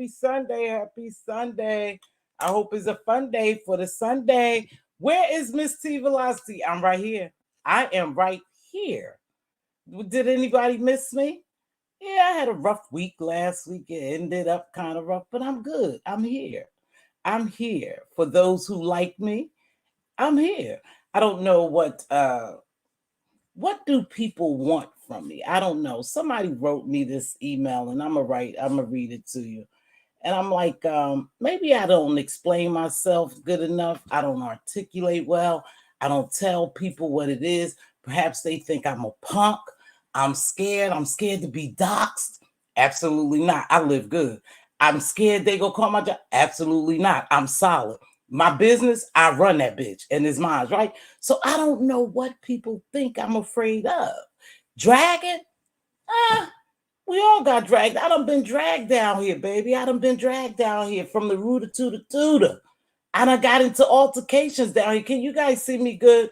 Happy Sunday. Happy Sunday. I hope it's a fun day for the Sunday. Where is Mz.Teavalocity? I'm right here. I am right here. Did anybody miss me? Yeah, I had a rough week last week. It ended up kind of rough, but I'm good. I'm here. I'm here. For those who like me, I'm here. I don't know what do people want from me? I don't know. Somebody wrote me this email and I'm gonna read it to you. And I'm like, maybe I don't explain myself good enough. I don't articulate well. I don't tell people what it is. Perhaps they think I'm a punk. I'm scared. I'm scared to be doxxed. Absolutely not. I live good. I'm scared they gonna call my job. Absolutely not. I'm solid. My business, I run that bitch and it's mine, right? So I don't know what people think I'm afraid of. Dragging? We all got dragged. I done been dragged down here, baby. I done been dragged down here from the rooter to the tutor. I done got into altercations down here. Can you guys see me good?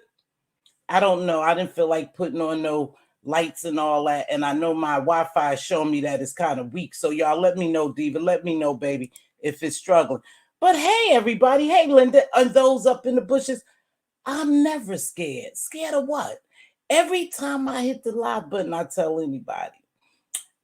I don't know. I didn't feel like putting on no lights and all that. And I know my Wi-Fi is showing me that it's kind of weak. So y'all let me know, Diva. Let me know, baby, if it's struggling. But hey, everybody. Hey, Linda, and those up in the bushes. I'm never scared. Scared of what? Every time I hit the live button, I tell anybody,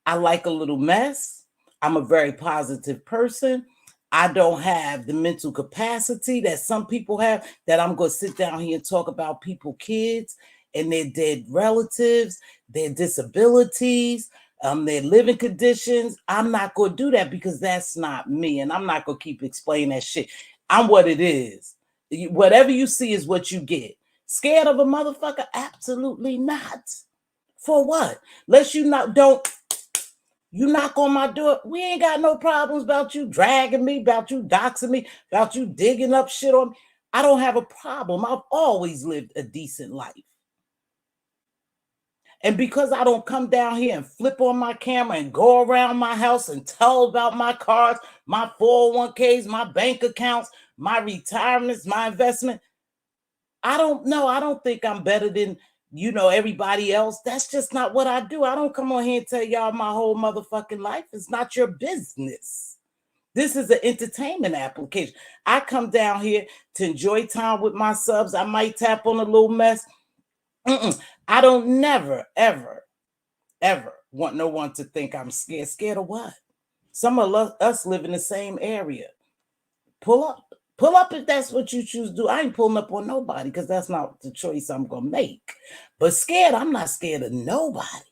I like a little mess. I'm a very positive person. I don't have the mental capacity that some people have, that I'm going to sit down here and talk about people's kids and their dead relatives, their disabilities, their living conditions. I'm not going to do that because that's not me. And I'm not going to keep explaining that shit. I'm what it is. Whatever you see is what you get. Scared of a motherfucker? Absolutely not. For what? Unless you you knock on my door. We ain't got no problems about you dragging me, about you doxing me, about you digging up shit on me. I don't have a problem. I've always lived a decent life. And because I don't come down here and flip on my camera and go around my house and tell about my cars, my 401ks, my bank accounts, my retirements, my investment, I don't know. I don't think I'm better than, everybody else. That's just not what I do. I don't come on here and tell y'all my whole motherfucking life. It's not your business. This is an entertainment application. I come down here to enjoy time with my subs. I might tap on a little mess. I don't never, ever, ever want no one to think I'm scared. Scared of what? Some of us live in the same area. Pull up if that's what you choose to do. I ain't pulling up on nobody because that's not the choice I'm going to make. But scared, I'm not scared of nobody.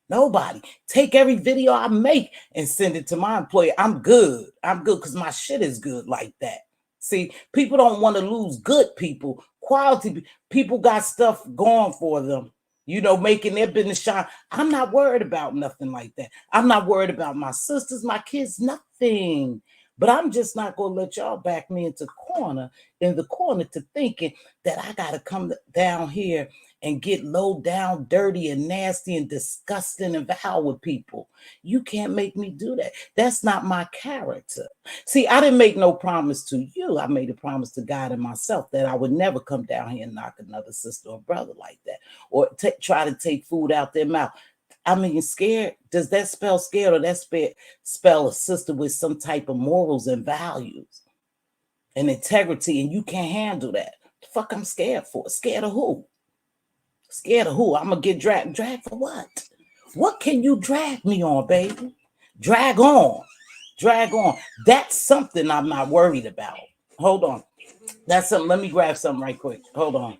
Nobody. Take every video I make and send it to my employer. I'm good. I'm good because my shit is good like that. See, people don't want to lose good people. Quality people got stuff going for them, making their business shine. I'm not worried about nothing like that. I'm not worried about my sisters, my kids, nothing. But I'm just not going to let y'all back me into the corner to thinking that I got to come down here and get low down, dirty and nasty and disgusting and vile with people. You can't make me do that. That's not my character. See, I didn't make no promise to you. I made a promise to God and myself that I would never come down here and knock another sister or brother like that, or try to take food out their mouth. I mean, scared, does that spell scared, or that spell a sister with some type of morals and values and integrity, and you can't handle that? The fuck I'm scared for? Scared of who? Scared of who? I'm going to get dragged. Dragged for what? What can you drag me on, baby? Drag on. Drag on. That's something I'm not worried about. Hold on. That's something. Let me grab something right quick. Hold on.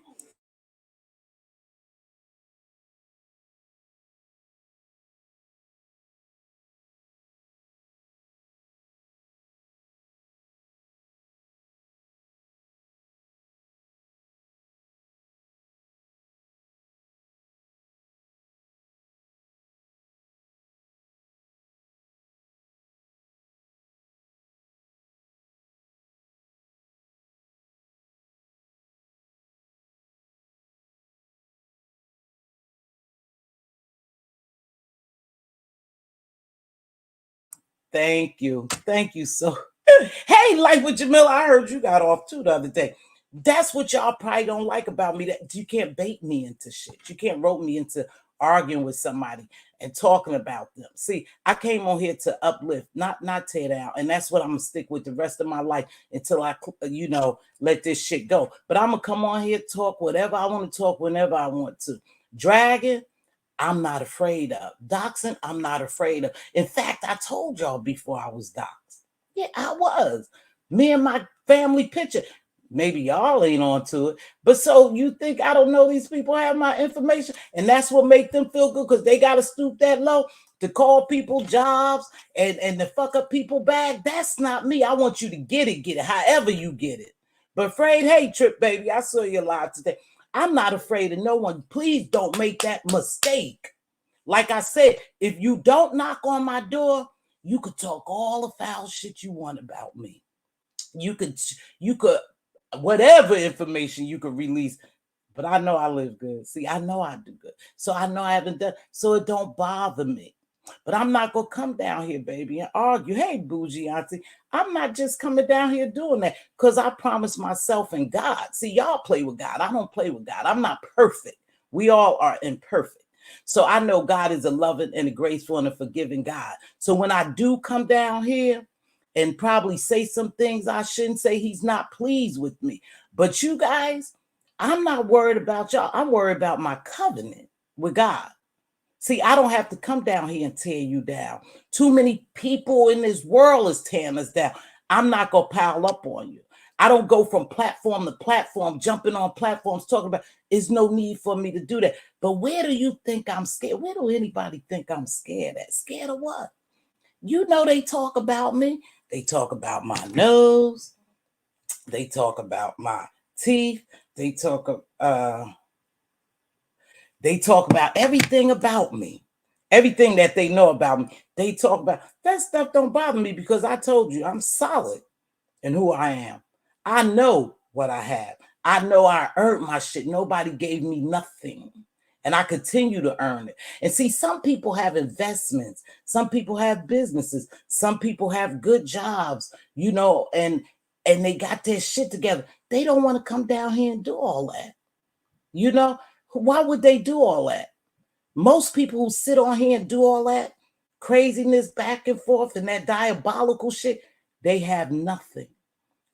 Thank you. Thank you so. Hey, Life with Jamila, I heard you got off too the other day. That's what y'all probably don't like about me, that you can't bait me into shit. You can't rope me into arguing with somebody and talking about them. See, I came on here to uplift, not tear down. And that's what I'm gonna stick with the rest of my life until I, let this shit go. But I'm gonna come on here, talk whatever I want to talk whenever I want to. Dragging, I'm not afraid of. Doxing, I'm not afraid of. In fact, I told y'all before I was doxed. Yeah, I was. Me and my family picture. Maybe y'all ain't onto it. But so you think I don't know these people have my information? And that's what make them feel good because they got to stoop that low to call people jobs and to fuck up people back. That's not me. I want you to get it however you get it. But afraid, hey, Trip, baby, I saw you live today. I'm not afraid of no one. Please don't make that mistake. Like I said, if you don't knock on my door, you could talk all the foul shit you want about me. You could, whatever information you could release, but I know I live good. See, I know I do good. So I know I haven't done, so it don't bother me. But I'm not going to come down here, baby, and argue. Hey, bougie auntie, I'm not just coming down here doing that because I promised myself and God. See, y'all play with God. I don't play with God. I'm not perfect. We all are imperfect. So I know God is a loving and a graceful and a forgiving God. So when I do come down here and probably say some things I shouldn't say, he's not pleased with me. But you guys, I'm not worried about y'all. I'm worried about my covenant with God. See, I don't have to come down here and tear you down. Too many people in this world is tearing us down. I'm not going to pile up on you. I don't go from platform to platform, jumping on platforms, talking about, there's no need for me to do that. But where do you think I'm scared? Where do anybody think I'm scared at? Scared of what? You know, they talk about me. They talk about my nose. They talk about my teeth. They talk about everything about me, everything that they know about me. They talk about that stuff. Don't bother me because I told you I'm solid in who I am. I know what I have. I know I earned my shit. Nobody gave me nothing. And I continue to earn it. And see, some people have investments. Some people have businesses. Some people have good jobs, and they got their shit together. They don't want to come down here and do all that. Why would they do all that? Most people who sit on here and do all that craziness back and forth and that diabolical shit, they have nothing.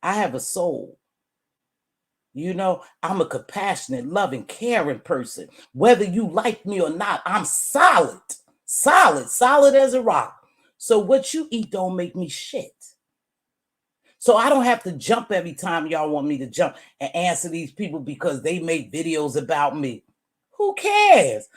I have a soul. I'm a compassionate, loving, caring person. Whether you like me or not, I'm solid as a rock. So what you eat don't make me shit. So I don't have to jump every time y'all want me to jump and answer these people because they make videos about me. Who cares?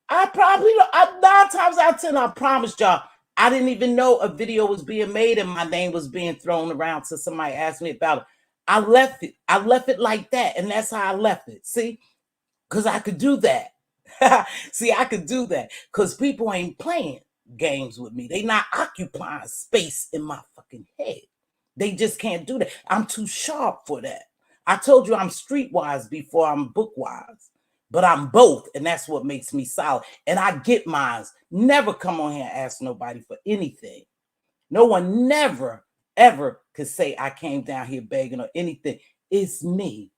I probably, 9 times out of 10, I promised y'all, I didn't even know a video was being made and my name was being thrown around till somebody asked me about it. I left it like that, and that's how I left it. See, because I could do that. See, I could do that because people ain't playing games with me. They not occupying space in my fucking head. They just can't do that. I'm too sharp for that. I told you I'm streetwise before I'm bookwise, but I'm both, and that's what makes me solid. And I get mines. Never come on here and ask nobody for anything. No one never, ever could say I came down here begging or anything. It's me.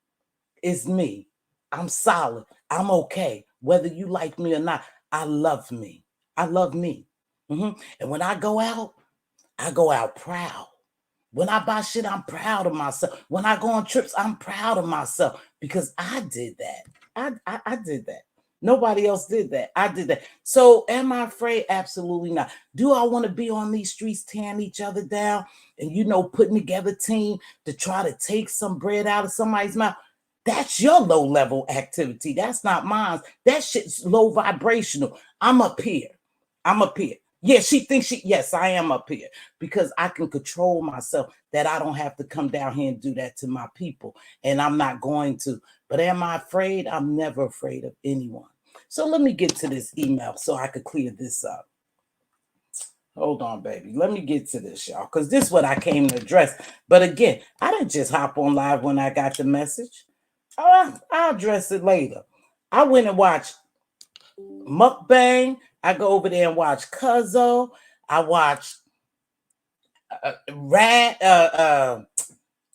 It's me. I'm solid. I'm okay. Whether you like me or not, I love me. I love me. And when I go out proud. When I buy shit, I'm proud of myself. When I go on trips, I'm proud of myself because I did that. I did that. Nobody else did that. I did that. So am I afraid? Absolutely not. Do I want to be on these streets tearing each other down and, putting together a team to try to take some bread out of somebody's mouth? That's your low level activity. That's not mine. That shit's low vibrational. I'm up here. Yeah, she thinks yes, I am up here because I can control myself that I don't have to come down here and do that to my people. And I'm not going to. But am I afraid? I'm never afraid of anyone. So let me get to this email so I could clear this up. Hold on, baby. Let me get to this, y'all, because this is what I came to address. But again, I didn't just hop on live when I got the message. I'll address it later. I went and watched Mukbang. I go over there and watch Cuzzo. I watch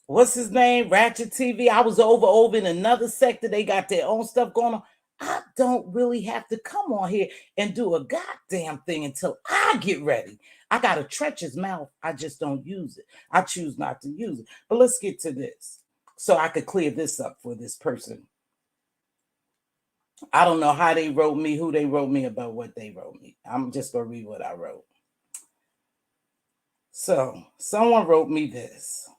what's his name? Ratchet TV. I was over in another sector. They got their own stuff going on. I don't really have to come on here and do a goddamn thing until I get ready. I got a treacherous mouth. I just don't use it. I choose not to use it. But let's get to this so I could clear this up for this person. I don't know how they wrote me, who they wrote me, about what they wrote me. I'm just going to read what I wrote. So someone wrote me this.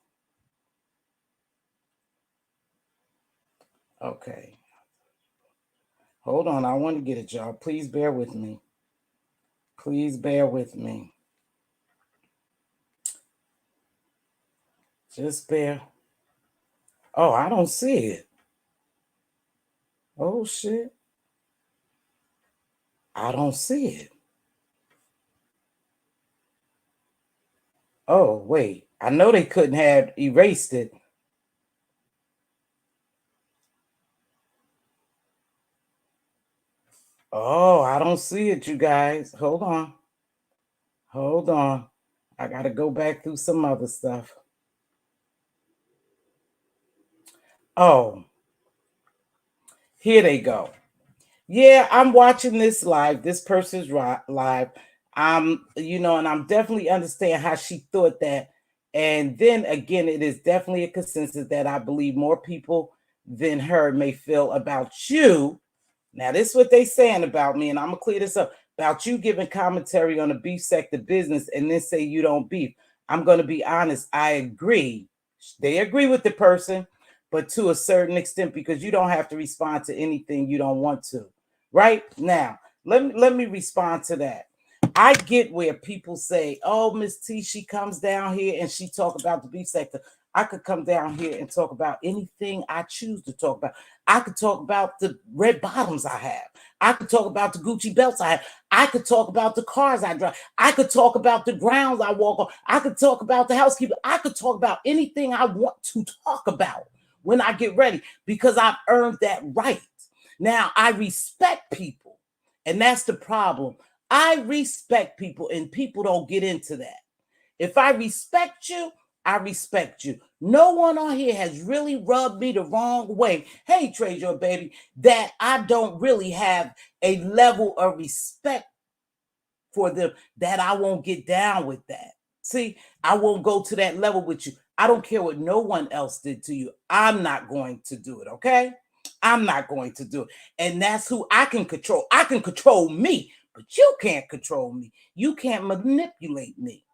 Okay. Hold on. I want to get it, y'all. Please bear with me. Please bear with me. Just bear. Oh, I don't see it. Oh, shit. I don't see it. Oh, wait. I know they couldn't have erased it. Oh, I don't see it, you guys. Hold on. Hold on. I got to go back through some other stuff. Oh, here they go. Yeah, I'm watching this live. This person's live. And I'm definitely understand how she thought that. And then again, it is definitely a consensus that I believe more people than her may feel about you. Now, this is what they saying about me, and I'm gonna clear this up about you giving commentary on the beef sector business and then say you don't beef. I'm gonna be honest. I agree. They agree with the person, but to a certain extent, because you don't have to respond to anything you don't want to. Right now, let me respond to that. I get where people say, "Oh, Miss T, she comes down here and she talk about the beef sector." I could come down here and talk about anything I choose to talk about. I could talk about the red bottoms I have. I could talk about the Gucci belts I have. I could talk about the cars I drive. I could talk about the grounds I walk on. I could talk about the housekeeper. I could talk about anything I want to talk about when I get ready because I've earned that right. Now, I respect people, and that's the problem. I respect people, and people don't get into that. If I respect you, I respect you. No one on here has really rubbed me the wrong way. Hey, Treasure baby, that I don't really have a level of respect for them that I won't get down with that. See, I won't go to that level with you. I don't care what no one else did to you. I'm not going to do it, okay? I'm not going to do it. And that's who I can control. I can control me, but you can't control me. You can't manipulate me.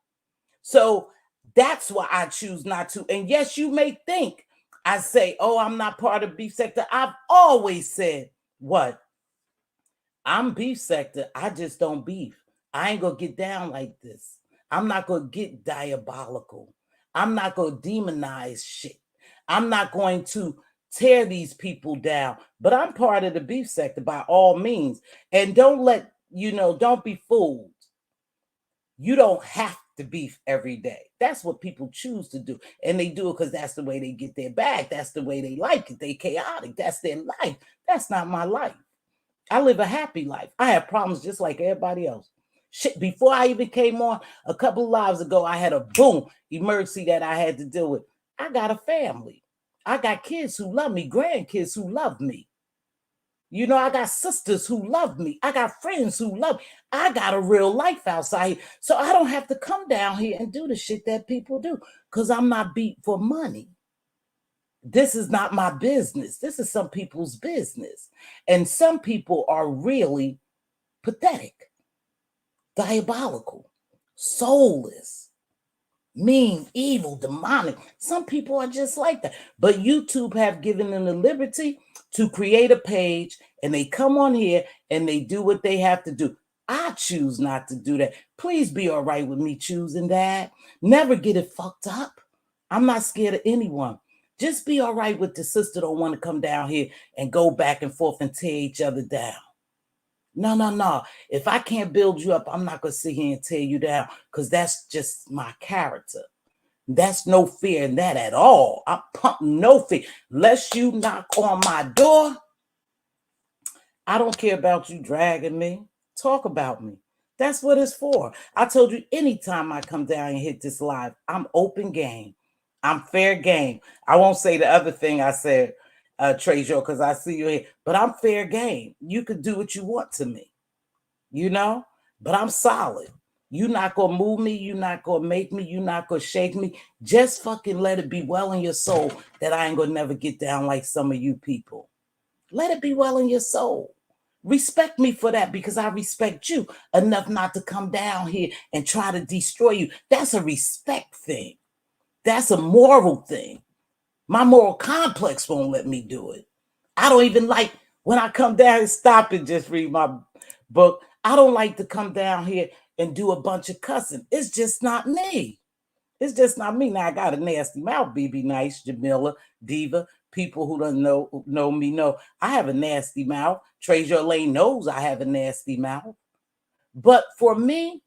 So that's why I choose not to. And yes, you may think I say, "Oh, I'm not part of beef sector." I've always said, what? I'm beef sector. I just don't beef. I ain't gonna get down like this. I'm not gonna get diabolical. I'm not gonna demonize shit. I'm not going to tear these people down. But I'm part of the beef sector by all means. And don't be fooled. You don't have to beef every day. That's what people choose to do. And they do it because that's the way they get their bag. That's the way they like it. They chaotic. That's their life. That's not my life. I live a happy life. I have problems just like everybody else. Shit, before I even came on a couple of lives ago, I had a boom emergency that I had to deal with. I got a family. I got kids who love me, grandkids who love me. I got sisters who love me. I got friends who love me. I got a real life outside here. So I don't have to come down here and do the shit that people do because I'm not beat for money. This is not my business. This is some people's business. And some people are really pathetic, diabolical, soulless, mean, evil, demonic. Some people are just like that. But YouTube have given them the liberty to create a page and they come on here and they do what they have to do. I choose not to do that. Please be all right with me choosing that. Never get it fucked up. I'm not scared of anyone. Just be all right with the sister don't want to come down here and go back and forth and tear each other down. No. If I can't build you up, I'm not going to sit here and tear you down because that's just my character. That's no fear in that at all. I pump no fear. Unless you knock on my door, I don't care about you dragging me. Talk about me. That's what it's for. I told you anytime I come down and hit this live, I'm open game. I'm fair game. I won't say the other thing I said. Treasure, because I see you here. But I'm fair game. You can do what you want to me, you know, but I'm solid. You're not going to move me. You're not going to make me. You're not going to shake me. Just fucking let it be well in your soul that I ain't going to never get down like some of you people. Let it be well in your soul. Respect me for that, because I respect you enough not to come down here and try to destroy you. That's a respect thing. That's a moral thing. My moral complex won't let me do it. I don't even like when I come down and stop and just read my book. I don't like to come down here and do a bunch of cussing. It's just not me. It's just not me. Now I got a nasty mouth, BB Nice, Jamila, Diva. People who don't know me know I have a nasty mouth. Treasure Lane knows I have a nasty mouth. But for me,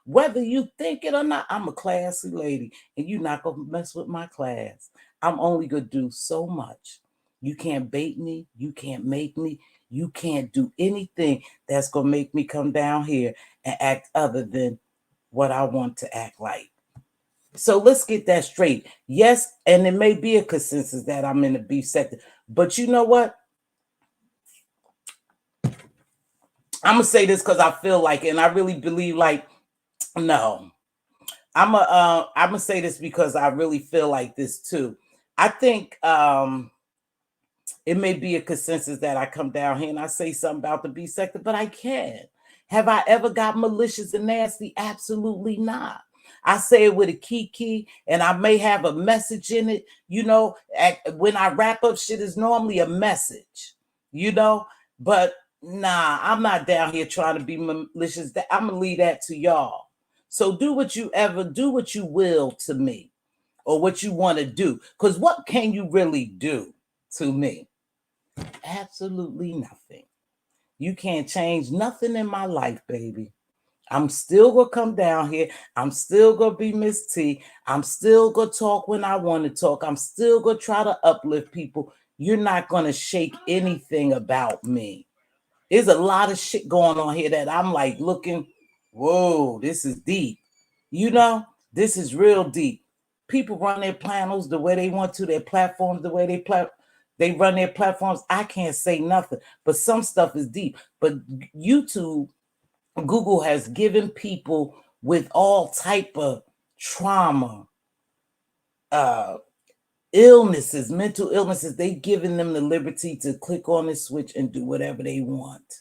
whether you think it or not, I'm a classy lady, and you're not gonna mess with my class. I'm only gonna do so much. You can't bait me. You can't make me. You can't do anything that's gonna make me come down here and act other than what I want to act like. So let's get that straight. Yes, and it may be a consensus that I'm in the beef sector, but you know what? I'm gonna say this because I feel like it, and I really believe like, no. I'm gonna say this because I really feel like this too. I think it may be a consensus that I come down here and I say something about the beef sector, but I can't. Have I ever got malicious and nasty? Absolutely not. I say it with a kiki, and I may have a message in it. You know, when I wrap up shit, is normally a message, you know, but nah, I'm not down here trying to be malicious. I'm gonna leave that to y'all. So do what you will to me, or what you want to do. Because what can you really do to me? Absolutely nothing. You can't change nothing in my life, baby. I'm still gonna come down here. I'm still gonna be Miss T. I'm still gonna talk when I want to talk. I'm still gonna try to uplift people. You're not gonna shake anything about me. There's a lot of shit going on here that I'm like looking, whoa, this is deep. You know, this is real deep. People run their panels the way they want to, their platforms the way they run their platforms. I can't say nothing, but some stuff is deep. But YouTube, Google has given people with all type of trauma, illnesses, mental illnesses, they giving them the liberty to click on this switch and do whatever they want.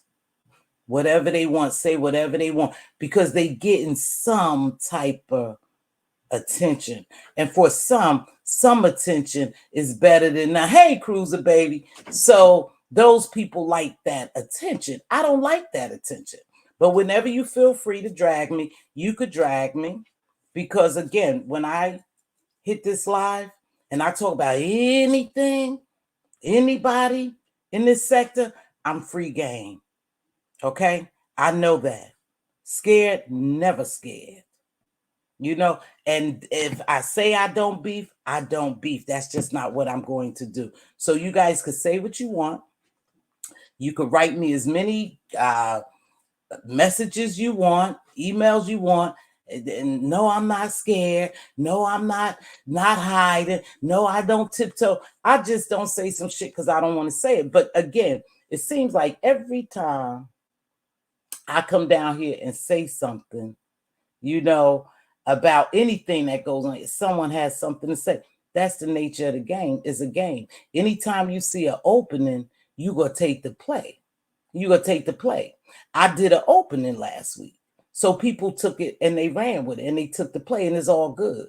Whatever they want, say whatever they want, because they getting some type of attention. And for some attention is better than the hey cruiser baby. So those people like that attention. I don't like that attention. But whenever you feel free to drag me, you could drag me. Because again, when I hit this live and I talk about anything, anybody in this sector, I'm free game. Okay? I know that. Scared, never scared. You know, and if I say I don't beef, I don't beef. That's just not what I'm going to do. So you guys could say what you want. You could write me as many messages you want, emails you want. And no, I'm not scared. No, I'm not hiding. No, I don't tiptoe. I just don't say some shit because I don't want to say it. But again, it seems like every time I come down here and say something, you know, about anything that goes on, someone has something to say. That's the nature of the game. It's a game. Anytime you see an opening, you gonna take the play. You gonna take the play. I did an opening last week, so people took it and they ran with it and they took the play, and it's all good.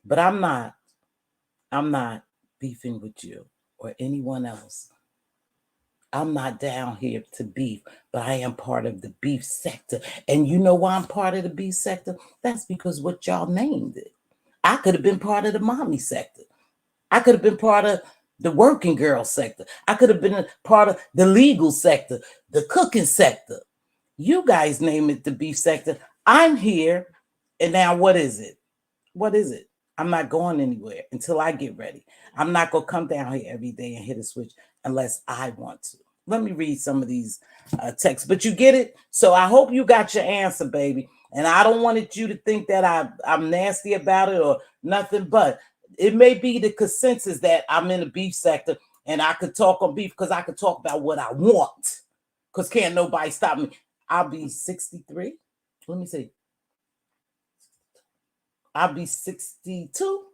But I'm not beefing with you or anyone else. I'm not down here to beef, but I am part of the beef sector. And you know why I'm part of the beef sector? That's because what y'all named it. I could have been part of the mommy sector. I could have been part of the working girl sector. I could have been a part of the legal sector, the cooking sector. You guys name it the beef sector. I'm here. And now what is it? What is it? I'm not going anywhere until I get ready. I'm not going to come down here every day and hit a switch unless I want to. Let me read some of these texts, but you get it? So I hope you got your answer, baby. And I don't want you to think that I'm nasty about it or nothing, but it may be the consensus that I'm in the beef sector. And I could talk on beef because I could talk about what I want. Because can't nobody stop me. I'll be 63. Let me see. I'll be 62.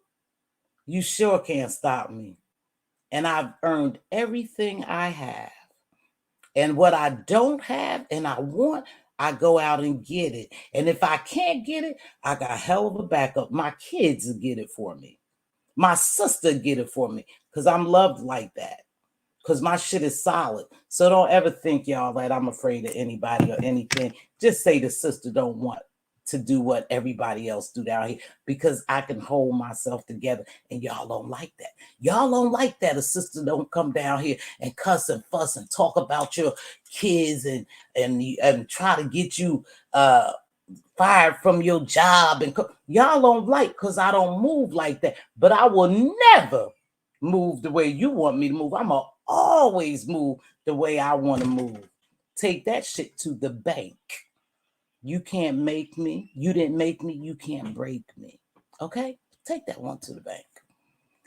You sure can't stop me. And I've earned everything I have. And what I don't have and I want, I go out and get it. And if I can't get it, I got a hell of a backup. My kids will get it for me. My sister get it for me because I'm loved like that. Because my shit is solid. So don't ever think, y'all, that I'm afraid of anybody or anything. Just say the sister don't want to do what everybody else do down here because I can hold myself together, and y'all don't like that. Y'all don't like that a sister don't come down here and cuss and fuss and talk about your kids and try to get you fired from your job. And y'all don't like because I don't move like that. But I will never move the way you want me to move. I'm going to always move the way I want to move. Take that shit to the bank. You can't make me. You didn't make me. You can't break me. Okay? Take that one to the bank.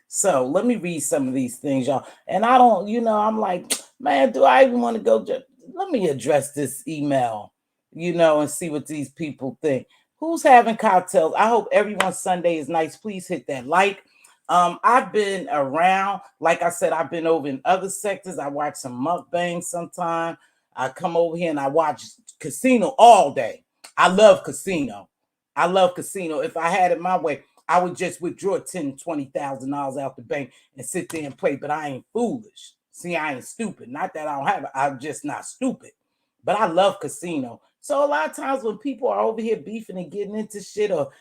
So let me read some of these things, y'all. And I don't, I'm like, man, do I even want to go? Let me address this email, and see what these people think. Who's having cocktails? I hope everyone's Sunday is nice. Please hit that like. I've been around, like I said, I've been over in other sectors. I watch some mukbangs sometime. I come over here and I watch casino all day. I love casino. If I had it my way, I would just withdraw $10,000, $20,000 out the bank and sit there and play. But I ain't foolish. See, I ain't stupid. Not that I don't have it. I'm just not stupid. But I love casino. So a lot of times when people are over here beefing and getting into shit or,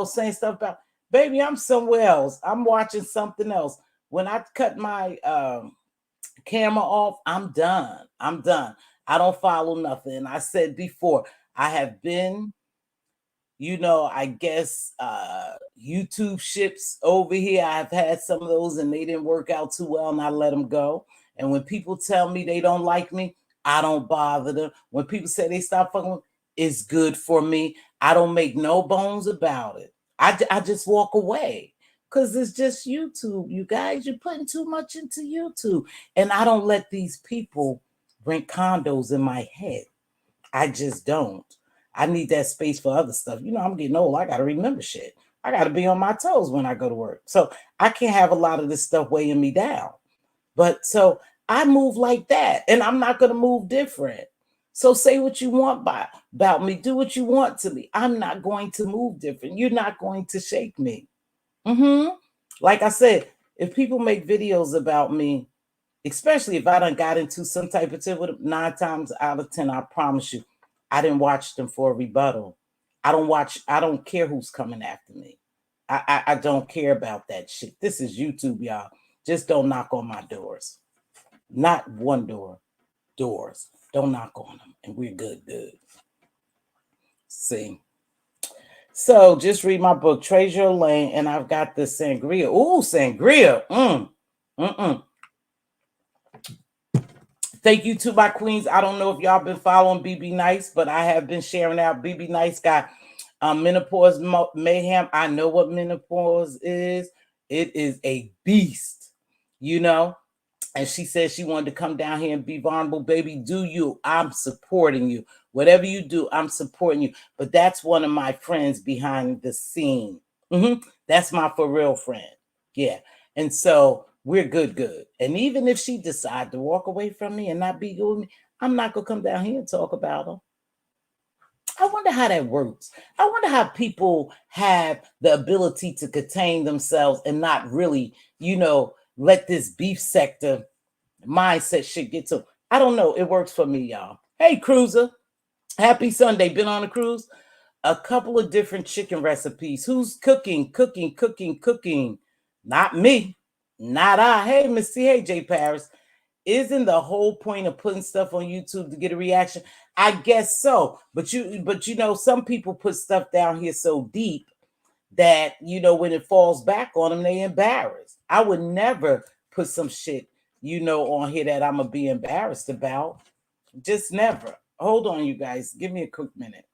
saying stuff about, baby, I'm somewhere else. I'm watching something else. When I cut my camera off, I'm done. I don't follow nothing. And I said before, I have been, I guess YouTube ships over here. I've had some of those and they didn't work out too well and I let them go. And when people tell me they don't like me, I don't bother them. When people say they stop fucking with me, it's good for me. I don't make no bones about it. I just walk away because it's just YouTube. You guys, you're putting too much into YouTube. And I don't let these people rent condos in my head. I just don't. I need that space for other stuff. I'm getting old. I got to remember shit. I got to be on my toes when I go to work. So I can't have a lot of this stuff weighing me down. But so I move like that and I'm not going to move different. So say what you want about me. Do what you want to me. I'm not going to move different. You're not going to shake me. Like I said, if people make videos about me, especially if I done got into some type of tip with them, 9 times out of 10, I promise you, I didn't watch them for a rebuttal. I don't care who's coming after me. I don't care about that shit. This is YouTube, y'all. Just don't knock on my doors. Not one door. Doors. Don't knock on them. And we're good. See. So just read my book, Treasure Lane, and I've got the sangria. Ooh, sangria. Thank you to my queens. I don't know if y'all been following BB Nice, but I have been sharing out. BB Nice got menopause mayhem. I know what menopause is. It is a beast, And she said she wanted to come down here and be vulnerable. Baby, do you. I'm supporting you. Whatever you do, I'm supporting you. But that's one of my friends behind the scene. That's my for real friend. Yeah. And so we're good. And even if she decide to walk away from me and not be good with me, I'm not going to come down here and talk about her. I wonder how that works. I wonder how people have the ability to contain themselves and not really, let this beef sector mindset shit get to. I don't know. It works for me, y'all. Hey, Cruiser. Happy Sunday. Been on a cruise? A couple of different chicken recipes. Who's cooking? Not me. Not I. Hey, Miss C. Hey, J. Paris. Isn't the whole point of putting stuff on YouTube to get a reaction? I guess so. But some people put stuff down here so deep that, when it falls back on them, they embarrassed. I would never put some shit, on here that I'm going to be embarrassed about. Just never. Hold on, you guys. Give me a quick minute.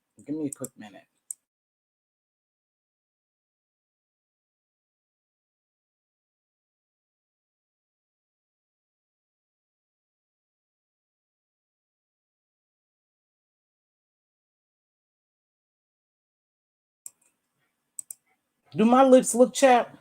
Do my lips look chapped?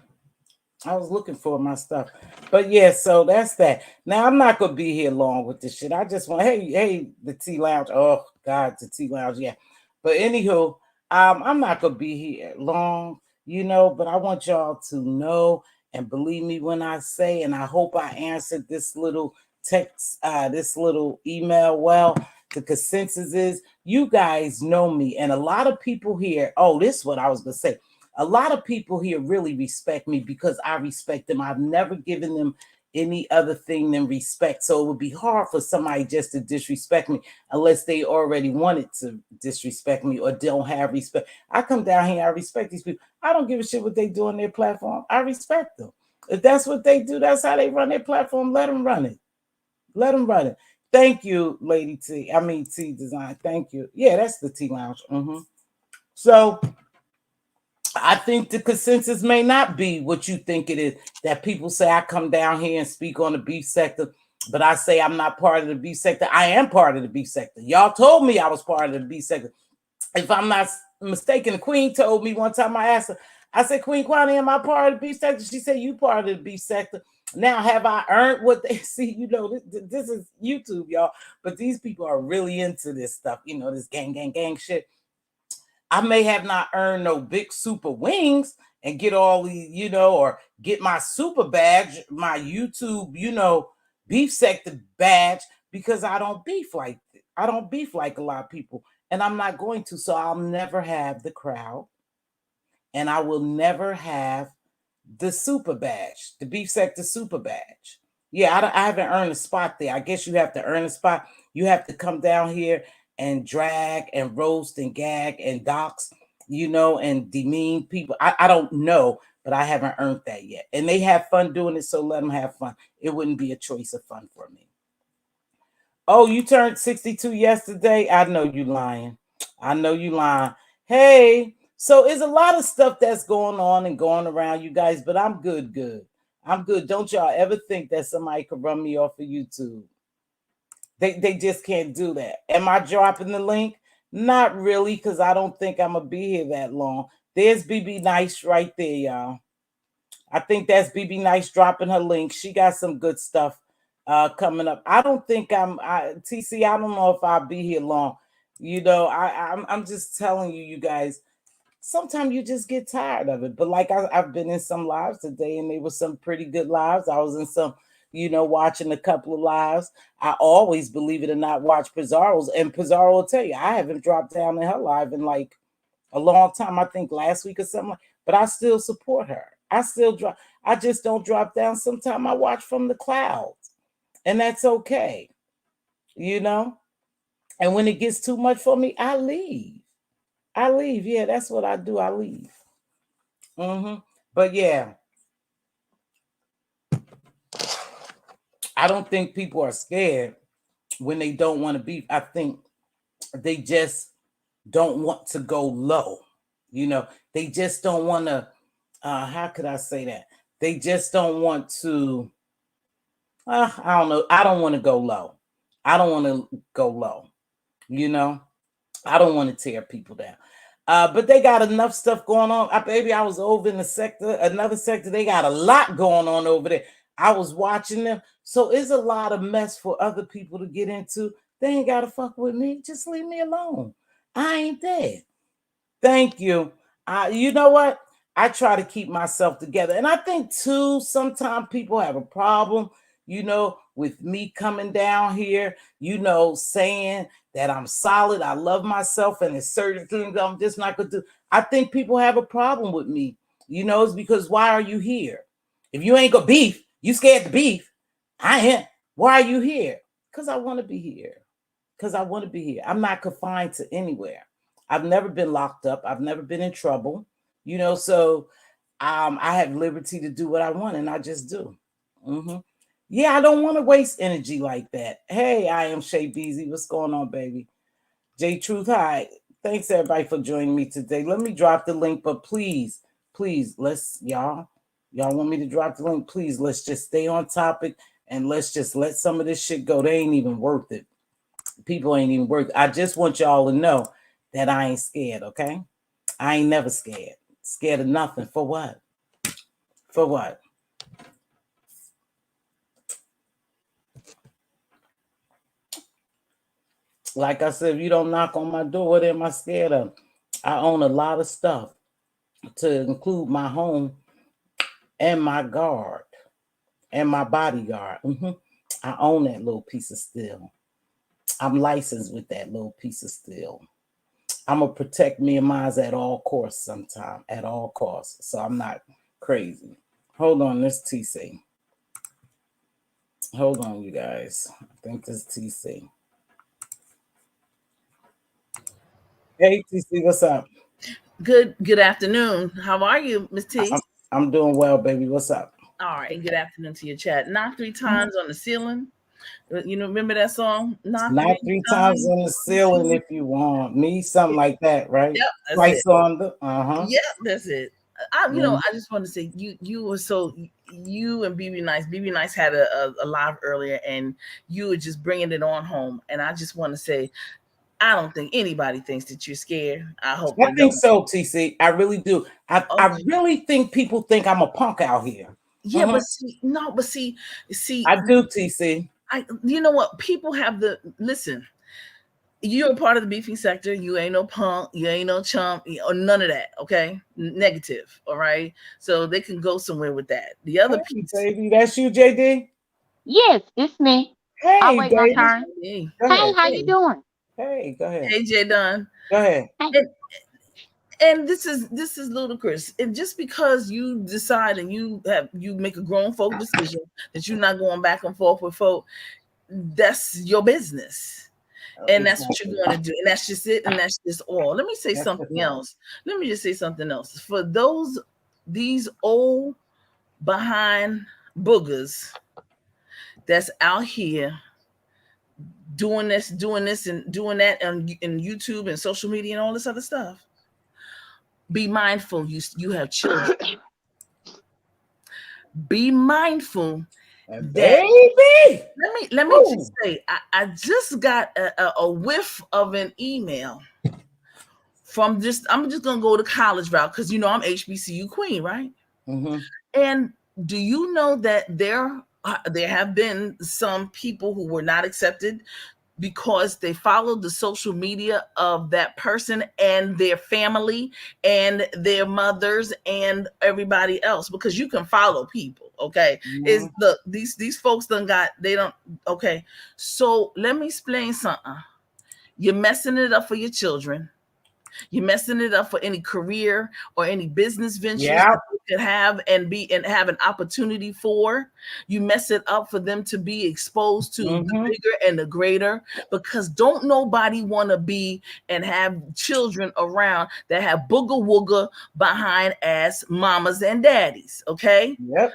I was looking for my stuff. But yeah, so that's that. Now I'm not gonna be here long with this shit. I just want, hey, the tea lounge. Oh God, the tea lounge, yeah. But anywho, I'm not gonna be here long, but I want y'all to know and believe me when I say, and I hope I answered this little text, this little email well. The consensus is you guys know me, and a lot of people here. Oh, this is what I was gonna say. A lot of people here really respect me because I respect them. I've never given them any other thing than respect. So it would be hard for somebody just to disrespect me unless they already wanted to disrespect me or don't have respect. I come down here, I respect these people. I don't give a shit what they do on their platform. I respect them. If that's what they do, that's how they run their platform. Let them run it. Let them run it. Thank you, Lady T. I mean, T Design. Thank you. Yeah, that's the T Lounge. So I think the consensus may not be what you think it is. That people say I come down here and speak on the beef sector, but I say I'm not part of the beef sector. I am part of the beef sector. Y'all told me I was part of the beef sector. If I'm not mistaken, the Queen told me one time, I asked her, I said, Queen Kwani, am I part of the beef sector? She said, you part of the beef sector. Now, have I earned what they see? This is YouTube, y'all. But these people are really into this stuff, this gang shit. I may have not earned no big super wings and get all the, or get my super badge, my YouTube, beef sector badge, because I don't beef like a lot of people, and I'm not going to. So I'll never have the crowd, and I will never have the super badge, the beef sector super badge. Yeah, I haven't earned a spot there. I guess you have to earn a spot. You have to come down here and drag and roast and gag and dox, and demean people. I don't know, but I haven't earned that yet. And they have fun doing it, so let them have fun. It wouldn't be a choice of fun for me. Oh, you turned 62 yesterday? I know you lying. Hey, so it's a lot of stuff that's going on and going around, you guys, but I'm good. I'm good. Don't y'all ever think that somebody could run me off of YouTube. They just can't do that. Am I dropping the link? Not really, because I don't think I'm going to be here that long. There's BB Nice right there, y'all. I think that's BB Nice dropping her link. She got some good stuff coming up. I don't think TC, I don't know if I'll be here long. I'm just telling you guys, sometimes you just get tired of it. But like I've been in some lives today, and they were some pretty good lives. I was in some, watching a couple of lives. I always, believe it or not, watch Pizarro's, and Pizarro will tell you I haven't dropped down in her live in like a long time. I think last week or something. But I still support her. I still drop. I just don't drop down. Sometimes I watch from the clouds, and that's okay. And when it gets too much for me, I leave. Yeah, that's what I do. I leave. But yeah, I don't think people are scared when they don't want to beef. I think they just don't want to go low. They just don't want to, how could I say that? They just don't want to, I don't know. I don't want to go low. I don't want to go low. I don't want to tear people down. But they got enough stuff going on. I was over in another sector. They got a lot going on over there. I was watching them. So it's a lot of mess for other people to get into. They ain't got to fuck with me. Just leave me alone. I ain't dead. Thank you. You know what? I try to keep myself together. And I think, too, sometimes people have a problem, with me coming down here, saying that I'm solid. I love myself, and there's certain things I'm just not going to do. I think people have a problem with me. It's because, why are you here? If you ain't going to beef, you scared to beef. I ain't. Why are you here? Because I want to be here. I'm not confined to anywhere. I've never been locked up. I've never been in trouble, so I have liberty to do what I want, and I just do. Yeah, I don't want to waste energy like that. Hey, I am Shay Beezy. What's going on, baby? J Truth, hi. Thanks, everybody, for joining me today. Let me drop the link, but please, let's, y'all want me to drop the link? Please, let's just stay on topic, and let's just let some of this shit go. They ain't even worth it. People ain't even worth it. I just want y'all to know that I ain't scared, okay? I ain't never scared. Scared of nothing. For what? For what? Like I said, if you don't knock on my door, what am I scared of? I own a lot of stuff, to include my home and my guard and my bodyguard. I own that little piece of steel. I'm licensed with that little piece of steel. I'm going to protect me and mine at all costs sometime, at all costs. So I'm not crazy. Hold on, this TC. Hold on, you guys. I think this TC. Hey, TC, what's up? Good afternoon. How are you, Ms. T? I'm doing well, baby. What's up? All right. Good afternoon to your chat. Knock 3 times on the ceiling. You know, remember that song? Knock three times on the ceiling if you want me, something like that, right? Yep, that's Twice it. on the Yep, that's it. I just want to say you were so, you and BB Nice had a live earlier, and you were just bringing it on home. And I just want to say, I don't think anybody thinks that you're scared. I hope I think so, TC. I really do. I really think people think I'm a punk out here. Yeah, but see, I do, TC. You know what? People have listen. You're a part of the beefing sector. You ain't no punk. You ain't no chump or none of that. Okay, negative. All right. So they can go somewhere with that. The other piece, baby, that's you, JD. Yes, it's me. Hey, I'll wait my baby. turn. Hey, how you doing? Hey, go ahead. Hey, J Dunn. Go ahead. And this is ludicrous. And just because you decide and you make a grown folk decision that you're not going back and forth with folk, that's your business. And that's what you're going to do. And that's just it. And that's just all. Let me say something else. Let me just say something else. For these old behind boogers that's out here doing this and doing that on YouTube and social media and all this other stuff, be mindful. You have children. Be mindful. Baby, let me just say, I just got a whiff of an email from just, I'm just gonna go to college route because I'm HBCU queen, right? And do you know that there have been some people who were not accepted because they followed the social media of that person and their family and their mothers and everybody else, because you can follow people. Okay. Is these folks okay. So let me explain something. You're messing it up for your children. You're messing it up for any career or any business ventures that you could have and have an opportunity for. You mess it up for them to be exposed to the bigger and the greater, because don't nobody want to be and have children around that have booger wooger behind ass mamas and daddies. Okay. Yep.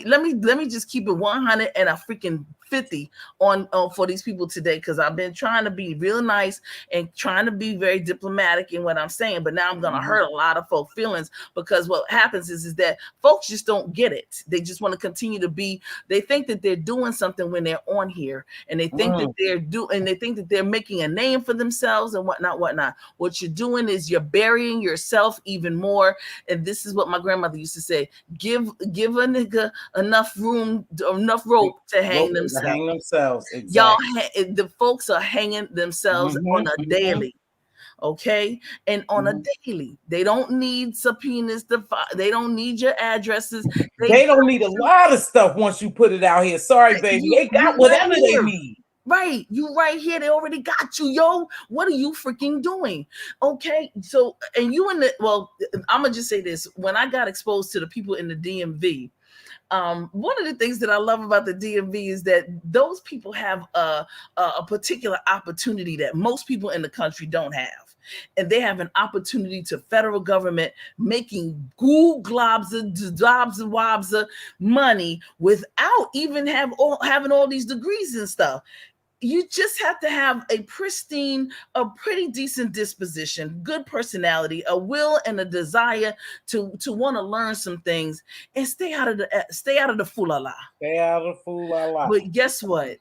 Let me just keep it 100 and a freaking 50 on for these people today, because I've been trying to be real nice and trying to be very diplomatic in what I'm saying, but now I'm gonna hurt a lot of folk feelings, because what happens is that folks just don't get it. They just want to continue to be, they think that they're doing something when they're on here, and they think that they think that they're making a name for themselves and whatnot. What you're doing is you're burying yourself even more. And this is what my grandmother used to say: give a nigga enough rope to hang themselves. Exactly. Y'all, the folks are hanging themselves on a daily. Okay. And on a daily, they don't need subpoenas they don't need your addresses. They don't need a lot of stuff once you put it out here. Sorry, baby. They got whatever they need. Right. You right here. They already got you, yo. What are you freaking doing? Okay. So, and you I'm going to just say this. When I got exposed to the people in the DMV, one of the things that I love about the DMV is that those people have a particular opportunity that most people in the country don't have. And they have an opportunity to federal government making globs and wobs of money without even having all these degrees and stuff. You just have to have a pretty decent disposition, good personality, a will and a desire to want to learn some things, and stay out of the foolala. Stay out of the foolala. But guess what?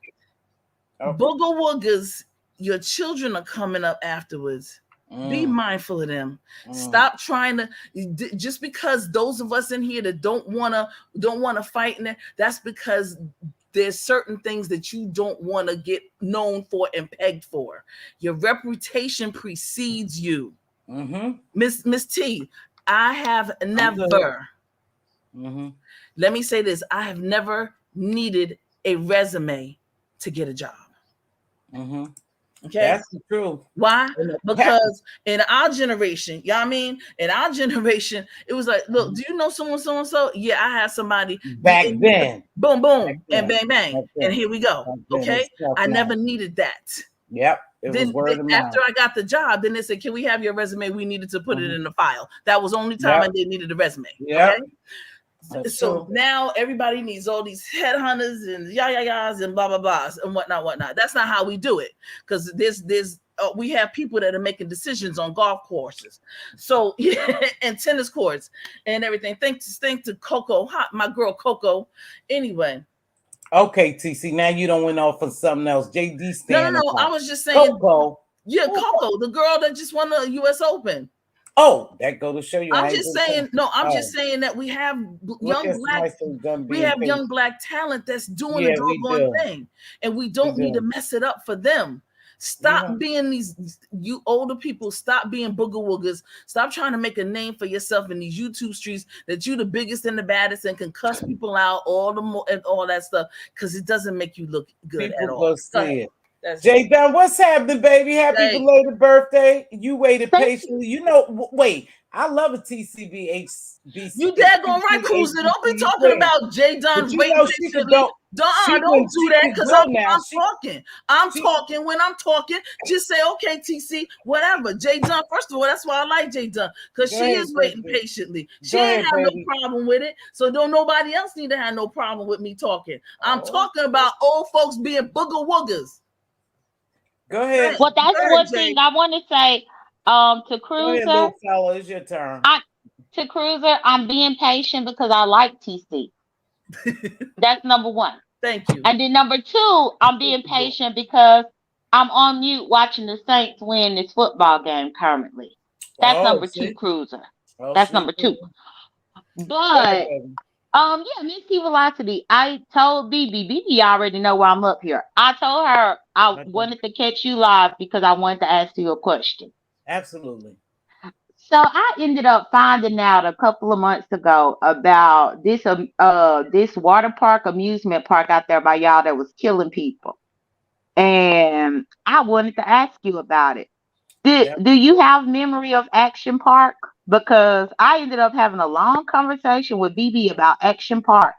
Booger woogers, your children are coming up afterwards. Be mindful of them. Stop trying to, just because those of us in here that don't want to fight in there, that's because there's certain things that you don't want to get known for and pegged for. Your reputation precedes you. Miss T, I have never, let me say this, I have never needed a resume to get a job. Okay, that's the truth. Why? Because in our generation, you know what I mean? In our generation, it was like, look, do you know someone so and so? Yeah, I had somebody back then. Boom, boom, and bang, bang, and here we go. Okay, I never needed that. Yep. Then after I got the job, then they said, "Can we have your resume? We needed to put it in the file." That was the only time I needed a resume. Yeah. Okay? So now everybody needs all these headhunters and yas and blah blah blahs and whatnot. That's not how we do it, because we have people that are making decisions on golf courses, so and tennis courts and everything. Thanks to Coco, my girl Coco. Anyway. Okay, TC. Now you don't went off for something else. JD stand. No. I was just saying. Coco. Yeah, Coco, the girl that just won the U.S. Open. Oh, that go to show you. I'm just saying. No, I'm just saying that we have young black talent that's doing the doggone thing, and we don't need to mess it up for them. Stop being you older people. Stop being booger woogers. Stop trying to make a name for yourself in these YouTube streets that you the biggest and the baddest and can cuss people out all the more and all that stuff, because it doesn't make you look good at all. Jay Dunn, what's happening, baby? Happy belated birthday. You waited patiently. You know, wait. I love a TCB HBC. You daggone right, Cruiser. Don't be talking about Jay Dunn waiting patiently. Don't do that, because I'm talking when I'm talking. Just say, okay, TC, whatever. Jay Dunn, first of all, that's why I like Jay Dunn, because she is waiting patiently. She ain't have no problem with it. So don't nobody else need to have no problem with me talking. I'm talking about old folks being booger woogers. Go ahead. Well, that's one thing I want to say to Cruiser. Go ahead, little fella, it's your turn. To Cruiser, I'm being patient because I like TC. That's number one. Thank you. And then number two, I'm being patient because I'm on mute watching the Saints win this football game currently. That's number two, Cruiser. That's number two. But Mz.Teavalocity, I told BB already know why I'm up here. I told her I wanted to catch you live because I wanted to ask you a question. Absolutely. So I ended up finding out a couple of months ago about this water park, amusement park out there by y'all that was killing people. And I wanted to ask you about it. Do you have memory of Action Park? Because I ended up having a long conversation with BB about Action Park.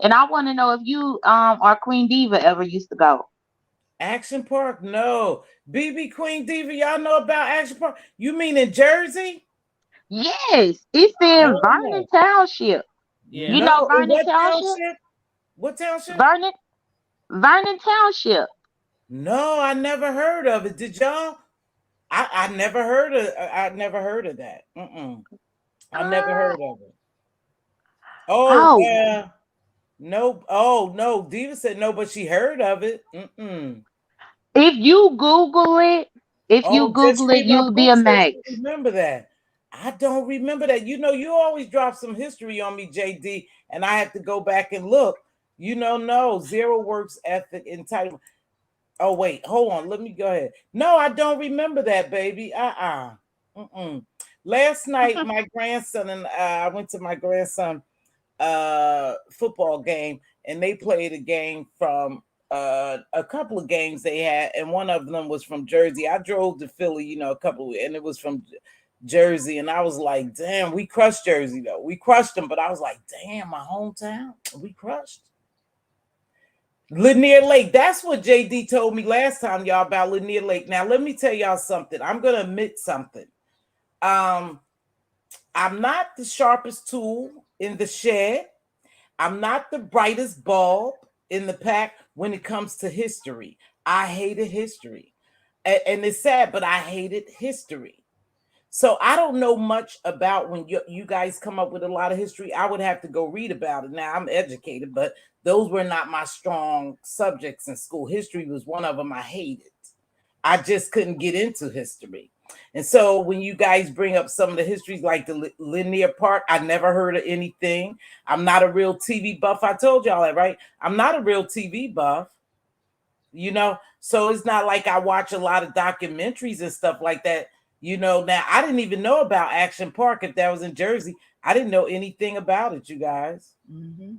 And I want to know if you or Queen Diva ever used to go. Action Park? No. BB, Queen Diva, y'all know about Action Park? You mean in Jersey? Yes. It's in Vernon Township. Yeah. You know Vernon Township? What township? Vernon Township. No, I never heard of it. Did y'all? I never heard of that. I never heard of it. No. Oh no. Diva said no, but she heard of it. If you Google it, you'll be amazed. Remember that. I don't remember that. You know, you always drop some history on me, JD, and I have to go back and look. You know, no, zero works ethic entitlement. Oh, wait, hold on. Let me go ahead. No, I don't remember that, baby. Last night, my grandson and I went to my grandson football game, and they played a game from a couple of games they had, and one of them was from Jersey. I drove to Philly, and it was from Jersey, and I was like, damn, we crushed Jersey, though. We crushed them, but I was like, damn, my hometown, we crushed. Lanier Lake. That's what JD told me last time, y'all, about Lanier Lake. Now, let me tell y'all something. I'm going to admit something. I'm not the sharpest tool in the shed. I'm not the brightest bulb in the pack when it comes to history. I hated history. And it's sad, but I hated history. So I don't know much about when you guys come up with a lot of history. I would have to go read about it. Now, I'm educated, but those were not my strong subjects in school. History was one of them I hated. I just couldn't get into history. And so when you guys bring up some of the histories like the linear park, I never heard of anything. I'm not a real TV buff. I told y'all that, right? I'm not a real TV buff. You know, so it's not like I watch a lot of documentaries and stuff like that. You know, now I didn't even know about Action Park if that was in Jersey. I didn't know anything about it, you guys. Mm-hmm.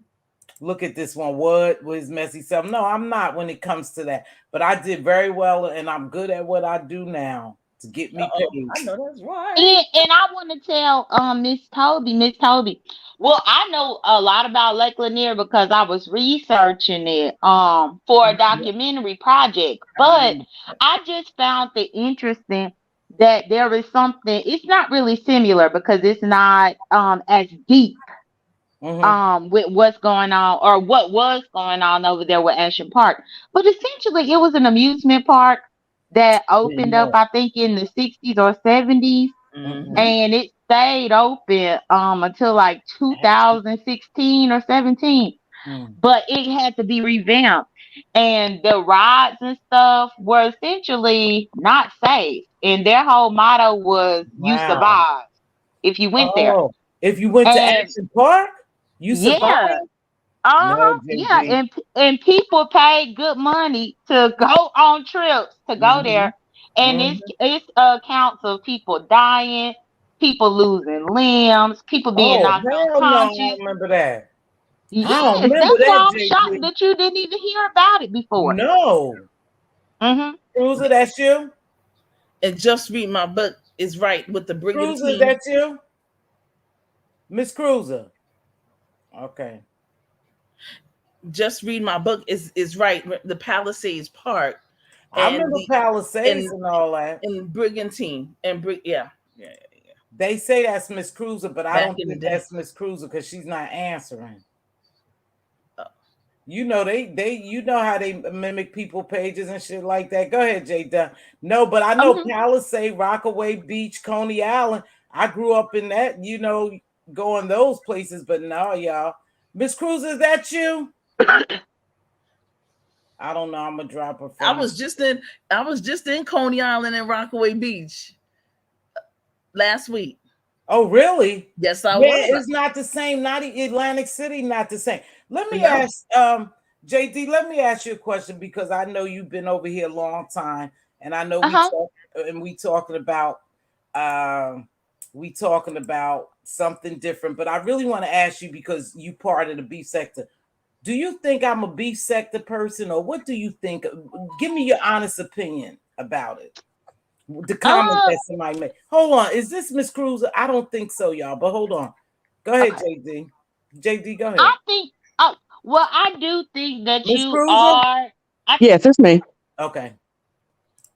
Look at this one. What was messy self? No, I'm not when it comes to that. But I did very well, and I'm good at what I do now to get me paid. I know that's right. And I want to tell Miss Toby. Well, I know a lot about Lake Lanier because I was researching it for a documentary project. But I just found it interesting that there is something. It's not really similar because it's not as deep with what's going on or what was going on over there with Action Park. But essentially, it was an amusement park that opened up, I think, in the 60s or 70s, and it stayed open until like 2016 or 17. But it had to be revamped, and the rides and stuff were essentially not safe. And their whole motto was "You survive if you went there." If you went to Action Park, you survived. Yeah, and people paid good money to go on trips to go there, and it's accounts of people dying, people losing limbs, people being knocked unconscious. No, I remember that. Yes, that's why I'm shocked that you didn't even hear about it before. No. Cruiser, that's you. And Just Read My Book is right with the brigantine. Cruiser, that's you. Miss Cruiser. Okay. Just Read My Book is right. The Palisades Park. I remember Palisades and all that. And Brigantine. Yeah. They say that's Miss Cruiser, but I don't think that's Miss Cruiser because she's not answering. You know, you know how they mimic people pages and shit like that. Go ahead, J. Dunn. No, but I know Palisade, Rockaway Beach, Coney Island. I grew up in that, you know, going those places, but no, y'all. Miss Cruiser, is that you? I don't know. I'm gonna drop her. I was just in Coney Island and Rockaway Beach last week. Oh, really? Yes, I was. It's not the same. Not Atlantic City, not the same. Let me ask, JD. Let me ask you a question because I know you've been over here a long time, and I know we talking about something different. But I really want to ask you because you part of the beef sector. Do you think I'm a beef sector person, or what do you think? Give me your honest opinion about it. The comment that somebody made. Hold on, is this Miss Cruiser? I don't think so, y'all. But hold on. Go ahead, JD. JD, go ahead. I think. Well, I do think that Ms. you Cruiser? are. Yes, it's me. Okay.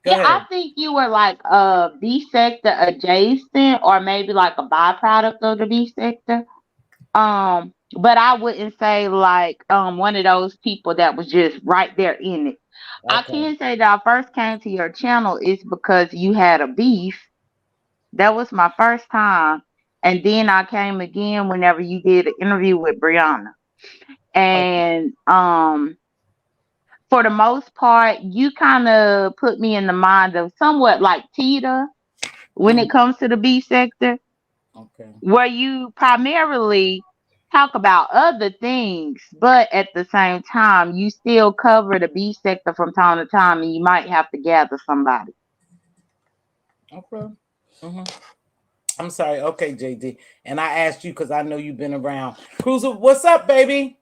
Go ahead. I think you were like a beef sector adjacent, or maybe like a byproduct of the beef sector. But I wouldn't say like one of those people that was just right there in it. Okay. I can say that I first came to your channel is because you had a beef. That was my first time. And then I came again whenever you did an interview with Brianna. And for the most part, you kind of put me in the mind of somewhat like Tita when it comes to the beef sector. Okay. Where you primarily talk about other things, but at the same time, you still cover the beef sector from time to time, and you might have to gather somebody. Okay. I'm sorry. Okay, JD. And I asked you because I know you've been around. Cruiser, what's up, baby?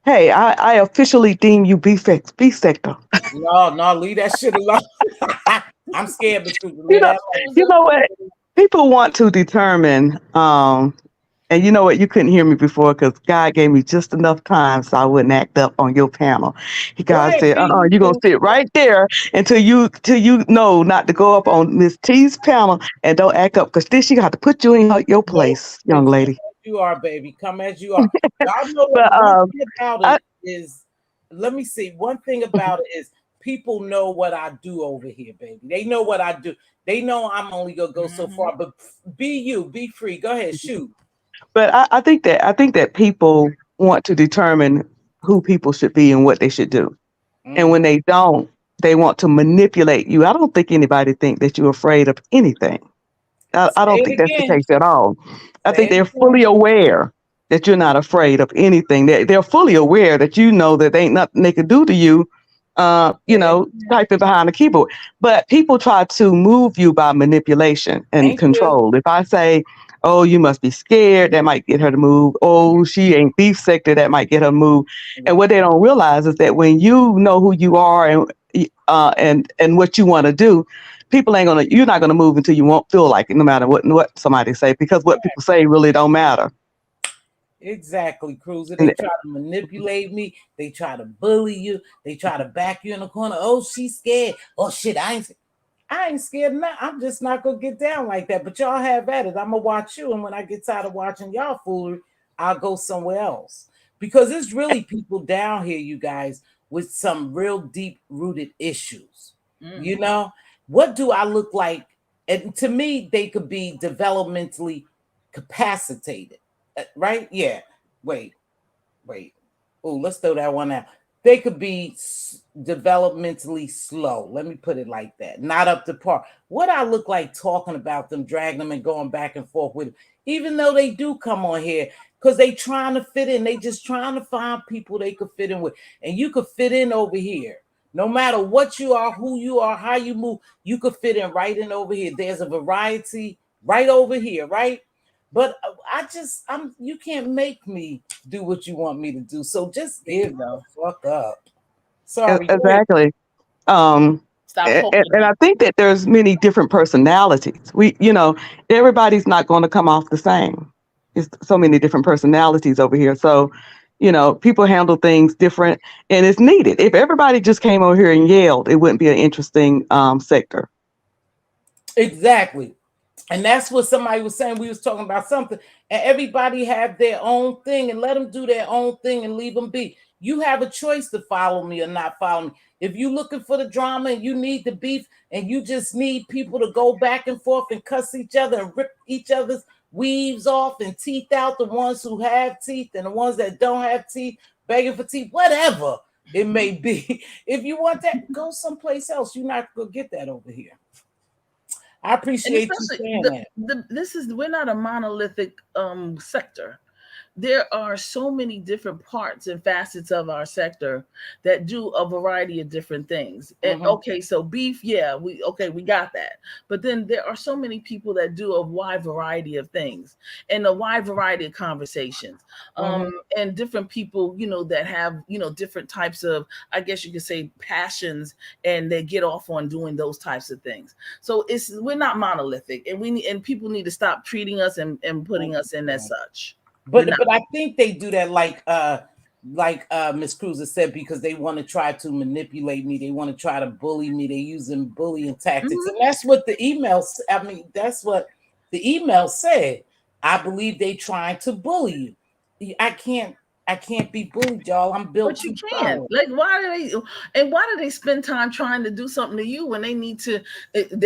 Hey, I officially deem you beef sector. No, leave that shit alone. I'm scared, Miss Cruiser. You know what? People want to determine, and you know what? You couldn't hear me before because God gave me just enough time so I wouldn't act up on your panel. God said, you're going to sit right there until you know not to go up on Miss T's panel and don't act up because then she got to put you in your place, young lady. You are, baby. Come as you are. I know one thing about it is, let me see. One thing about it is people know what I do over here, baby. They know what I do. They know I'm only gonna go so far, but be free. Go ahead, shoot. But I think that people want to determine who people should be and what they should do. And when they don't, they want to manipulate you. I don't think anybody think that you're afraid of anything. I don't think that's the case at all. I think they're fully aware that you're not afraid of anything. They're fully aware that you know that ain't nothing they could do to you, typing behind the keyboard. But people try to move you by manipulation and control. If I say, oh, you must be scared, that might get her to move. Oh, she ain't beef sector, that might get her to move. And what they don't realize is that when you know who you are and what you want to do, you're not gonna move until you won't feel like it, no matter what somebody say, because what people say really don't matter. Exactly, Cruiser. They try to manipulate me. They try to bully you. They try to back you in the corner. Oh, she's scared. Oh shit, I ain't scared of nothing. I'm just not gonna get down like that. But y'all have at it. I'm gonna watch you, and when I get tired of watching y'all foolery, I'll go somewhere else. Because there's really people down here, you guys, with some real deep rooted issues. You know, what do I look like? And to me, they could be developmentally capacitated. Right? Yeah. Wait. Oh, let's throw that one out. They could be developmentally slow. Let me put it like that. Not up to par. What I look like talking about them, dragging them and going back and forth with them, even though they do come on here because they trying to fit in. They just trying to find people they could fit in with. And you could fit in over here. No matter what you are, who you are, how you move, you could fit in right in over here. There's a variety right over here, right? But you can't make me do what you want me to do. So just give the fuck up. Sorry. Exactly. And I think that there's many different personalities. Everybody's not going to come off the same. It's so many different personalities over here. So, people handle things different, and it's needed. If everybody just came over here and yelled, it wouldn't be an interesting sector. Exactly. And that's what somebody was saying. We was talking about something, and everybody have their own thing, and let them do their own thing and leave them be. You have a choice to follow me or not follow me. If you're looking for the drama and you need the beef and you just need people to go back and forth and cuss each other and rip each other's weaves off and teeth out, the ones who have teeth and the ones that don't have teeth, begging for teeth, whatever it may be. If you want that, go someplace else. You're not going to get that over here. I appreciate you saying that. We're not a monolithic sector. There are so many different parts and facets of our sector that do a variety of different things. And okay, so beef, we got that. But then there are so many people that do a wide variety of things and a wide variety of conversations. And different people, that have, different types of, I guess you could say, passions, and they get off on doing those types of things. So we're not monolithic, and people need to stop treating us and putting us in as such. But I think they do that like Miss Cruiser said, because they want to try to manipulate me. They want to try to bully me. They're using bullying tactics. And that's what the that's what the email said. I believe they trying to bully you. I can't be bullied, y'all. I'm built. But you can. Like, why do they spend time trying to do something to you when they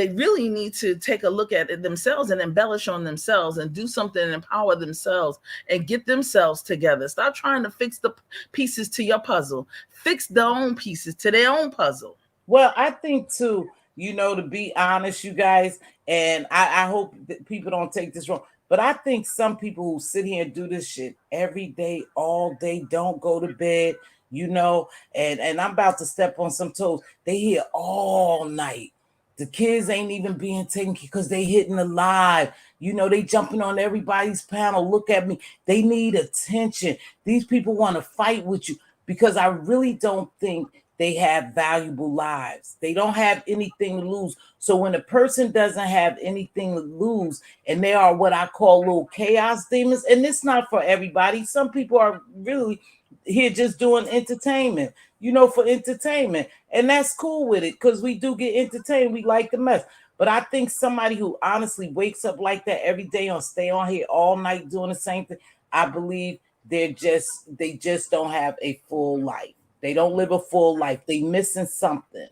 really need to take a look at it themselves and embellish on themselves and do something and empower themselves and get themselves together. Stop trying to fix the pieces to your puzzle. Fix their own pieces to their own puzzle. Well, I think too, to be honest, you guys, and I hope that people don't take this wrong, but I think some people who sit here and do this shit every day, all day, don't go to bed, and I'm about to step on some toes. They here all night. The kids ain't even being taken because they hitting the live. They jumping on everybody's panel. Look at me. They need attention. These people want to fight with you because I really don't think they have valuable lives. They don't have anything to lose. So when a person doesn't have anything to lose and they are what I call little chaos demons, and it's not for everybody. Some people are really here just doing entertainment, for entertainment. And that's cool with it because we do get entertained. We like the mess. But I think somebody who honestly wakes up like that every day and stay on here all night doing the same thing, I believe they just don't have a full life. They don't live a full life. They missing something,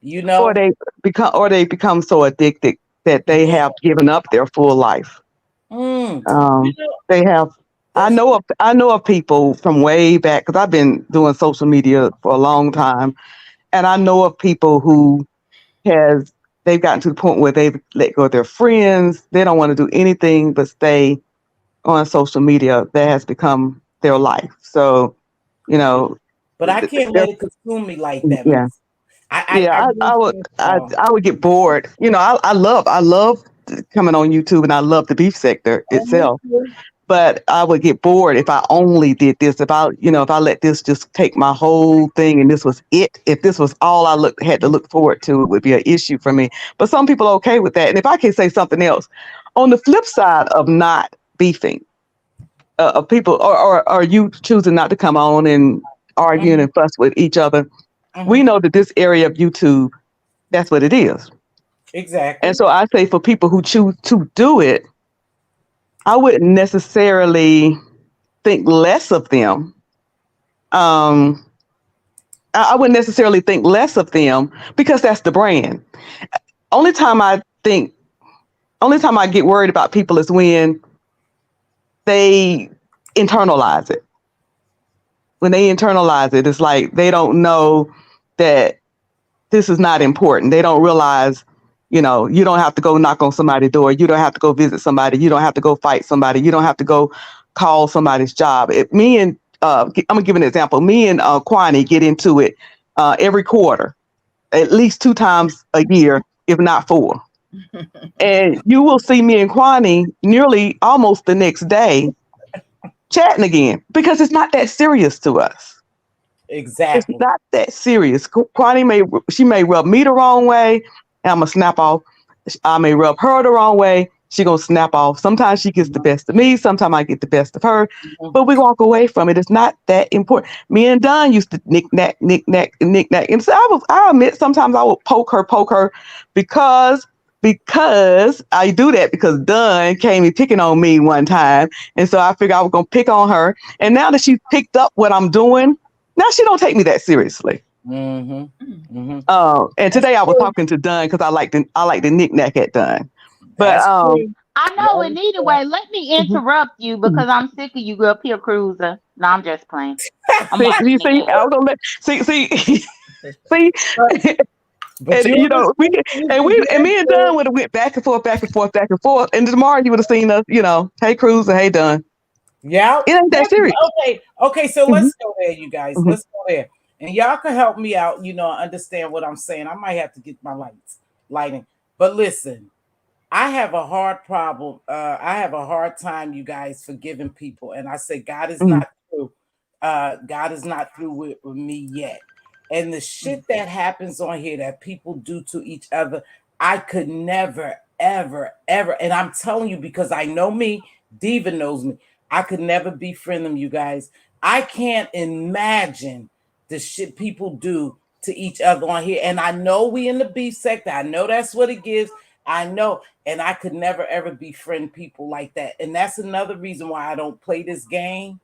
Or they become so addicted that they have given up their full life. They have. I know of people from way back, because I've been doing social media for a long time, And I know of people who they've gotten to the point where they've let go of their friends. They don't want to do anything but stay on social media. That has become their life. So, you know. But I can't let it consume me like that. Yeah. I would get bored. You know, I love coming on YouTube, and I love the beef sector itself. But I would get bored if I only did this. If I let this just take my whole thing and this was it. If this was all I had to look forward to, it would be an issue for me. But some people are okay with that. And if I can say something else, on the flip side of not beefing, of people or you choosing not to come on and arguing and fuss with each other, we know that this area of YouTube, that's what it is. Exactly. And so I say for people who choose to do it, I wouldn't necessarily think less of them. I wouldn't necessarily think less of them because that's the brand. Only time I get worried about people is when they internalize it. When they internalize it, it's like they don't know that this is not important. They don't realize, you don't have to go knock on somebody's door. You don't have to go visit somebody. You don't have to go fight somebody. You don't have to go call somebody's job. I'm gonna give an example. Me and Kwani get into it every quarter, at least 2 times a year, if not 4. And you will see me and Kwani nearly almost the next day chatting again because it's not that serious to us. Exactly. It's not that serious. Kwani may rub me the wrong way, and I'm gonna snap off. I may rub her the wrong way. She gonna snap off. Sometimes she gets the best of me. Sometimes I get the best of her. But we walk away from it. It's not that important. Me and Don used to knick-knack. And so I admit sometimes I would poke her because I do that because Dunn came and picking on me one time. And so I figured I was gonna pick on her. And now that she's picked up what I'm doing, now she don't take me that seriously. And today I was talking to Dunn because I like the knick-knack at Dunn. But I know. And anyway, let me interrupt you because I'm sick of you up here cruising. No, I'm just playing. See. But and, me and Dunn would have went back and forth, and tomorrow you would have seen us, hey Cruiser, hey Dunn. Yeah, it ain't that serious. Okay. So let's go there, you guys. Let's go there, and y'all can help me out. Understand what I'm saying. I might have to get my lighting, but listen, I have a hard problem. I have a hard time, you guys, forgiving people, and I say God is not through. God is not through with me yet. And the shit that happens on here that people do to each other, I could never, ever, ever. And I'm telling you, because I know me, Diva knows me. I could never befriend them, you guys. I can't imagine the shit people do to each other on here. And I know we in the beef sector. I know that's what it gives. I know. And I could never, ever befriend people like that. And that's another reason why I don't play this game.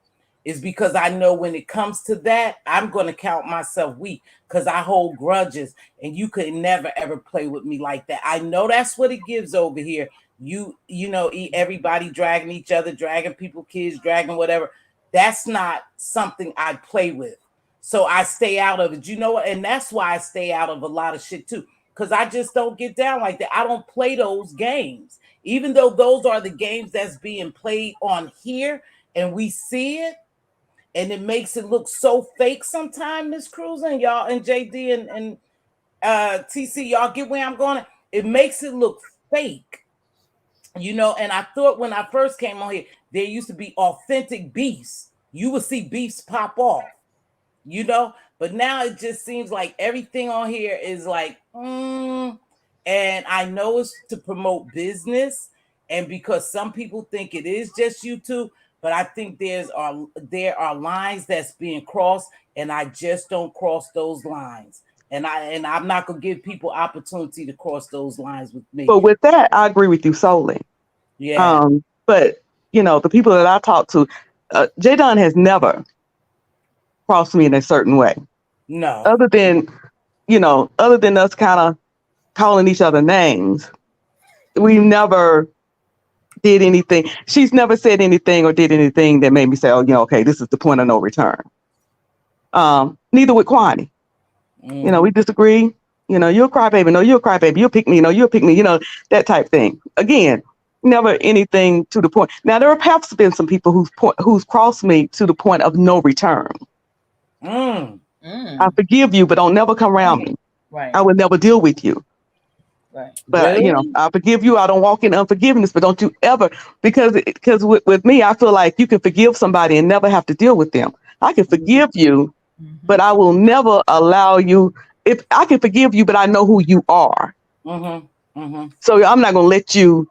Is because I know when it comes to that, I'm going to count myself weak because I hold grudges and you could never, ever play with me like that. I know that's what it gives over here. Everybody dragging each other, dragging people, kids, dragging whatever. That's not something I play with. So I stay out of it. You know what? And that's why I stay out of a lot of shit too, because I just don't get down like that. I don't play those games, even though those are the games that's being played on here and we see it. And it makes it look so fake sometimes, Miss Cruz and y'all and JD and TC, y'all get where I'm going. It makes it look fake, And I thought when I first came on here, there used to be authentic beefs. You would see beefs pop off, But now it just seems like everything on here is like, and I know it's to promote business, and because some people think it is just YouTube. But I think there are lines that's being crossed, and I just don't cross those lines. And I'm not gonna give people opportunity to cross those lines with me. But with that, I agree with you solely. Yeah. But the people that I talk to, J Don has never crossed me in a certain way. No. Other than us kind of calling each other names, we never did anything. She's never said anything or did anything that made me say, okay, this is the point of no return. Neither with Kwani. You know, we disagree. You know, you're a crybaby. No, you're a crybaby. You'll pick me. No, you'll pick me. You know, that type thing. Again, never anything to the point. Now, there have perhaps been some people who's crossed me to the point of no return. I forgive you, but don't never come around me. Right. I would never deal with you. Right. But you know, I forgive you. I don't walk in unforgiveness, but don't you ever, because with me, I feel like you can forgive somebody and never have to deal with them. I can forgive you, but I will never allow you. If I can forgive you, but I know who you are. So I'm not going to let you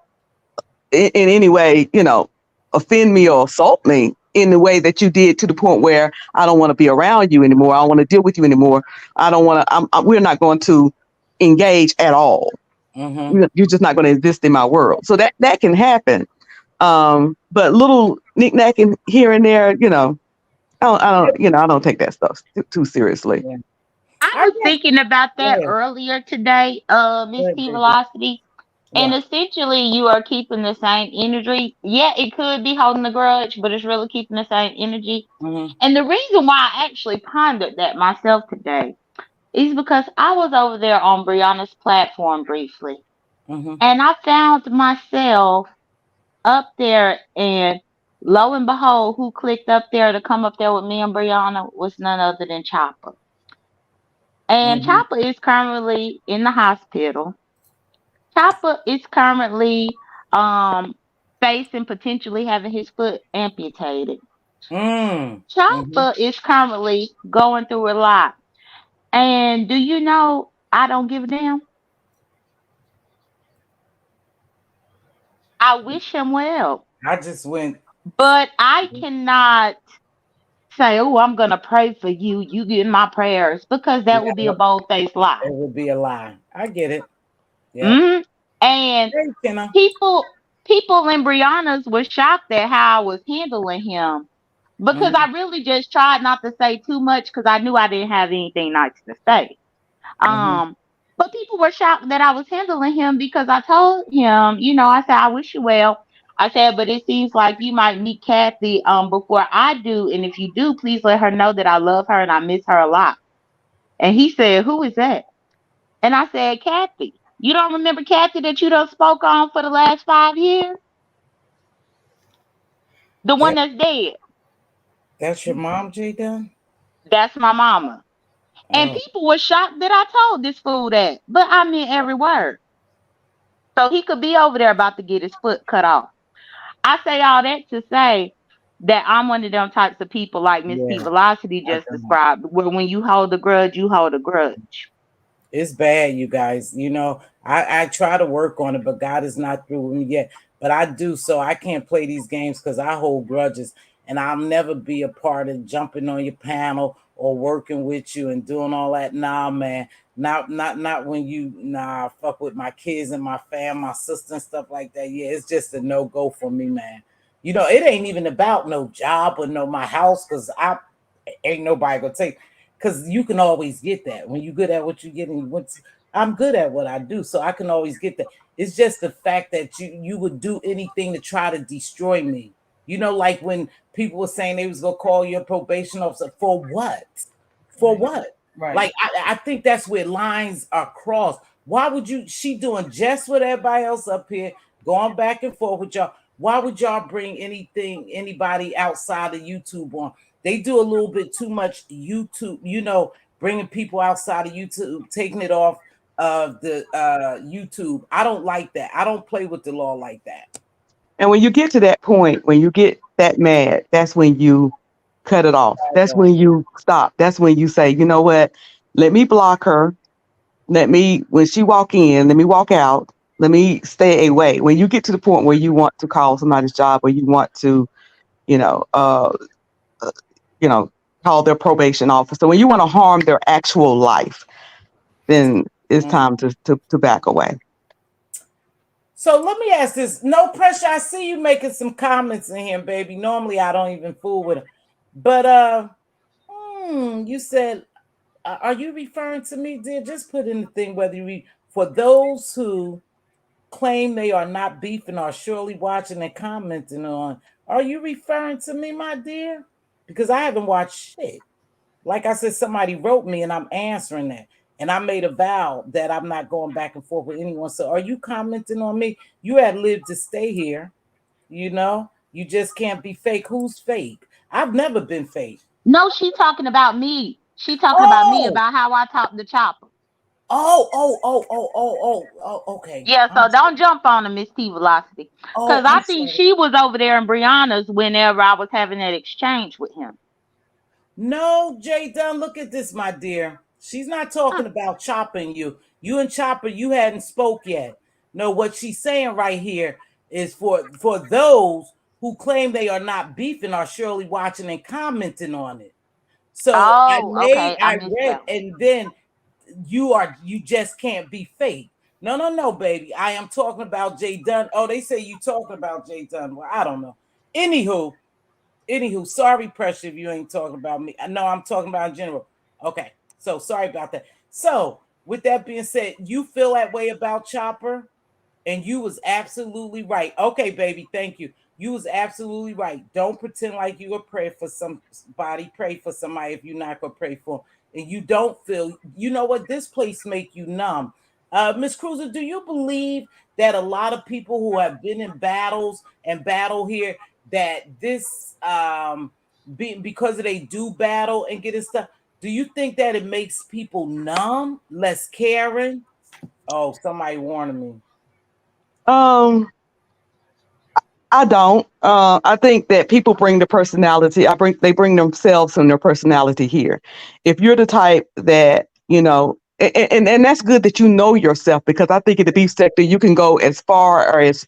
in any way, you know, offend me or assault me in the way that you did, to the point where I don't want to be around you anymore. I don't want to deal with you anymore. I don't want to. We're not going to engage at all. You're just not going to exist in my world. So that can happen. But little knick-knacking here and there, you know, I don't take that stuff too seriously. Yeah. I was thinking about that earlier today, Mz.Teavalocity. And essentially, you are keeping the same energy. Yeah, it could be holding a grudge, but it's really keeping the same energy. And the reason why I actually pondered that myself today is because I was over there on Brianna's platform briefly. And I found myself up there, and lo and behold, who clicked up there to come up there with me and Brianna was none other than Chopper. And Chopper is currently in the hospital. Chopper is currently facing potentially having his foot amputated. Chopper is currently going through a lot. And do you know, I don't give a damn. I wish him well. I just went. But I cannot say, oh, I'm going to pray for you. You get my prayers, because that would be a bold-faced lie. It would be a lie. I get it. Yeah. And people in Brianna's were shocked at how I was handling him, because I really just tried not to say too much, because I knew I didn't have anything nice to say. But people were shocked that I was handling him, because I told him, you know, I said, I wish you well. I said, but it seems like you might meet Kathy before I do. And if you do, please let her know that I love her and I miss her a lot. And he said, who is that? And I said, Kathy. You don't remember Kathy that you done spoke on for the last 5 years? The one that's dead. That's your mom, J Dunn? That's my mama. And people were shocked that I told this fool that. But I meant every word. So he could be over there about to get his foot cut off. I say all that to say that I'm one of them types of people like Mz.Teavalocity just described, where when you hold a grudge, you hold a grudge. It's bad, you guys. You know, I try to work on it, but God is not through with me yet. But I do, so I can't play these games because I hold grudges, and I'll never be a part of jumping on your panel or working with you and doing all that. Nah, man. Not when you fuck with my kids and my fam, my sister and stuff like that. Yeah, it's just a no-go for me, man. You know, it ain't even about no job or no my house, because I ain't nobody gonna take, because you can always get that when you're good at what you get. And I'm good at what I do, so I can always get that. It's just the fact that you would do anything to try to destroy me. You know, like when people were saying they was gonna call your probation officer for what? For what? Right. Like I think that's where lines are crossed. Why would you? She doing just what everybody else up here, going back and forth with y'all. Why would y'all bring anybody outside of YouTube on? They do a little bit too much YouTube, you know, bringing people outside of YouTube, taking it off of the YouTube. I don't like that. I don't play with the law like that. And when you get to that point, when you get that mad, that's when you cut it off. That's when you stop. That's when you say, you know what? Let me block her. When she walk in, let me walk out. Let me stay away. When you get to the point where you want to call somebody's job, or you want to, call their probation officer, when you want to harm their actual life, then it's time to back away. So let me ask this. No pressure. I see you making some comments in here, baby. Normally I don't even fool with them. But you said, are you referring to me, dear? Just put in the thing whether you for those who claim they are not beefing or surely watching and commenting on. Are you referring to me, my dear? Because I haven't watched shit. like I said, somebody wrote me and I'm answering that. And I made a vow that I'm not going back and forth with anyone. So are you commenting on me? You had lived to stay here. You know, you just can't be fake. Who's fake? I've never been fake. No, she talking about me. She talking about me Oh, about how I talk to Chopper. Okay. Yeah, so don't jump on her, Mz.Teavalocity. Oh, Because I I'm think sorry. she was over there in Brianna's whenever I was having that exchange with him. No, Jay Dunn, look at this, my dear. She's not talking about chopping you. You and Chopper, you hadn't spoke yet. No, what she's saying right here is for those who claim they are not beefing are surely watching and commenting on it. So Oh, okay. I I missed read, that one. and then you just can't be fake. No, baby. I am talking about Jay Dunn. Oh, they say you talking about Jay Dunn. Well, I don't know. Anywho, sorry, Pressure, if you ain't talking about me. I know I'm talking about in general. Okay, so sorry about that. So, with that being said, you feel that way about Chopper, and you was absolutely right. Okay, baby, thank you. You was absolutely right. Don't pretend like you gonna pray for somebody. Pray for somebody if you're not gonna pray for them. And you don't feel. You know what? This place make you numb. Miss Cruiser, do you believe that a lot of people who have been in battles and battle here that this because they do battle and get stuff? Do you think that it makes people numb, less caring? Oh, somebody warning me. Um, I don't. I think that people bring their personality. They bring themselves and their personality here. If you're the type that and that's good that you know yourself, because I think in the beef sector you can go as far or as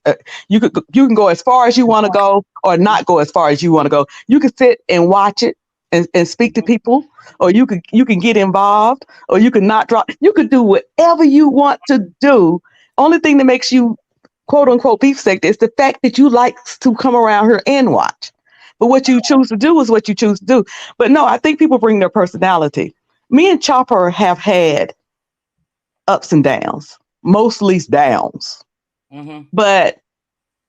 you can go as far as you want to go, or not go as far as you want to go. You can sit and watch it and speak to people, or you can get involved, or you can not drop. You could do whatever you want to do. Only thing that makes you quote unquote beef sector is the fact that you like to come around here and watch. But what you choose to do is what you choose to do. But no, I think people bring their personality. Me and Chopper have had ups and downs, mostly downs. But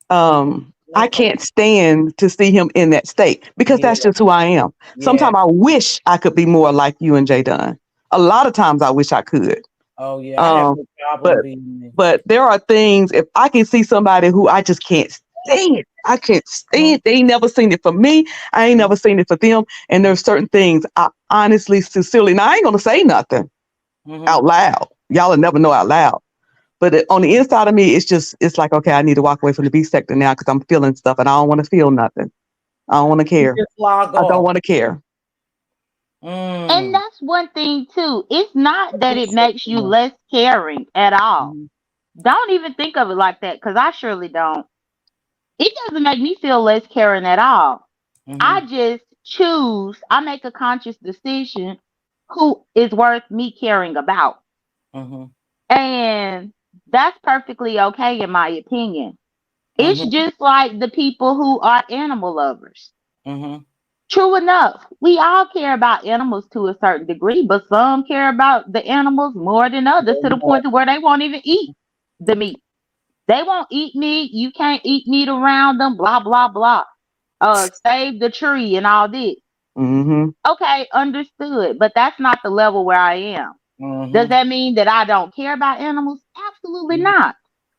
I can't stand to see him in that state, because that's just who I am. Sometimes I wish I could be more like you and Jay Dunn. A lot of times I wish I could. Oh yeah, I have no problem being there. But there are things, if I can see somebody who I just can't stand, I can't stand. They ain't never seen it for me. I ain't never seen it for them. And there's certain things I honestly, sincerely, now I ain't gonna say nothing out loud. Y'all will never know out loud. But on the inside of me, it's like, okay, I need to walk away from the B sector now, because I'm feeling stuff and I don't want to feel nothing. I don't want to care. I don't want to care. And that's one thing too. It's not that it makes you less caring at all. Don't even think of it like that, because I surely don't. It doesn't make me feel less caring at all. I just I make a conscious decision who is worth me caring about. And that's perfectly okay in my opinion. It's just like the people who are animal lovers. True enough, we all care about animals to a certain degree, but some care about the animals more than others, to the point to where they won't even eat the meat. They won't eat meat. You can't eat meat around them. Blah blah blah. Save the tree and all this. Okay, understood. But that's not the level where I am. Does that mean that I don't care about animals? Absolutely not.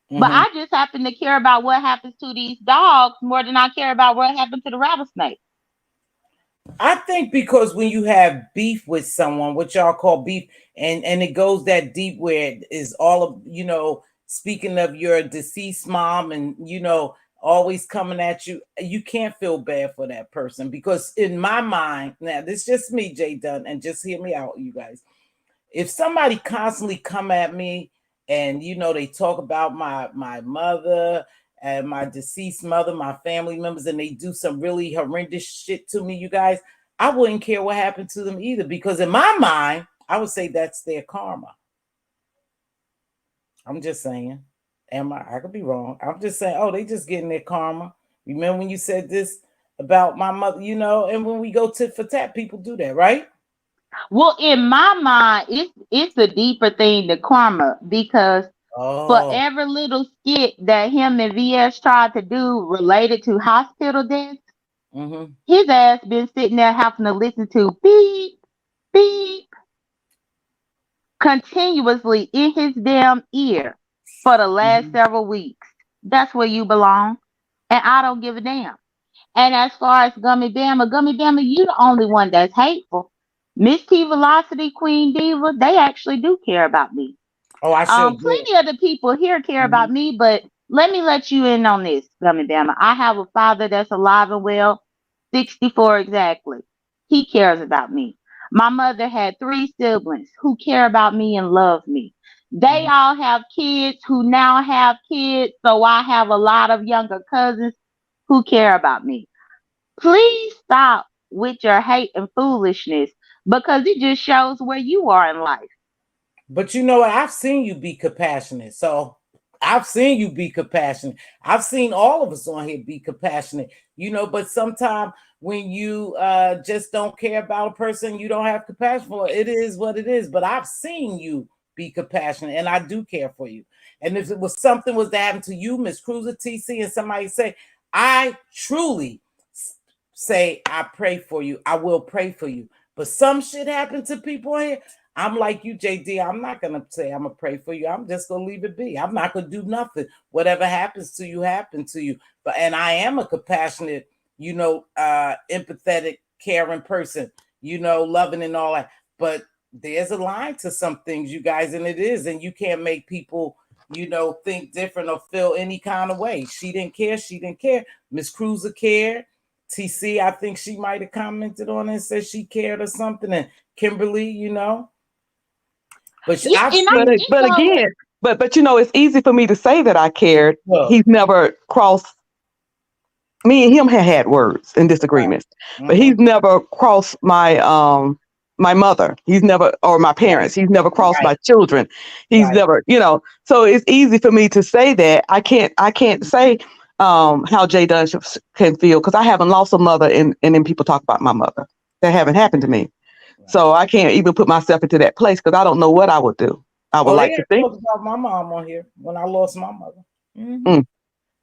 But I just happen to care about what happens to these dogs more than I care about what happened to the rattlesnake. I think because when you have beef with someone, what y'all call beef, and it goes that deep where it is all of, speaking of your deceased mom and, always coming at you, you can't feel bad for that person, because in my mind, now this is just me, Jay Dunn, and just hear me out, you guys. If somebody constantly come at me and, they talk about my mother and my deceased mother, my family members, and they do some really horrendous shit to me, you guys, I wouldn't care what happened to them either, because in my mind, I would say that's their karma. I'm just saying. I could be wrong. I'm just saying, oh, they just getting their karma. Remember when you said this about my mother, and when we go tit for tat, people do that, right? Well, in my mind, it's a deeper thing than karma, because for every little skit that him and VS tried to do related to hospital deaths, his ass been sitting there having to listen to beep, beep continuously in his damn ear for the last several weeks. That's where you belong. And I don't give a damn. And as far as Gummy Bama, you the only one that's hateful. Mz.Teavalocity, Queen Diva, they actually do care about me. Oh, I should. Plenty of the people here care about me, but let me let you in on this, Gummy Bama. I have a father that's alive and well, 64 exactly. He cares about me. My mother had 3 siblings who care about me and love me. They all have kids who now have kids, so I have a lot of younger cousins who care about me. Please stop with your hate and foolishness because it just shows where you are in life. But you know what? I've seen you be compassionate. So I've seen you be compassionate. I've seen all of us on here be compassionate, but sometimes when you just don't care about a person, you don't have compassion for it. It is what it is. But I've seen you be compassionate, and I do care for you. And if it was something was to happen to you, Miss Cruiser TC, and somebody say, I truly say, I pray for you. I will pray for you. But some shit happened to people here. I'm like you, JD. I'm not going to say I'm going to pray for you. I'm just going to leave it be. I'm not going to do nothing. Whatever happens to you, happens to you. And I am a compassionate, empathetic, caring person, loving and all that. But there's a line to some things, you guys, and it is. And you can't make people, think different or feel any kind of way. She didn't care. She didn't care. Miss Cruiser cared. TC, I think she might have commented on it and said she cared or something. And Kimberly, But Yeah, but it's easy for me to say that I cared. He's never crossed. Me and him had words and disagreements, but he's never crossed my my mother. He's never, or my parents. He's never crossed my children. He's never, So it's easy for me to say that. I can't say how Jay Dunn can feel because I haven't lost a mother, and then people talk about my mother. That haven't happened to me. So I can't even put myself into that place because I don't know what I would do. I would like to think about my mom on here when I lost my mother.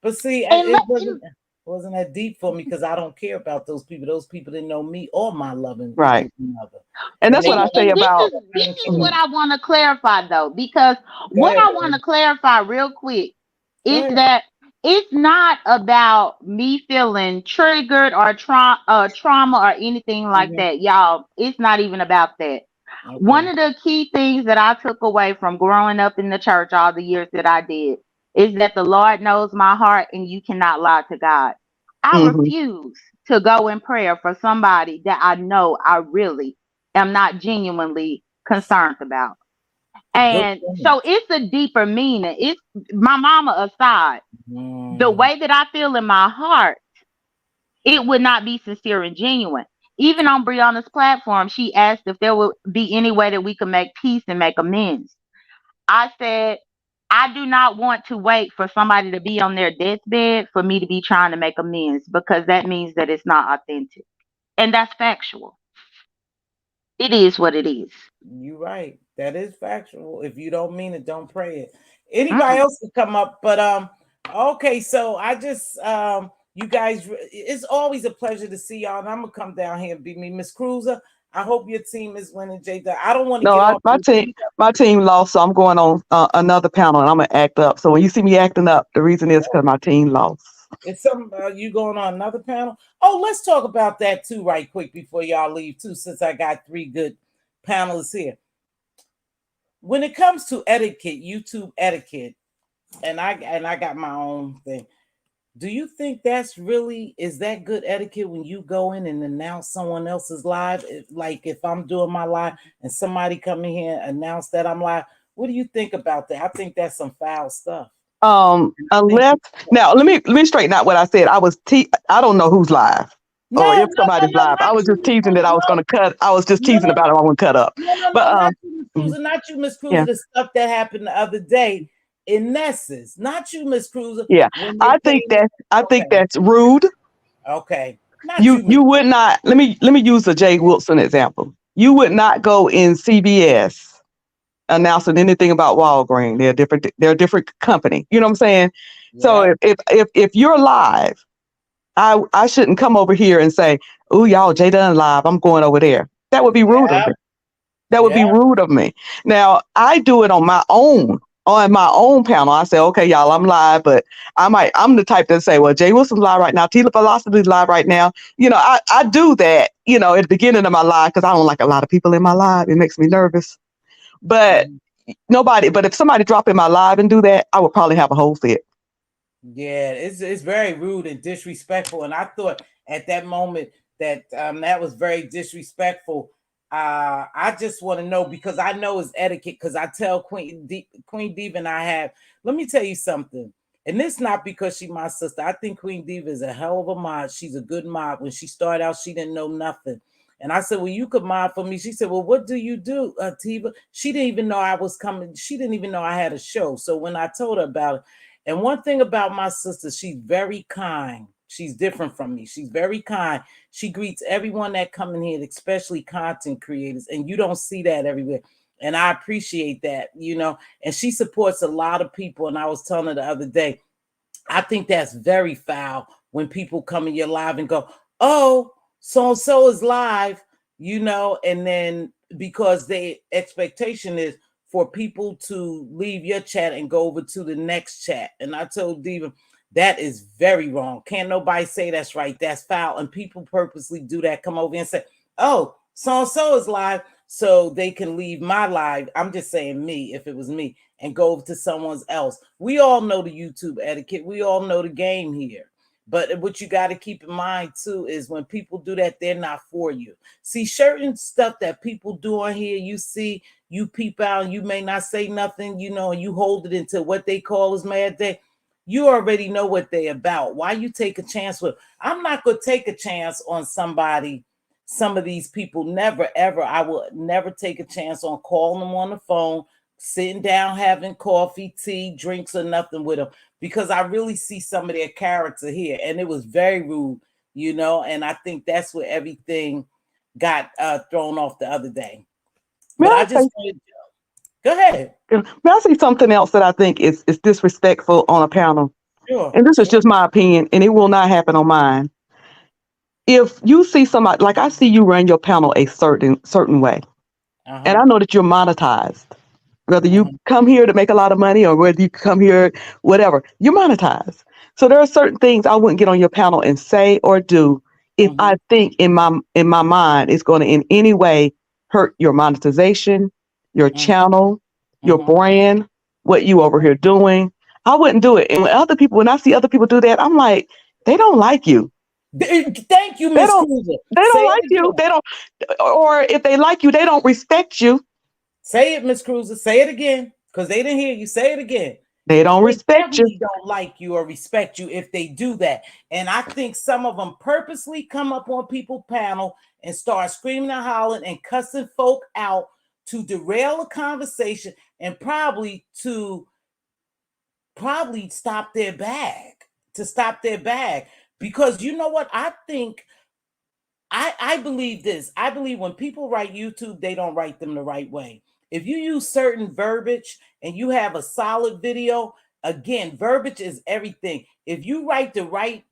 But see, it wasn't that deep for me because I don't care about those people. Those people didn't know me or my loving mother. And that's what I say about. This is what I want to clarify though, because what I want to clarify real quick is that it's not about me feeling triggered or trauma or anything like that, y'all. It's not even about that. One of the key things that I took away from growing up in the church all the years that I did is that the Lord knows my heart and you cannot lie to God. I refuse to go in prayer for somebody that I know I really am not genuinely concerned about. And so it's a deeper meaning. It's my mama aside. The way that I feel in my heart, it would not be sincere and genuine. Even on Brianna's platform, she asked if there would be any way that we could make peace and make amends. I said, I do not want to wait for somebody to be on their deathbed for me to be trying to make amends, because that means that it's not authentic. And that's factual. It is what it is. You're right. That is factual. If you don't mean it, don't pray it. Anybody else can come up, but okay, so I just you guys, it's always a pleasure to see y'all, and I'm gonna come down here and be me. Miss Cruiser, I hope your team is winning, J. I don't want to get off my team lost, so I'm going on another panel and I'm gonna act up. So when you see me acting up, the reason is because my team lost. It's some you going on another panel? Oh, let's talk about that too, right quick before y'all leave too, since I got 3 good panelists here. When it comes to etiquette, YouTube etiquette, and I got my own thing. Do you think is that good etiquette when you go in and announce someone else's live? Like if I'm doing my live and somebody come in here and announce that I'm live, what do you think about that? I think that's some foul stuff. Unless now let me straighten out what I said. I don't know who's live. Or if somebody's live. I was just teasing that I was going to cut. I was just teasing about it. I wouldn't cut up. Not you, Miss Cruiser. The stuff that happened the other day in Nessus. Not you, Miss Cruiser. Yeah, I think that's rude. Okay. You would not. Let me use the Jay Wilson example. You would not go in CVS announcing anything about Walgreens. They're a different company. You know what I'm saying? Yeah. So if you're live, I shouldn't come over here and say, "Oh, y'all, Jay Dunn live. I'm going over there." That would be rude. That would be rude of me. Now, I do it on my own panel. I say, okay, y'all, I'm live, but I'm the type that say, well, Jay Wilson's live right now. Teav is live right now. I do that, at the beginning of my live because I don't like a lot of people in my live. It makes me nervous. But but if somebody drop in my live and do that, I would probably have a whole fit. Yeah, it's very rude and disrespectful. And I thought at that moment that that was very disrespectful. I just want to know, because I know it's etiquette, because I tell Queen Diva and I have, let me tell you something. And this not because she's my sister. I think Queen Diva is a hell of a mod. She's a good mod. When she started out, she didn't know nothing. And I said, well, you could mod for me. She said, well, what do you do, Tiva? She didn't even know I was coming. She didn't even know I had a show. So when I told her about it, and one thing about my sister, she's very kind. She's different from me. She's very kind. She greets everyone that come in here, especially content creators. And you don't see that everywhere. And I appreciate that, and she supports a lot of people. And I was telling her the other day, I think that's very foul when people come in your live and go, oh, so-and-so is live, and then because the expectation is for people to leave your chat and go over to the next chat. And I told Diva, that is very wrong. Can't nobody say that's right. That's foul. And people purposely do that. Come over and say, oh, so-and-so is live, so they can leave my live. I'm just saying me, if it was me, and go over to someone else. We all know the YouTube etiquette. We all know the game here. But what you got to keep in mind, too, is when people do that, they're not for you. See, certain stuff that people do on here, you see, you peep out, and you may not say nothing, and you hold it into what they call is mad day. You already know what they're about. Why you take a chance with? I'm not going to take a chance on somebody, some of these people. Never, ever. I will never take a chance on calling them on the phone, sitting down, having coffee, tea, drinks, or nothing with them, because I really see some of their character here. And it was very rude, and I think that's where everything got thrown off the other day. But I just go ahead. May I say something else that I think is disrespectful on a panel? Sure. And this is just my opinion, and it will not happen on mine. If you see somebody, like I see you run your panel a certain way, and I know that you're monetized. Whether you come here to make a lot of money or whether you come here, whatever, you're monetized. So there are certain things I wouldn't get on your panel and say or do if I think in my mind it's going to in any way hurt your monetization, your channel, your brand, what you over here doing. I wouldn't do it. And when I see other people do that, I'm like, they don't like you. Thank you, Miss Cruiser. They don't like you. They don't, or if they like you, they don't respect you. Say it, Miss Cruiser. Say it again, because they didn't hear you. Say it again. They don't respect you. They don't like you or respect you if they do that. And I think some of them purposely come up on people's panel and start screaming and hollering and cussing folk out to derail a conversation and probably stop their bag. Because you know what? I think I believe this. I believe when people write YouTube, they don't write them the right way. If you use certain verbiage and you have a solid video, again, verbiage is everything. If you write the right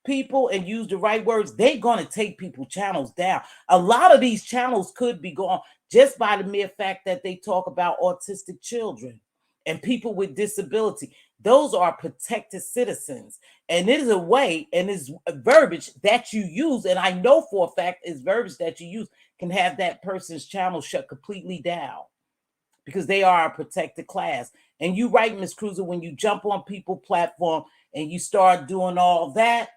people and use the right words, they're going to take people's channels down. A lot of these channels could be gone just by the mere fact that they talk about autistic children and people with disability. Those are protected citizens. And it is a way, and it's a verbiage that you use, and I know for a fact it's verbiage that you use can have that person's channel shut completely down because they are a protected class. And you right, Miss Cruiser, when you jump on people's platform and you start doing all that,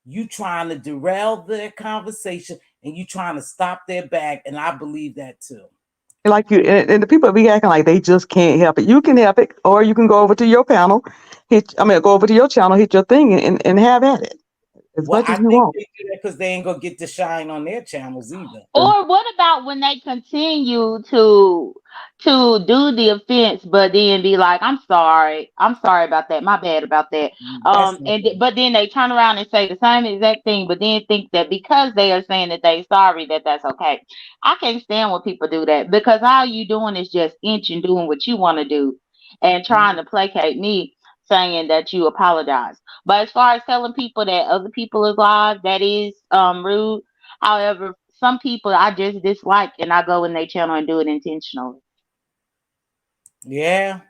you trying to derail their conversation and you trying to stop their bag. And I believe that too. Like you, and the people be acting like they just can't help it. You can help it, or you can go over to your panel, go over to your channel, hit your thing, and have at it as much as you want. They do that because they ain't gonna get to shine on their channels either. Or what about when they continue to do the offense, but then be like, I'm sorry about that, my bad about that. But then they turn around and say the same exact thing, but then think that because they are saying that they're sorry, that's okay. I can't stand when people do that, because all you doing is just inching, doing what you want to do and trying to placate me, saying that you apologize. But as far as telling people that other people is live, that is rude. However, some people I just dislike, and I go in their channel and do it intentionally. Yeah.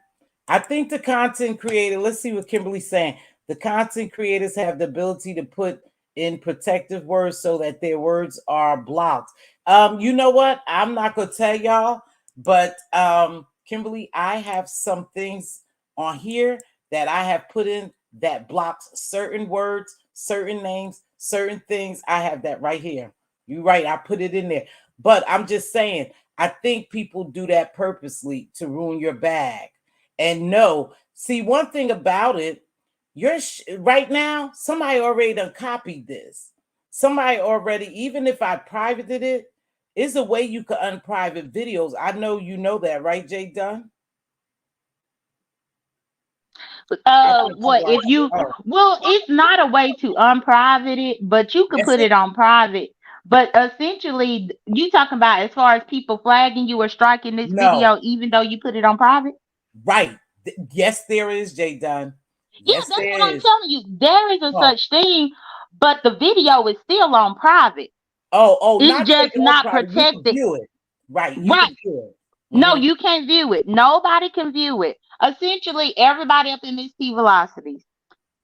I think the content creator, let's see what Kimberly's saying. The content creators have the ability to put in protective words so that their words are blocked. You know what? I'm not going to tell y'all, but Kimberly, I have some things on here that I have put in that blocks certain words, certain names, certain things. I have that right here. You're right. I put it in there. But I'm just saying, I think people do that purposely to ruin your bag. And no, see, one thing about it, you're right now, somebody already done copied this. Somebody already, even if I privated it, is a way you could unprivate videos. I know you know that, right, Jay Dunn? What if you? Well, it's not a way to unprivate it, but you could put it on private. But essentially, you talking about as far as people flagging you or striking this video, even though you put it on private. Right. Yes, there is, Jay Dunn. Yes, yeah, that's what I'm telling you. There is a such thing, but the video is still on private. It's not just not protected. You can view it. Right. You can view it. No, you can't view it. Nobody can view it. Essentially, everybody up in these T-Velocities,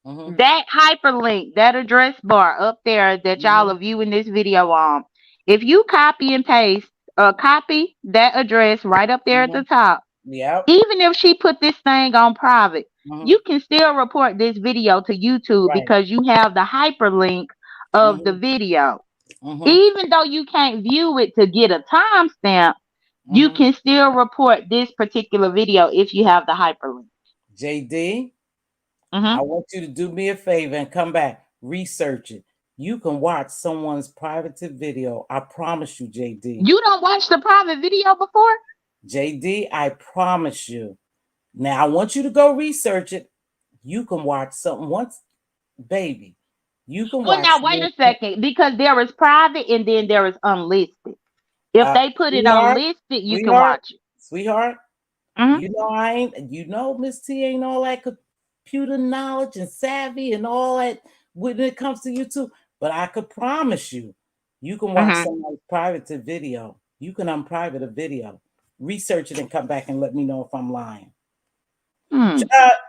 that hyperlink, that address bar up there that y'all are viewing this video on, if you copy and paste, copy that address right up there at the top, even if she put this thing on private, you can still report this video to YouTube because you have the hyperlink of the video. Even though you can't view it to get a timestamp, you can still report this particular video if you have the hyperlink. JD, I want you to do me a favor and come back. Research it. You can watch someone's private video. I promise you, JD. You don't watch the private video before? JD, I promise you. Now, I want you to go research it. You can watch something once, baby. You can watch. Well, now, wait a second, because there is private and then there is unlisted. If they put it unlisted, you can watch it. Sweetheart, you know Miss T ain't all that computer knowledge and savvy and all that when it comes to YouTube. But I could promise you, you can watch somebody's private video. You can unprivate a video. Research it and come back and let me know if I'm lying.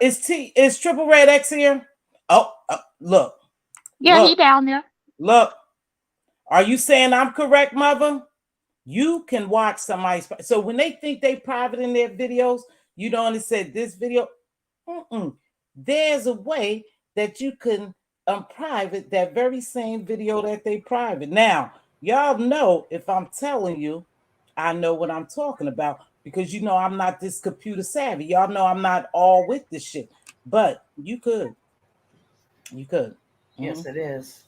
Is Triple Red X here? Oh, look. Yeah, he down there. Look. Are you saying I'm correct, mother? You can watch somebody's. So when they think they private in their videos, you don't only said this video. There's a way that you can unprivate that very same video that they private. Now, y'all know if I'm telling you, I know what I'm talking about because you know I'm not this computer savvy. Y'all know I'm not all with this shit. But you could. You could. Yes, it is.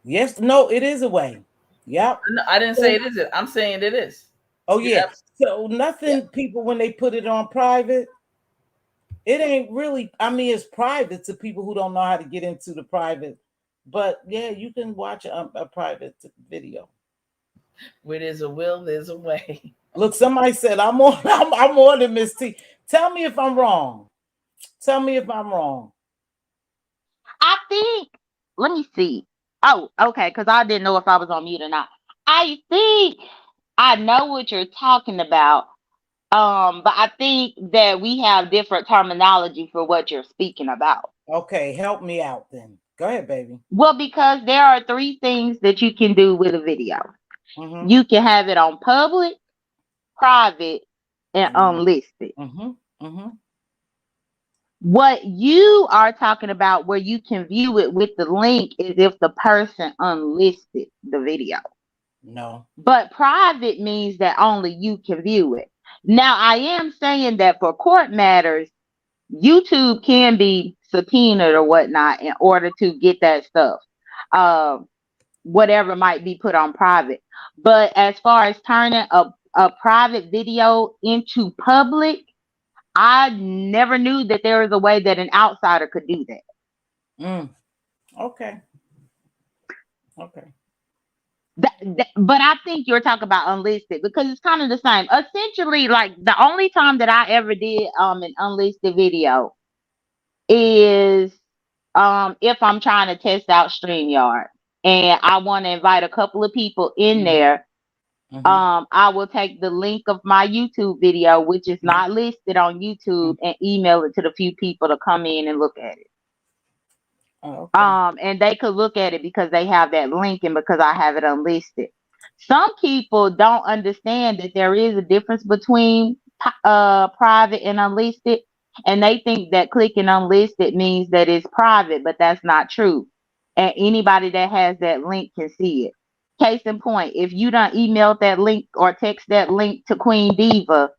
Yes, no, it is a way. Yep. No, I didn't say it is. I'm saying it is. Oh, yeah. So nothing, people, when they put it on private, it ain't really, I mean, it's private to people who don't know how to get into the private. But yeah, you can watch a private video. Where there's a will, there's a way. Look, somebody said, I'm more than Miss T. Tell me if I'm wrong. Tell me if I'm wrong. I think, let me see. Oh, okay, because I didn't know if I was on mute or not. I think I know what you're talking about. But I think that we have different terminology for what you're speaking about. Okay, help me out then. Go ahead, baby. Well, because there are 3 things that you can do with a video. You can have it on public, private, and unlisted. What you are talking about where you can view it with the link is if the person unlisted the video. No. But private means that only you can view it. Now, I am saying that for court matters, YouTube can be subpoenaed or whatnot in order to get that stuff. Whatever might be put on private. But as far as turning a private video into public, I never knew that there was a way that an outsider could do that. Okay. But I think you're talking about unlisted because it's kind of the same. Essentially, like the only time that I ever did an unlisted video is if I'm trying to test out StreamYard and I want to invite a couple of people in there I will take the link of my YouTube video, which is not listed on YouTube, and email it to the few people to come in and look at it. Oh, okay. And they could look at it because they have that link and because I have it unlisted. Some people don't understand that there is a difference between private and unlisted, and they think that clicking unlisted means that it's private, but that's not true. And anybody that has that link can see it. Case in point, if you don't email that link or text that link to Queen Diva,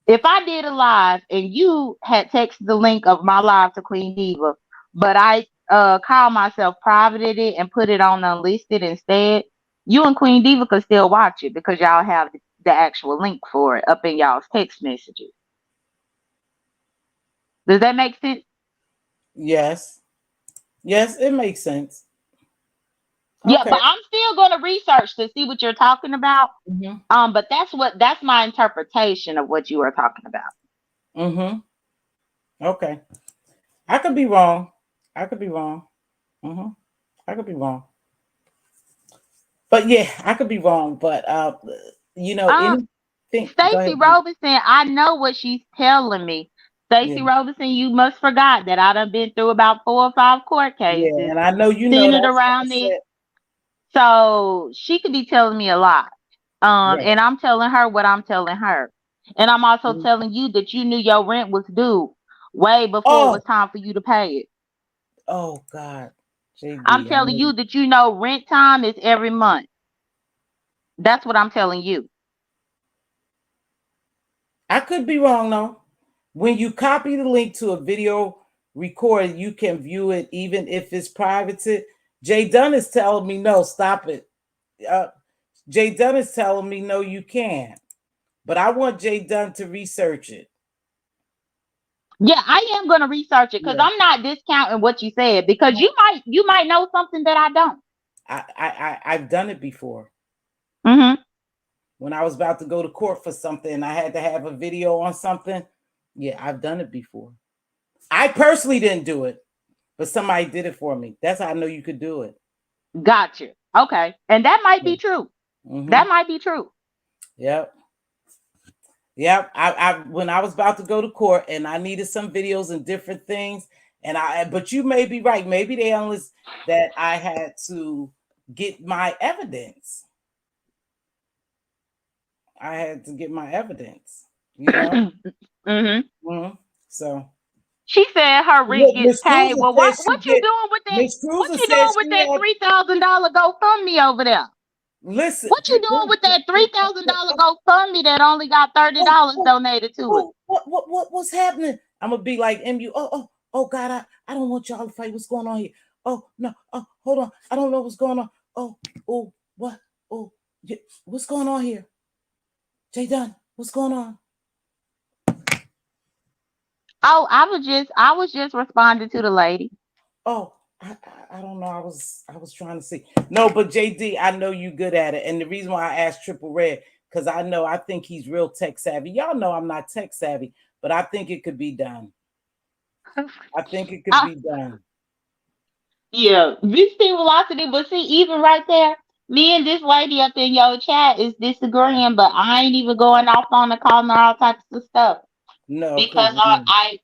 if I did a live and you had texted the link of my live to Queen Diva, but I call myself privated it and put it on unlisted instead, you and Queen Diva could still watch it because y'all have the actual link for it up in y'all's text messages. Does that make sense? Yes. Yes, it makes sense. Yeah, but I'm still going to research to see what you're talking about. But that's my interpretation of what you are talking about. Okay. I could be wrong. I could be wrong. I could be wrong. But yeah, I could be wrong. But anything. Stacey Robinson, I know what she's telling me. Stacey Robinson, you must forgot that I done been through about 4 or 5 court cases. Yeah, and I know you know that around this. So she could be telling me a lot. And I'm telling her what I'm telling her. And I'm also telling you that you knew your rent was due way before it was time for you to pay it. Oh God. JD, I'm telling you that you know rent time is every month. That's what I'm telling you. I could be wrong though. When you copy the link to a video recording, you can view it even if it's privated. Jay Dunn is telling me no, stop it. Jay Dunn is telling me no, you can't. But I want Jay Dunn to research it. Yeah, I am going to research it because I'm not discounting what you said because you might know something that I don't. I've done it before. When I was about to go to court for something and I had to have a video on something, yeah, I've done it before. I personally didn't do it, but somebody did it for me. That's how I know you could do it. Gotcha. Okay. And that might be true. That might be true. Yep. Yep. I when I was about to go to court and I needed some videos and different things, but you may be right. Maybe they only that I had to get my evidence. I had to get my evidence, you know. So she said her rent gets paid. Well, what you doing with that? What you doing with that $3,000 GoFundMe over there? Listen, what you doing with that $3,000 GoFundMe that only got $30 donated to it? What's happening? I'm gonna be like MU. Oh God, I don't want y'all to fight. What's going on here? Oh no. Oh, hold on. I don't know what's going on. Oh, what? Oh, yeah. What's going on here? Jay Dunn, what's going on? Oh, I was just responding to the lady. Oh, I don't know. I was trying to see. No, but JD, I know you good at it. And the reason why I asked Triple Red, because I think he's real tech savvy. Y'all know I'm not tech savvy, but I think it could be done. I think it could be done. Yeah, Mz.Teavalocity, but see, even right there, me and this lady up in your chat is disagreeing, but I ain't even going off on the call and all types of stuff. No, because I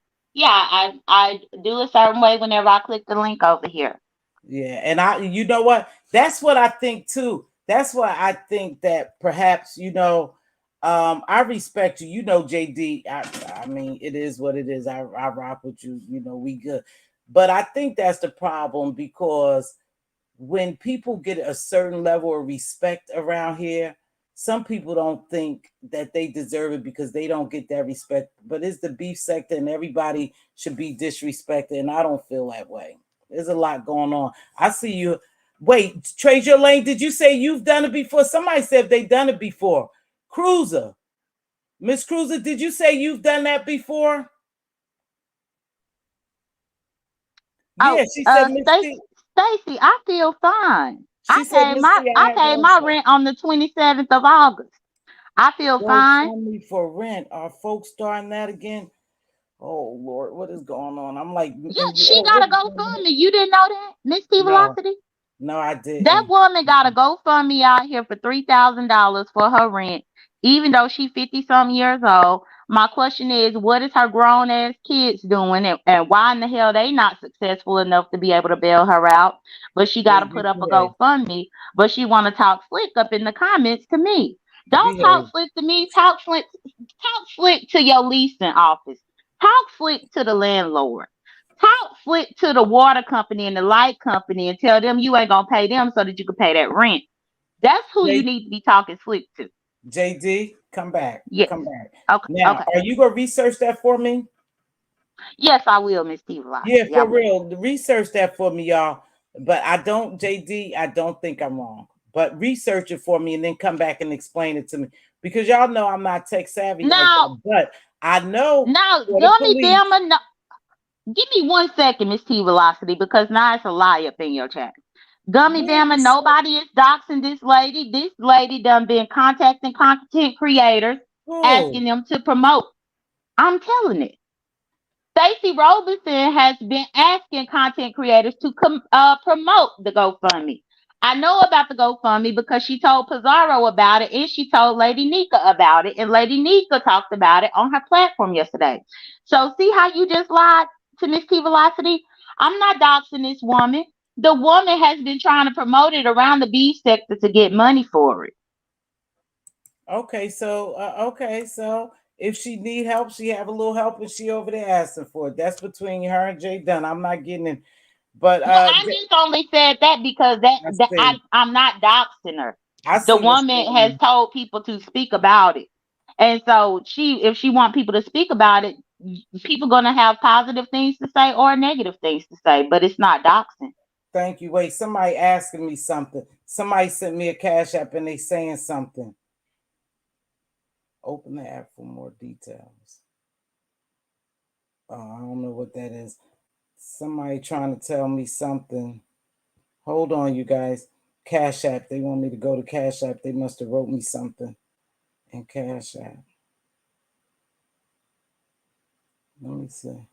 do a certain way whenever I click the link over here. Yeah, and you know what? That's what I think too. That's why I think that perhaps I respect you. JD. I mean, it is what it is. I rock with you. We good. But I think that's the problem because when people get a certain level of respect around here, some people don't think that they deserve it because they don't get that respect. But it's the beef sector and everybody should be disrespected. And I don't feel that way. There's a lot going on. I see you. Wait, Trade Your Lane, did you say you've done it before? Somebody said they've done it before. Cruiser. Miss Cruiser, did you say you've done that before? Yeah, she said, Stacey, I feel fine. I paid my rent on the 27th of August. I feel fine. For rent, are folks starting that again? Oh Lord, what is going on? I'm like, yeah, she gotta go fund me. You didn't know that, Mz.Teavalocity? No, I didn't. That woman got a GoFundMe out here for $3,000 for her rent, even though she 50-something years old. My question is, what is her grown ass kids doing, and why in the hell they not successful enough to be able to bail her out? But she got to put up a GoFundMe, but she want to talk slick up in the comments to me. Don't talk slick to me. Talk slick to your leasing office. Talk slick to the landlord. Talk slick to the water company and the light company and tell them you ain't gonna pay them so that you can pay that rent. That's who you need to be talking slick to. JD, come back. Yeah. Come back. Okay. Now, okay. are you gonna research that for me? Yes, I will, Mz.Teavalocity. Yeah, for real. Research that for me, y'all. But I don't, JD, I don't think I'm wrong. But research it for me and then come back and explain it to me. Because y'all know I'm not tech savvy like that. But I know. Now, give me 1 second, Mz.Teavalocity, because now it's a lie up in your chat. Gummy Bama, nobody is doxing this lady. This lady done been contacting content creators, asking them to promote. I'm telling it. Stacey Robinson has been asking content creators to promote the GoFundMe. I know about the GoFundMe because she told Pizarro about it and she told Lady Nika about it, and Lady Nika talked about it on her platform yesterday. So see how you just lied to Mz.Teavalocity? I'm not doxing this woman. The woman has been trying to promote it around the beef sector to get money for it. Okay, so if she need help, she have a little help, and she over there asking for it. That's between her and Jay Dunn. I'm not getting in. But I just only said that because I'm not doxing her. The woman has told people to speak about it, and so if she want people to speak about it, people gonna have positive things to say or negative things to say, but it's not doxing. Thank you. Wait, somebody asking me something. Somebody sent me a Cash App and they saying something. Open the app for more details. Oh, I don't know what that is. Somebody trying to tell me something. Hold on, you guys. Cash App. They want me to go to Cash App. They must have wrote me something in Cash App. Let me see.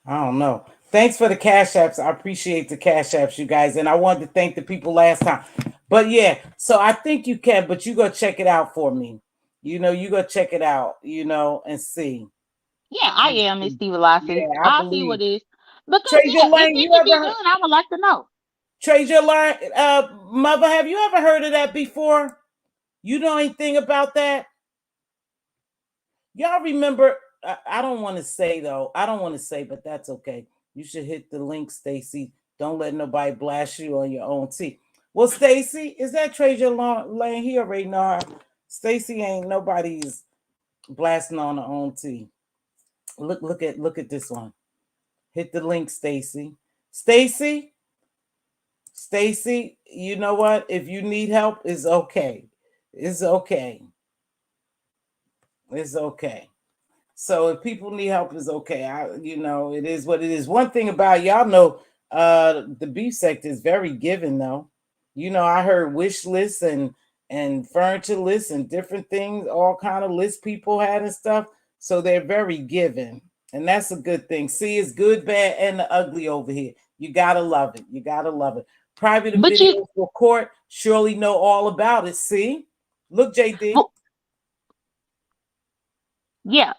I don't know. Thanks for the Cash Apps. I appreciate the Cash Apps, you guys. And I wanted to thank the people last time. But yeah, so I think you can, but you go check it out for me. You go check it out, and see. Yeah, I am Mz.Teavalocity. Yeah, I'll see what it is. Because Treasure Lane, if it can be done, I would like to know. Treasure Lane, Mother, have you ever heard of that before? You know anything about that? Y'all remember? I don't want to say though. I don't want to say, but that's okay. You should hit the link, Stacy. Don't let nobody blast you on your own tea. Well, Stacy, is that Treasure Lane here right now? Stacy ain't nobody's blasting on her own tea. Look at this one. Hit the link, Stacy. Stacy, you know what? If you need help, it's okay. It's okay. It's okay. So if people need help, it's okay. It is what it is. One thing about y'all know, the beef sector is very giving though. I heard wish lists and furniture lists and different things, all kind of lists people had and stuff. So they're very giving. And that's a good thing. See, it's good, bad, and the ugly over here. You gotta love it. You gotta love it. Private videos for court, surely know all about it. See? Look, JD. Yeah.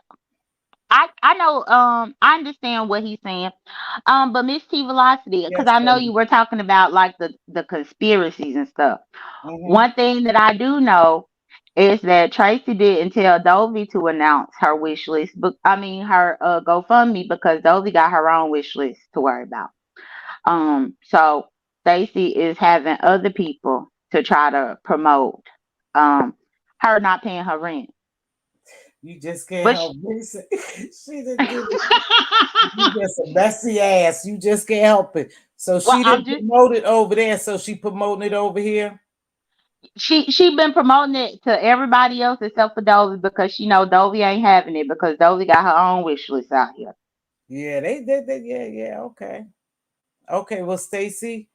I know, I understand what he's saying. But Mz.Teavalocity, because I know you were talking about like the conspiracies and stuff. Mm-hmm. One thing that I do know is that Tracy didn't tell Dovey to announce her wish list, but her GoFundMe, because Dovey got her own wish list to worry about. So Stacey is having other people to try to promote her not paying her rent. You just can't help it. She didn't do it. You just a messy ass. You just can't help it. So she didn't promote it over there. So she promoting it over here. She been promoting it to everybody else except for Dovey, because she know Dovey ain't having it, because Dovey got her own wish list out here. Yeah, they yeah. Okay. Well, Stacey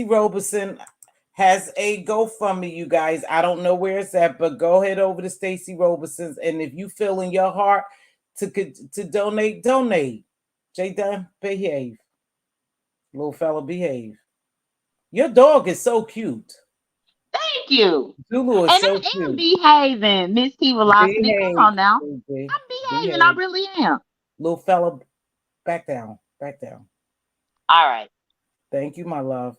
Roberson has a GoFundMe, you guys. I don't know where it's at, but go ahead over to Stacey Roberson's, and if you feel in your heart to donate. Jay Dunn, behave. Little fella, behave. Your dog is so cute. Thank you. Zulu is And so I am cute. behaving, Mz.Teavalocity. Come Behave, on now. baby. I'm behaving. I Behave. really am. Little fella, back down. Back down. All right. Thank you, my love.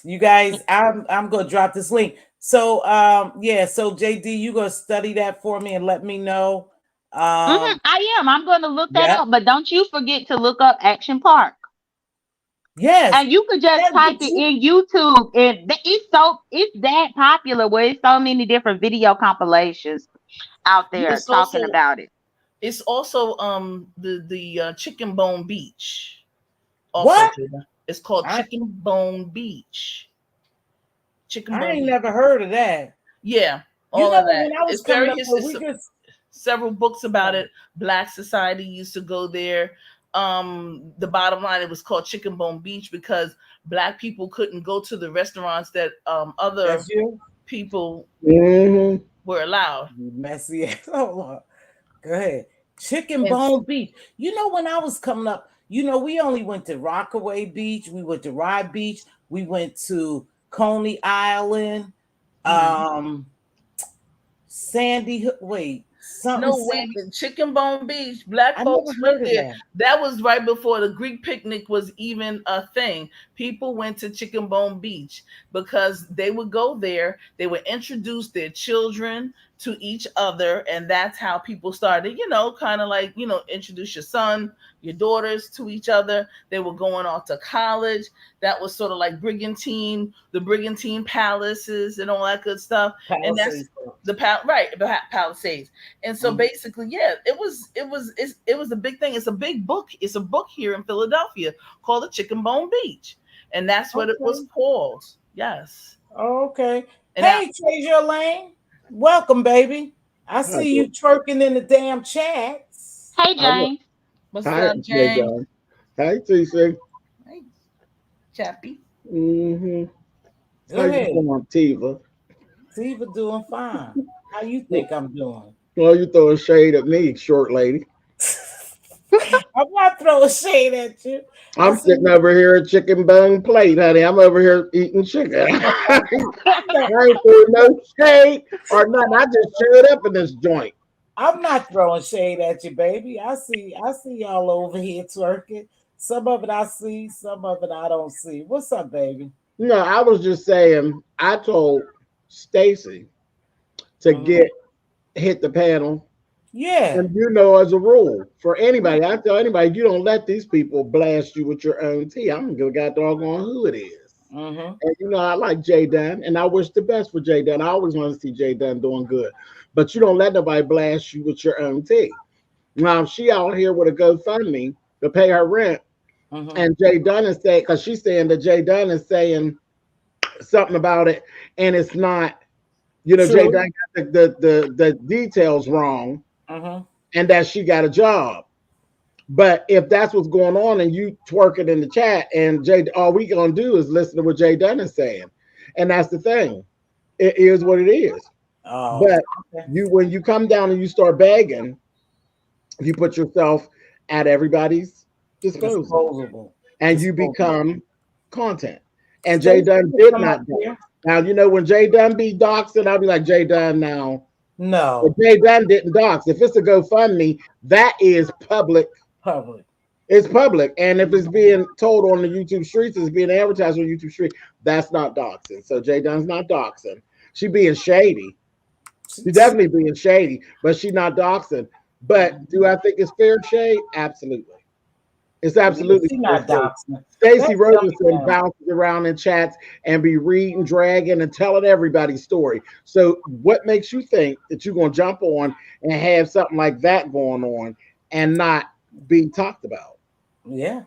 You guys, I'm gonna drop this link. So yeah, so JD, you gonna study that for me and let me know. I am. I'm going to look that Yeah. up, but don't you forget to look up Action Park. Yes. And you could just type it in YouTube, and it's that popular where it's so many different video compilations out there It's talking also about it. it's also the Chicken Bone Beach. Also, What? it's called Chicken Bone Beach. Chicken I Bone ain't Beach. never heard of that. Yeah, You all know, of that. when I was It's very coming up, several books about it. Black Society used to go there. The bottom line, it was called Chicken Bone Beach because Black people couldn't go to the restaurants that other people were allowed. You messy ass. Hold on. Go ahead. Chicken Bone Beach. You know, when I was coming up, you know, we only went to Rockaway Beach, we went to Rye Beach, we went to Coney Island, Sandy Hook. Wait, Chicken Bone Beach. Black folks went there. That was right before the Greek picnic was even a thing. People went to Chicken Bone Beach because they would go there. They would introduce their children to each other, and that's how people started. You know, kind of like introduce your son, your daughters to each other. They were going off to college. That was sort of like the Brigantine palaces and all that good stuff. And that's the Palisades. And so basically, yeah, it was a big thing. It's a big book. It's a book here in Philadelphia called the Chicken Bone Beach, and that's what it was called. Yes. Okay. And hey, Treasure Lane, welcome, baby. I see you twerking in the damn chats. Hey, James. What's up, James? Hey, TC. Hey, Chappie. How you doing, Teav? Teav doing fine. How you think I'm doing? Well, you throwing shade at me, short lady. I'm not throwing shade at you. I'm sitting over here at chicken bone plate, honey. I'm over here eating chicken. I ain't throwing no shade or nothing. I just showed up in this joint. I'm not throwing shade at you, baby. I see y'all over here twerking. Some of it I see, some of it I don't see. What's up, baby? No, I was just saying, I told Stacy to hit the panel. Yeah. And as a rule, for anybody, I tell anybody, you don't let these people blast you with your own tea. I'm gonna go doggone who it is. And I like Jay Dunn, and I wish the best for Jay Dunn. I always want to see Jay Dunn doing good. But you don't let nobody blast you with your own tea. Now she out here with a GoFundMe to pay her rent. And Jay Dunn is saying, because she's saying that Jay Dunn is saying something about it, and it's not, Jay Dunn got the details wrong. And that she got a job. But if that's what's going on and you twerking in the chat and all we gonna do is listen to what Jay Dunn is saying. And that's the thing. It is what it is. But when you come down and you start begging, you put yourself at everybody's disposal. And you become content. And Jay Dunn did not do it. Now, when Jay Dunn be doxing, I'll be like, Jay Dunn now. No. But Jay Dunn didn't dox. If it's a GoFundMe, that is public. It's public. And if it's being told on the YouTube streets, it's being advertised on YouTube street, that's not doxing. So Jay Dunn's not doxing. She being shady. She's definitely being shady, but she's not doxing. But do I think it's fair shade? Absolutely. It's absolutely not doxing. Stacey Roberson bounces around in chats and be reading, dragging, and telling everybody's story. So what makes you think that you're going to jump on and have something like that going on and not be talked about? Yeah.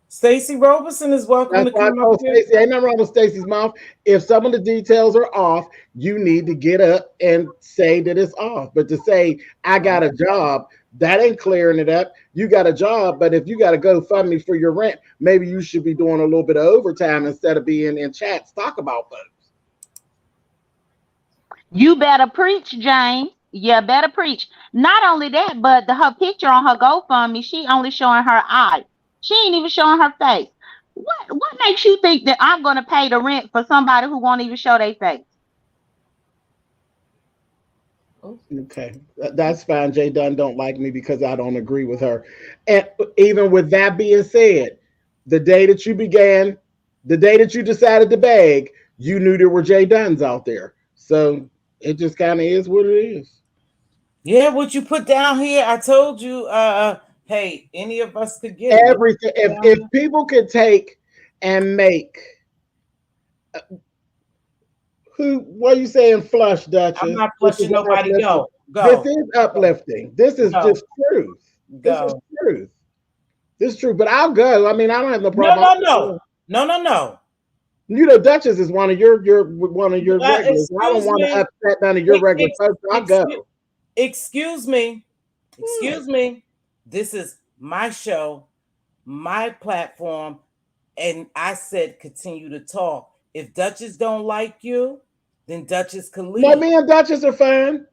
Stacey Roberson is welcome to come up here. Ain't nothing wrong with Stacey's mouth. If some of the details are off, you need to get up and say that it's off. But to say, I got a job, that ain't clearing it up. You got a job, but if you got to go fund me for your rent, maybe you should be doing a little bit of overtime instead of being in chats talk about folks. You better preach, James. You better preach. Not only that, but her picture on her GoFundMe, she only showing her eye. She ain't even showing her face. What makes you think that I'm going to pay the rent for somebody who won't even show their face? Okay, that's fine. Jay Dunn don't like me because I don't agree with her. And even with that being said, the day that you decided to beg, you knew there were Jay Dunns out there. So it just kind of is what it is. Yeah, what you put down here, I told you, hey, any of us could get it. Everything. If people could take and make what are you saying, flush, Duchess? I'm not flushing nobody. Go. This is uplifting. This is just truth. This is truth. This is true. But I'll go. I mean, I don't have no problem. No. You know, Duchess is one of your regulars. I don't want to upset none of your regular folks. I'll go. Excuse me. This is my show, my platform, and I said continue to talk. If Duchess don't like you, then Duchess can leave. No, me and Duchess are fine.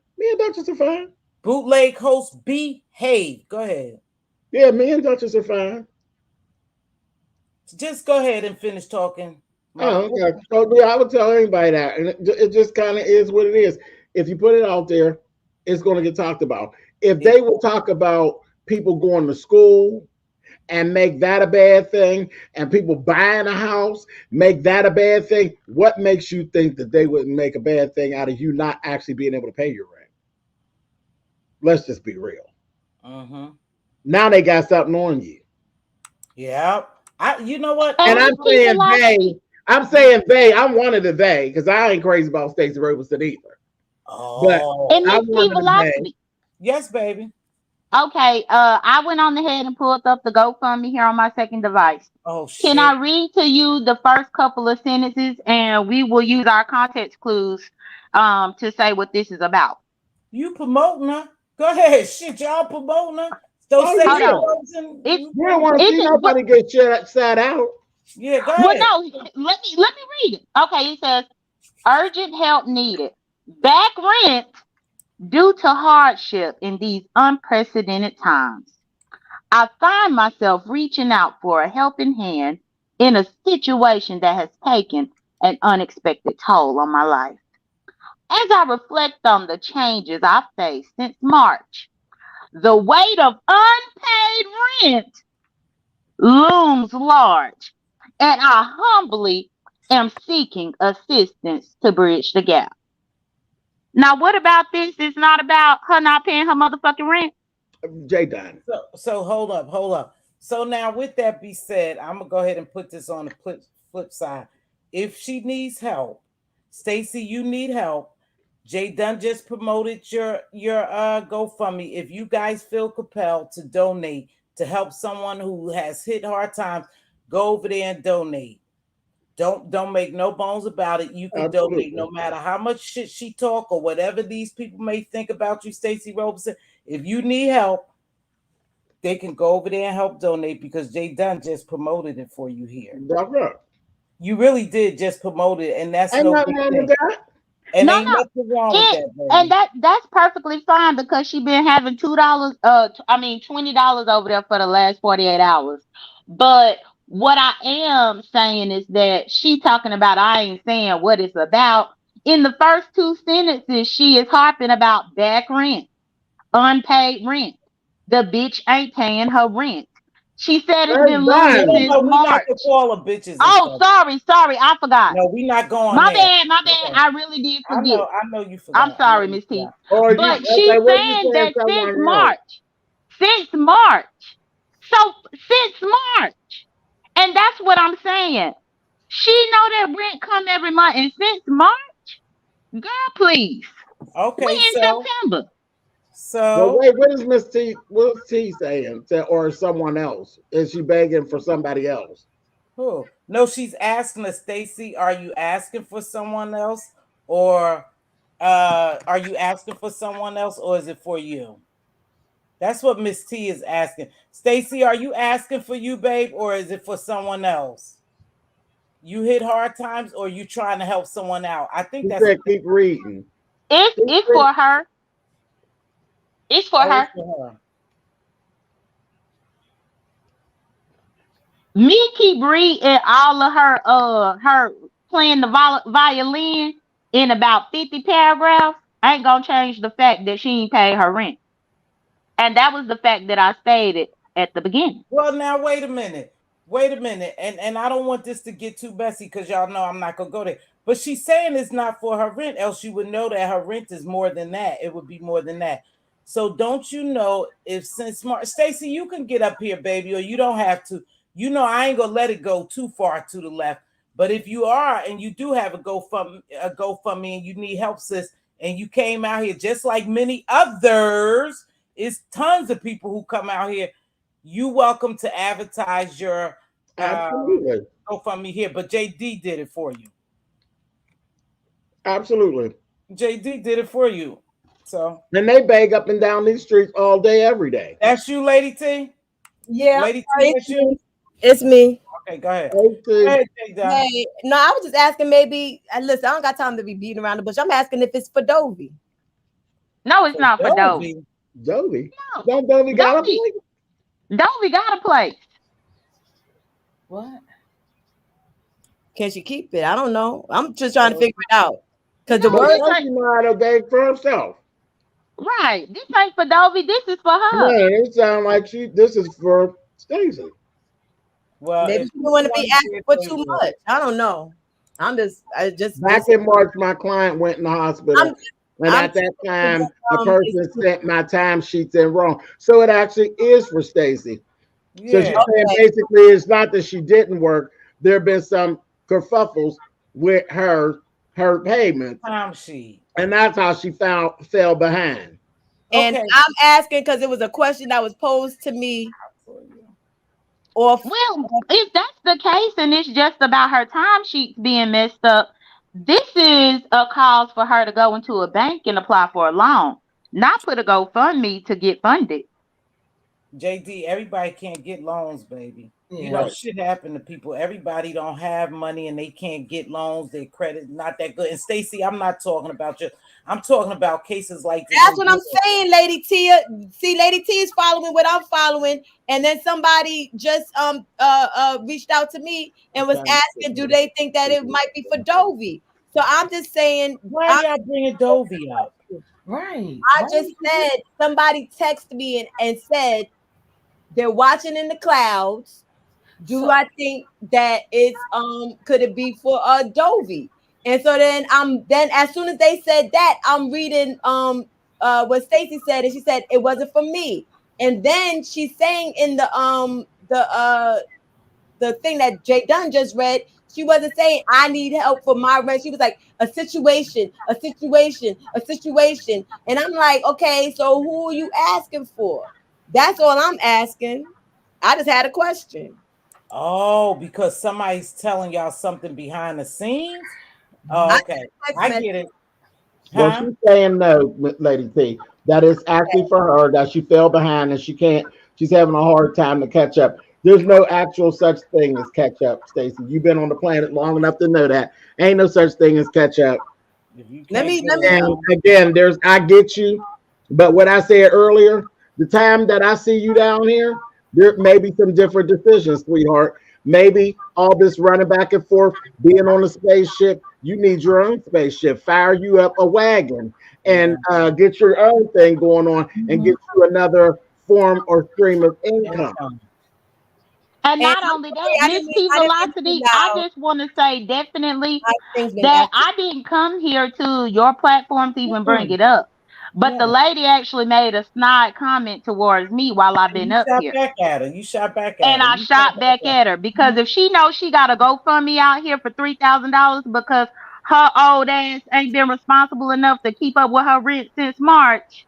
Bootleg host, behave. Go ahead. Yeah, me and Duchess are fine. Just go ahead and finish talking. Oh, okay. So yeah, I would tell anybody that, and it just kind of is what it is. If you put it out there, it's going to get talked about. If they would talk about people going to school and make that a bad thing, and people buying a house, make that a bad thing, what makes you think that they wouldn't make a bad thing out of you not actually being able to pay your rent? Let's just be real. Now they got something on you. Yeah. You know what? And I'm saying they. I'm one of the they, because I ain't crazy about Stacey Roberson either. Oh. And Mz.Teavalocity. Yes, baby. Okay, I went on ahead and pulled up the GoFundMe here on my second device. Oh, shit. Can I read to you the first couple of sentences, and we will use our context clues to say what this is about? You promoting her? Go ahead. Shit, y'all promoting her? Don't say you don't want to see nobody get sat out. Yeah, go ahead. Well, no, let me read it. Okay, it says, urgent help needed. Back rent due to hardship in these unprecedented times. I find myself reaching out for a helping hand in a situation that has taken an unexpected toll on my life. As I reflect on the changes I've faced since March, the weight of unpaid rent looms large, and I humbly am seeking assistance to bridge the gap. Now, what about this? It's not about her not paying her motherfucking rent. Jay Dunn. So hold up. So now, with that be said, I'm gonna go ahead and put this on the flip side. If she needs help, Stacey, you need help. Jay Dunn just promoted your GoFundMe. If you guys feel compelled to donate to help someone who has hit hard times, go over there and donate. Don't make no bones about it. You can donate no matter how much shit she talk or whatever these people may think about you, Stacey Roberson. If you need help, they can go over there and help donate, because Jay Dunn just promoted it for you here. That's right. You really did just promote it, and that's no big thing. And ain't nothing wrong with that, baby. And that's perfectly fine, because she been having $20 over there for the last 48 hours. But what I am saying is that she talking about, I ain't saying what it's about. In the first two sentences, she is harping about back rent, unpaid rent. The bitch ain't paying her rent. She said it's been looming since March. Bitches sorry, I forgot. No, we not going. My bad. I really did forget. I know you forgot. I'm sorry, Miss T. But she's saying that since March. So since March, and that's what I'm saying. She know that rent come every month, and since March, girl, please. Okay, we in September. So wait, what is Miss T? What's T saying? Or someone else? Is she begging for somebody else? Who? No, she's asking us, Stacey. Are you asking for someone else, or are you asking for someone else, or is it for you? That's what Miss T is asking. Stacey, are you asking for you, babe, or is it for someone else? You hit hard times, or you trying to help someone out? I think that's. Keep reading. It's for her. It's for her. Me keep reading all of her playing the violin in about 50 paragraphs ain't gonna change the fact that she ain't paid her rent. And that was the fact that I stated at the beginning. Well, now wait a minute. And I don't want this to get too messy because y'all know I'm not gonna go there. But she's saying it's not for her rent, else you would know that her rent is more than that. It would be more than that. So don't you know if since Stacey, you can get up here, baby, or you don't have to. You know, I ain't gonna let it go too far to the left. But if you are and you do have a GoFundMe and you need help, sis, and you came out here just like many others, it's tons of people who come out here. You welcome to advertise your GoFundMe here, but JD did it for you. Absolutely. JD did it for you. So and they beg up and down these streets all day, every day. That's you, Lady T? Yeah. Lady T, that's you? It's me. Okay, go ahead. Hey, no, I was just asking maybe, listen, I don't got time to be beating around the bush. I'm asking if it's for Dovey. No, it's not for Dovey. Dovey? No. Don't Dovey got a place? Dovey got a place. What? Can she keep it? I don't know. I'm just trying to figure it out. Because the word know how to beg for herself. Right. This ain't for Dovey. This is for her. Man, it sounds like this is for Stacey. Well, maybe she want to be asking for too much. I don't know. I just back in March, my client went in the hospital. And at that time, a person sent my timesheets in wrong. So it actually is for Stacey. Yeah. So she's saying basically it's not that she didn't work. There have been some kerfuffles with her payment. Timesheet. And that's how she fell behind. And I'm asking because it was a question that was posed to me. Well, if that's the case and it's just about her timesheets being messed up, this is a cause for her to go into a bank and apply for a loan, not put a GoFundMe to get funded. JD, everybody can't get loans, baby. You know, shit happen to people. Everybody don't have money and they can't get loans. Their credit not that good. And Stacey, I'm not talking about you. I'm talking about cases like this. That's what I'm saying, Lady T. See, Lady T is following what I'm following, and then somebody just reached out to me and was asking, do they think that it might be for Dovey? So I'm just saying, why are y'all bringing Dovey up? Right. I just said somebody texted me and said they're watching in the clouds. Do I think that it's could it be for Dovey? And so then as soon as they said that, I'm reading what Stacey said, and she said it wasn't for me. And then she's saying in the thing that Jay Dunn just read, she wasn't saying I need help for my rent. She was like a situation. And I'm like, okay, so who are you asking for? That's all I'm asking. I just had a question. Oh, because somebody's telling y'all something behind the scenes? Oh, okay. I get it. Well, she's saying no, Lady T, that it's actually for her, that she fell behind and she's having a hard time to catch up. There's no actual such thing as catch up, Stacey. You've been on the planet long enough to know that. Ain't no such thing as catch up. Let me again, I get you, but what I said earlier, the time that I see you down here, there may be some different decisions, sweetheart. Maybe all this running back and forth, being on a spaceship, you need your own spaceship. Fire you up a wagon and get your own thing going on and get you another form or stream of income. And not only that, Mz.Teavalocity, I just want to say definitely that I didn't come here to your platform to even bring it up. But the lady actually made a snide comment towards me while I've been up here. You shot back at her. And I shot back at her because if she knows she got to GoFundMe out here for $3,000 because her old ass ain't been responsible enough to keep up with her rent since March,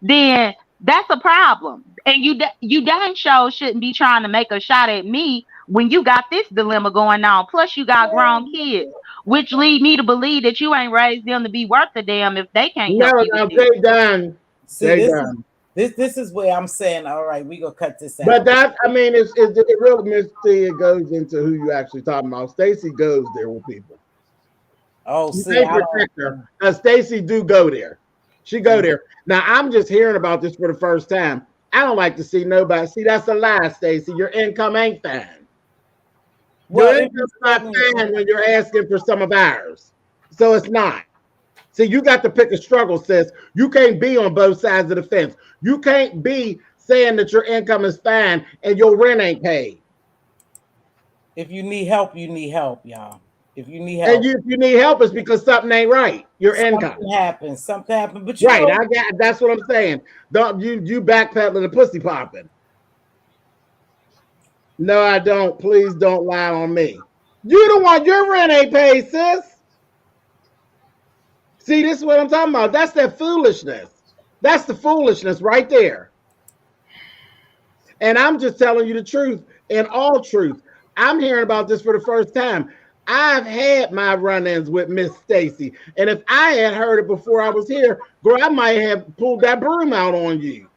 then that's a problem. And you dang sure shouldn't be trying to make a shot at me when you got this dilemma going on. Plus you got grown kids, which lead me to believe that you ain't raised them to be worth a damn if they can't help you. They done. This is where I'm saying, all right, we gonna cut this out. But that, I mean, it really, Miss T, it goes into who you actually talking about. Stacey goes there with people. Oh, see, Stacey do go there. She go there. Now I'm just hearing about this for the first time. I don't like to see nobody. See, that's a lie, Stacey. Your income ain't fine. Your income's not fine when you're asking for some of ours. So it's not. See, you got to pick a struggle, sis. You can't be on both sides of the fence. You can't be saying that your income is fine and your rent ain't paid. If you need help, you need help, y'all. If you need help, and if you need help, it's because something ain't right. Your income. Something happened. But you right, know, that's what I'm saying. Don't you backpedaling and pussy popping? No, I don't. Please don't lie on me. You the one. Your rent ain't paid, sis. See, this is what I'm talking about. That's that foolishness. That's the foolishness right there. And I'm just telling you the truth and all truth. I'm hearing about this for the first time. I've had my run-ins with Miss Stacy. And if I had heard it before I was here, girl, I might have pulled that broom out on you.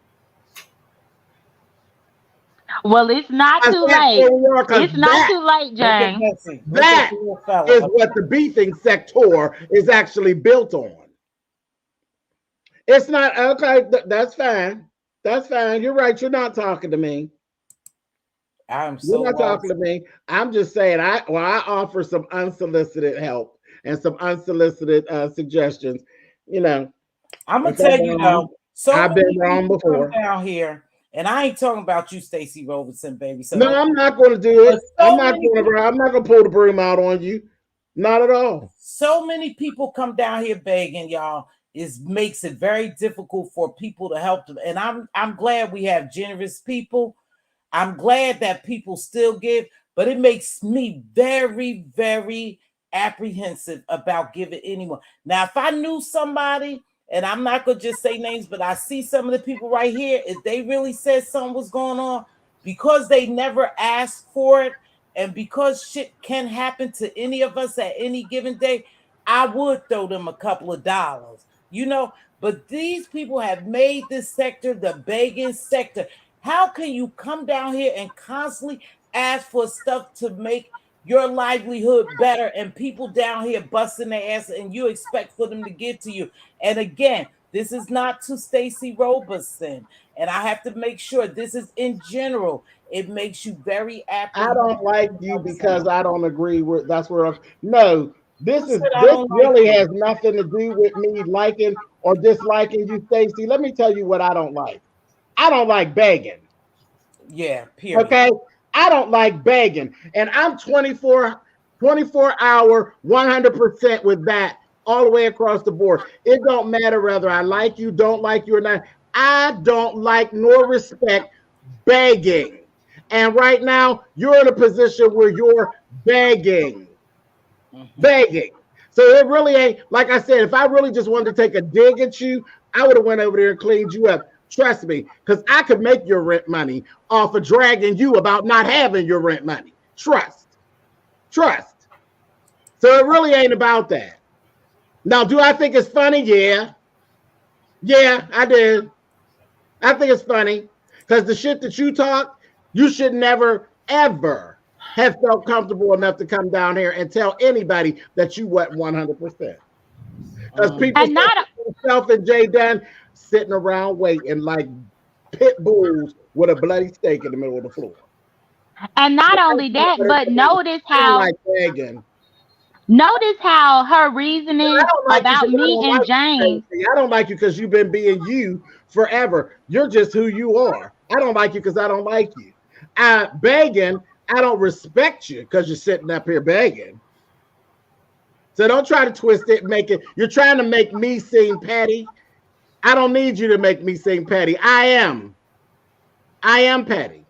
Well, it's not too late. It's not too late, James. That is what the beefing sector is actually built on. It's not, okay, that's fine. That's fine. You're right. You're not talking to me. You're not talking to me. I'm just saying, I offer some unsolicited help and some unsolicited suggestions. You know, I'm gonna tell you though, I've been wrong before down here, and I ain't talking about you, Stacey Robertson, baby. So no, I'm not going to do it. I'm not going to pull the broom out on you. Not at all. So many people come down here begging, y'all. Makes it very difficult for people to help them, and I'm glad we have generous people. I'm glad that people still give, but it makes me very, very apprehensive about giving anyone. Now, if I knew somebody, and I'm not going to just say names, but I see some of the people right here, if they really said something was going on, because they never asked for it, and because shit can happen to any of us at any given day, I would throw them a couple of dollars, you know, but these people have made this sector the begging sector. How can you come down here and constantly ask for stuff to make your livelihood better and people down here busting their ass and you expect for them to give to you? And again, this is not to Stacey Robertson. And I have to make sure this is in general. It makes you very I don't like you because I don't agree with that's where no. This really has nothing to do with me liking or disliking you, Stacey. Let me tell you what I don't like. I don't like begging. Yeah, period. Okay? I don't like begging. And I'm 24 hour, 100% with that all the way across the board. It don't matter whether I like you, don't like you or not. I don't like nor respect begging. And right now, you're in a position where you're begging. Begging. So it really ain't, like I said, if I really just wanted to take a dig at you, I would have went over there and cleaned you up. Trust me, because I could make your rent money off of dragging you about not having your rent money. Trust. Trust. So it really ain't about that. Now, do I think it's funny? Yeah. Yeah, I did. I think it's funny because the shit that you talk, you should never, ever have felt comfortable enough to come down here and tell anybody that you wasn't 100%. Because people, myself and Jay Dunn, sitting around waiting like pit bulls with a bloody steak in the middle of the floor. And not only that, but notice how her reasoning about me and James. I don't like you because you've been being you forever. You're just who you are. I don't like you because I don't like you. Begging, I don't respect you because you're sitting up here begging. So don't try to twist it and make it. You're trying to make me seem petty. I don't need you to make me seem petty. I am petty.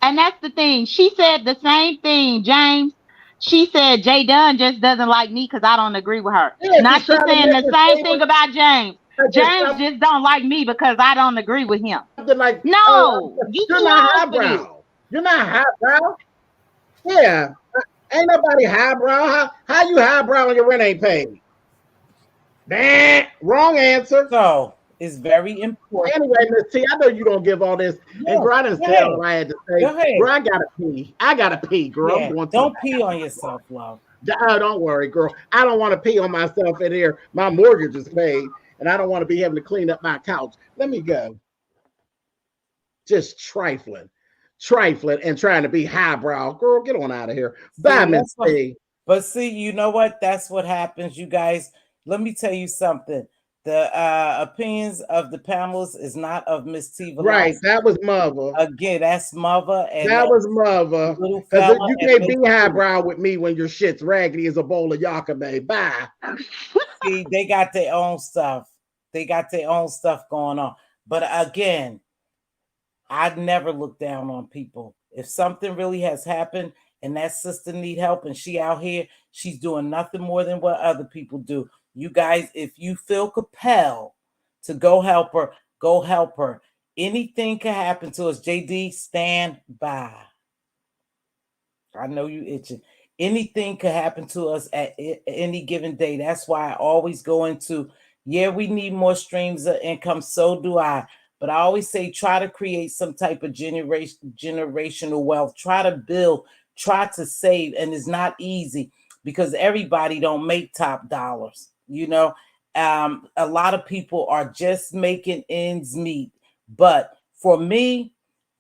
And that's the thing. She said the same thing, James. She said Jay Dunn just doesn't like me because I don't agree with her. Yeah, now she's saying the same thing about James. James just don't like me because I don't agree with him. Like, no, you're not highbrow. You're not highbrow. Yeah, ain't nobody highbrow. How you highbrow when your rent ain't paid? Wrong answer. So it's very important. Anyway, Miss T, I know you don't give all this. Yeah, and girl, I didn't say what I had to say. Girl, I gotta pee. I gotta pee, girl. Yeah, don't pee on yourself, love. Oh, don't worry, girl. I don't want to pee on myself in here. My mortgage is paid, and I don't want to be having to clean up my couch. Let me go. Just trifling. trifling and trying to be highbrow. Girl, get on out of here. Bye, Miss T. But see, you know what? That's what happens, you guys. Let me tell you something. The opinions of the panelists is not of Mz.Teavalocity. Right, that was Mother. Again, that's Mother. And that was Mother. Because you can't be highbrow with me when your shit's raggedy as a bowl of yakame. Bye. See, they got their own stuff. They got their own stuff going on. But again, I'd never look down on people. If something really has happened and that sister need help and she out here, she's doing nothing more than what other people do. You guys, if you feel compelled to go help her, go help her. Anything can happen to us. JD, stand by. I know you itching. Anything could happen to us at any given day. That's why I always go into, yeah, we need more streams of income. So do I. But I always say, try to create some type of generational wealth. Try to build, try to save. And it's not easy because everybody don't make top dollars. You know, a lot of people are just making ends meet. But for me,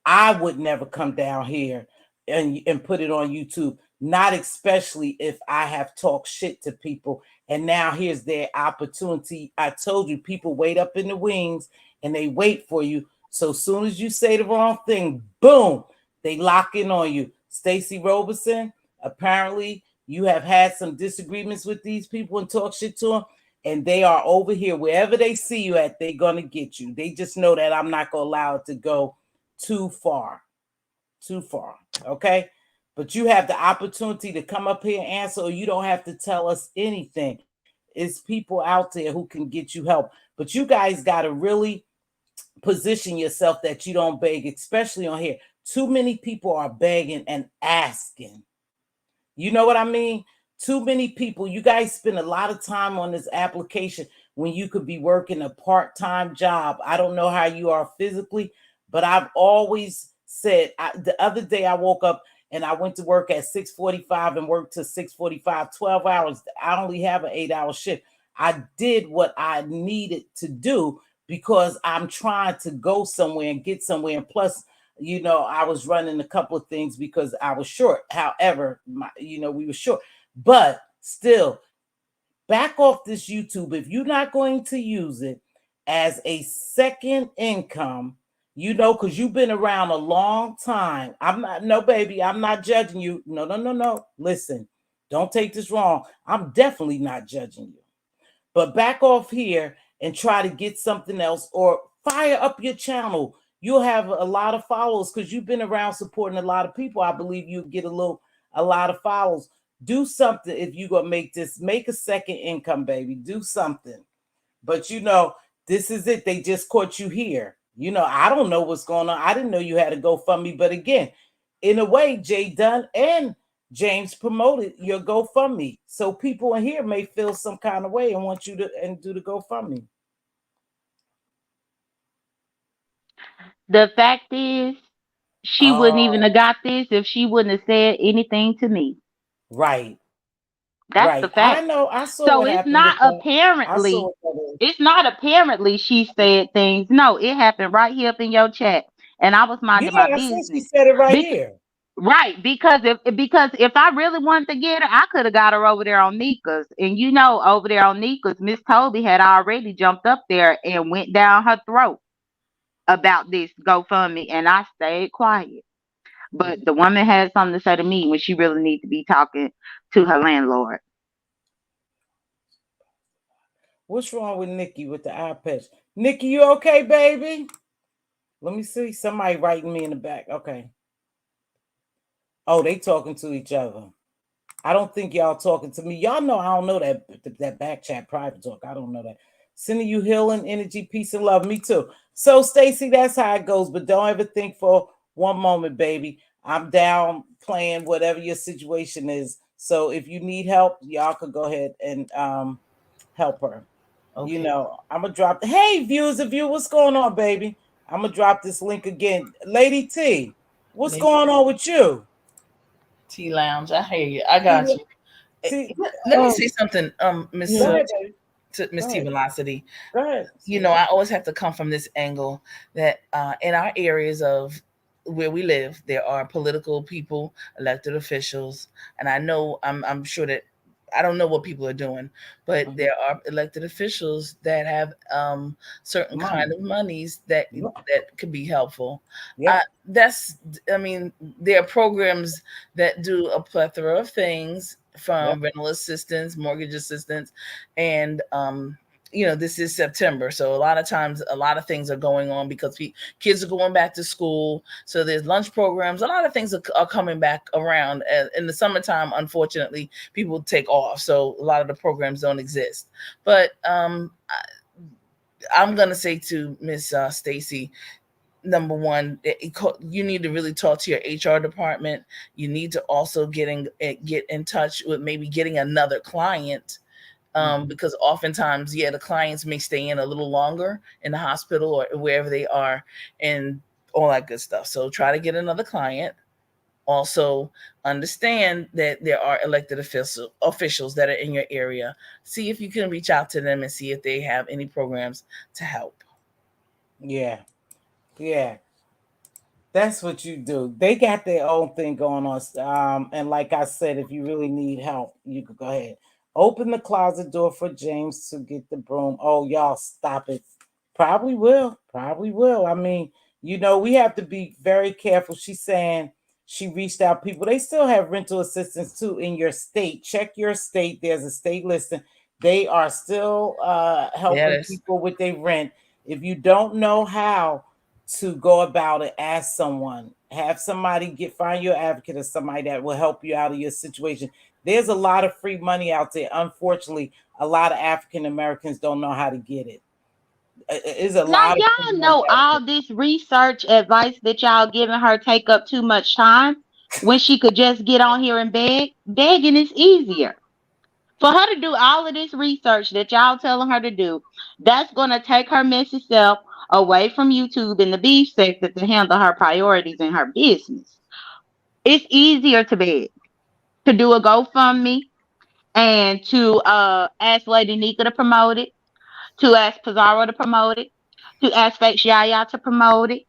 I would never come down here and put it on YouTube. Not especially if I have talked shit to people. And now here's their opportunity. I told you, people wait up in the wings and they wait for you. So as soon as you say the wrong thing, boom, they lock in on you. Stacey Roberson, apparently you have had some disagreements with these people and talk shit to them. And they are over here. Wherever they see you at, they're going to get you. They just know that I'm not going to allow it to go too far. Too far. Okay? But you have the opportunity to come up here and answer, or you don't have to tell us anything. It's people out there who can get you help. But you guys got to really position yourself that you don't beg, especially on here. Too many people are begging and asking. You know what I mean? Too many people. You guys spend a lot of time on this application when you could be working a part-time job. I don't know how you are physically, but I've always said, the other day I woke up and I went to work at 6:45 and worked to 6:45, 12 hours. I only have an 8-hour shift. I did what I needed to do because I'm trying to go somewhere and get somewhere. And plus, you know, I was running a couple of things because I was short. However, we were short. But still, back off this YouTube. If you're not going to use it as a second income, you know, because you've been around a long time. I'm not judging you. No. Listen, don't take this wrong. I'm definitely not judging you. But back off here and try to get something else or fire up your channel. You'll have a lot of followers because you've been around supporting a lot of people. I believe you get a lot of followers. Do something if you're going to make a second income, baby. Do something. But, you know, this is it. They just caught you here. You know, I don't know what's going on. I didn't know you had to GoFundMe. But again, in a way, Jay Dunn and James promoted your GoFundMe. So people in here may feel some kind of way and want you to do the GoFundMe. The fact is, she wouldn't even have got this if she wouldn't have said anything to me. Right. That's the fact. I know. I saw. So it's not apparently. It's not apparently she said things. No, it happened right here up in your chat, and I was minding my business. She said it right here. Right, because if I really wanted to get her, I could have got her over there on Nika's, and you know, over there on Nika's, Miss Toby had already jumped up there and went down her throat about this GoFundMe, and I stayed quiet. But the woman had something to say to me when she really needs to be talking to her landlord. What's wrong with Nikki with the eye patch? Nikki, you okay, baby? Let me see. Somebody writing me in the back. Okay. Oh, they talking to each other. I don't think y'all talking to me. Y'all know I don't know that back chat private talk. I don't know that. Sending you healing, energy, peace, and love. Me too. So, Stacey, that's how it goes. But don't ever think for one moment, baby, I'm down playing whatever your situation is. So if you need help, y'all could go ahead and help her. Okay. You know, I'm going to drop. Hey, viewers, what's going on, baby? I'm going to drop this link again. Lady T, what's going on with you? T Lounge, I hear you. I got you. Let me say something, Mz.Teavalocity. You know, I always have to come from this angle that in our areas of where we live, there are political people, elected officials, and I know I'm sure that I don't know what people are doing, but there are elected officials that have certain kind of monies that could be helpful. I mean, there are programs that do a plethora of things, from rental assistance, mortgage assistance, and this is September, so a lot of times a lot of things are going on because kids are going back to school, so there's lunch programs, a lot of things are coming back around. In the summertime, unfortunately, people take off, so a lot of the programs don't exist. But I'm gonna say to Miss Stacy, number one, you need to really talk to your HR department. You need to also get in touch with maybe getting another client, because oftentimes, the clients may stay in a little longer in the hospital or wherever they are, and all that good stuff. So try to get another client. Also understand that there are elected officials that are in your area. See if you can reach out to them and see if they have any programs to help. Yeah. That's what you do. They got their own thing going on. And like I said, if you really need help, you could go ahead. Open the closet door for James to get the broom. Oh, y'all stop it. Probably will. I mean, we have to be very careful. She's saying she reached out people. They still have rental assistance too in your state. Check your state. There's a state listing. They are still helping people with their rent. If you don't know how to go about it, ask someone. Have somebody find your advocate or somebody that will help you out of your situation. There's a lot of free money out there. Unfortunately, a lot of African Americans don't know how to get it. It's a lot. Y'all know all this research advice that y'all giving her take up too much time when she could just get on here and beg. Begging is easier. For her to do all of this research that y'all telling her to do, that's going to take her messy self away from YouTube and the beef sector to handle her priorities in her business. It's easier to beg, to do a GoFundMe, and to ask Lady Nika to promote it, to ask Pizarro to promote it, to ask Fake Yaya to promote it,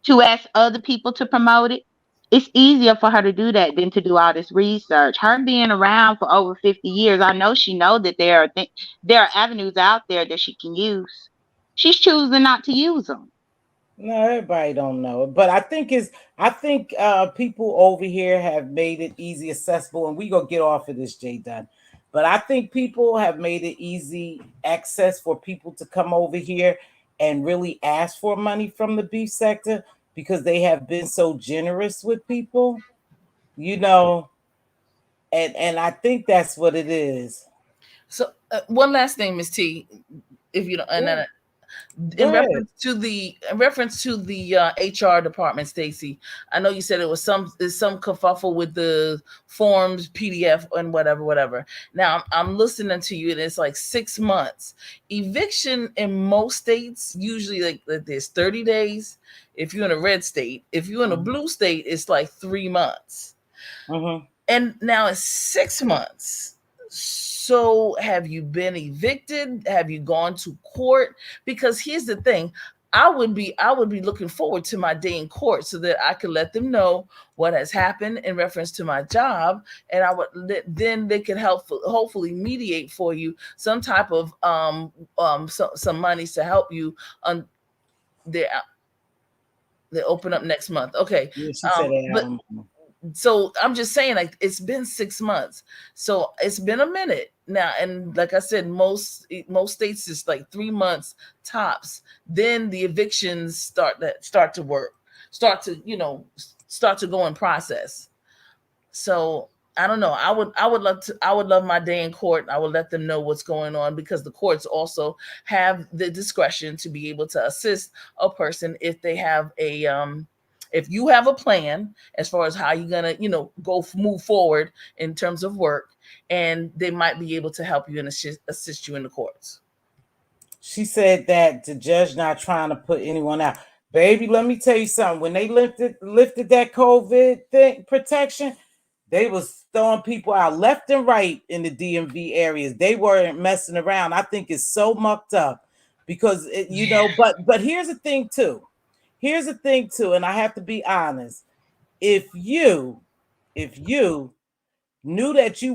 to ask other people to promote it. It's easier for her to do that than to do all this research. Her being around for over 50 years, I know she know that there are avenues out there that she can use. She's choosing not to use them. No, everybody don't know it, but I think people over here have made it easy, accessible, and we gonna get off of this, Jay Dunn. But I think people have made it easy access for people to come over here and really ask for money from the beef sector because they have been so generous with people, and I think that's what it is. So one last thing, Ms. T, if you don't, in reference to the HR department, Stacy, I know you said it was some kerfuffle with the forms, PDF, and whatever. Now I'm listening to you, and it's like 6 months. Eviction in most states usually like there's 30 days. If you're in a red state, if you're in a blue state, it's like 3 months. And now it's 6 months. So have you been evicted? Have you gone to court? Because here's the thing. I would be looking forward to my day in court so that I could let them know what has happened in reference to my job, and then they can hopefully mediate for you some type of some monies to help you on they open up next month. Okay. Yeah, she said so I'm just saying, like, it's been 6 months, so it's been a minute now, and like I said, most states is like 3 months tops. Then the evictions start to go in process. So I don't know. I would love my day in court. I would let them know what's going on, because the courts also have the discretion to be able to assist a person if they have if you have a plan as far as how you're gonna, move forward in terms of work, and they might be able to help you and assist you in the courts. She said that the judge not trying to put anyone out. Baby, let me tell you something. When they lifted that COVID thing protection, they was throwing people out left and right in the DMV areas. They weren't messing around. I think it's so mucked up because but here's the thing too. here's the thing too, and I have to be honest. If you knew that you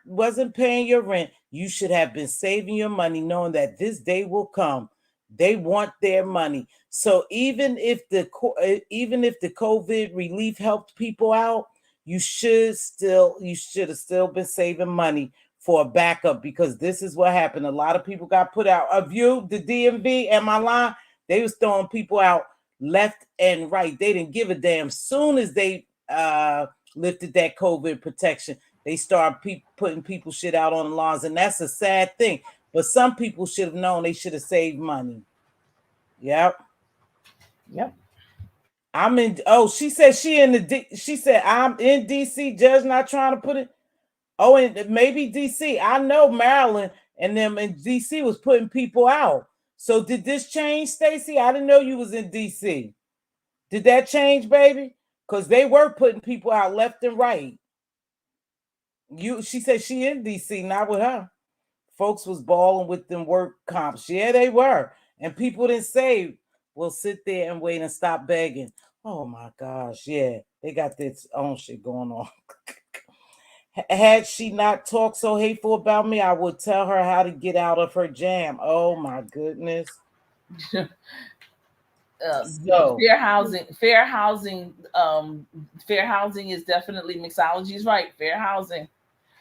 wasn't paying your rent, you should have been saving your money, knowing that this day will come. They want their money. So even if the COVID relief helped people out, you should have still been saving money for a backup, because this is what happened. A lot of people got put out. Of you, the DMV, and my line, they was throwing people out left and right. They didn't give a damn. Soon as they lifted that COVID protection, they started putting people shit out on the lawns, and that's a sad thing. But some people should have known. They should have saved money. Yep. I'm in. Oh, she said she said I'm in DC. Judge not trying to put it. Oh, and maybe DC. I know Maryland and them in DC was putting people out. So did this change, Stacy? I didn't know you was in DC. Did that change, baby? Because they were putting people out left and right. She said she in DC, not with her. Folks was balling with them work comps. Yeah, they were. And people didn't say, well, sit there and wait and stop begging. Oh my gosh, yeah. They got this own shit going on. Had she not talked so hateful about me, I would tell her how to get out of her jam. Oh my goodness. Fair housing is definitely, mixology's right. Fair housing.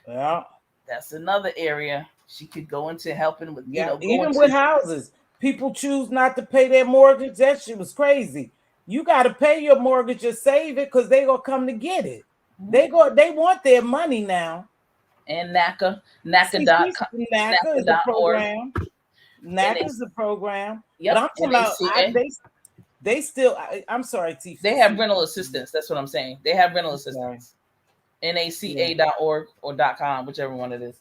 Yeah. That's another area she could go into, helping with, even with houses. People choose not to pay their mortgage. That shit was crazy. You got to pay your mortgage or save it, because they gonna come to get it. They want their money now. And NACA is the program. NACA is the program. Yep. But I'm talking about they still. I'm sorry, Teav. They have rental assistance. That's what I'm saying. They have rental assistance. NACA.org or .com, whichever one it is.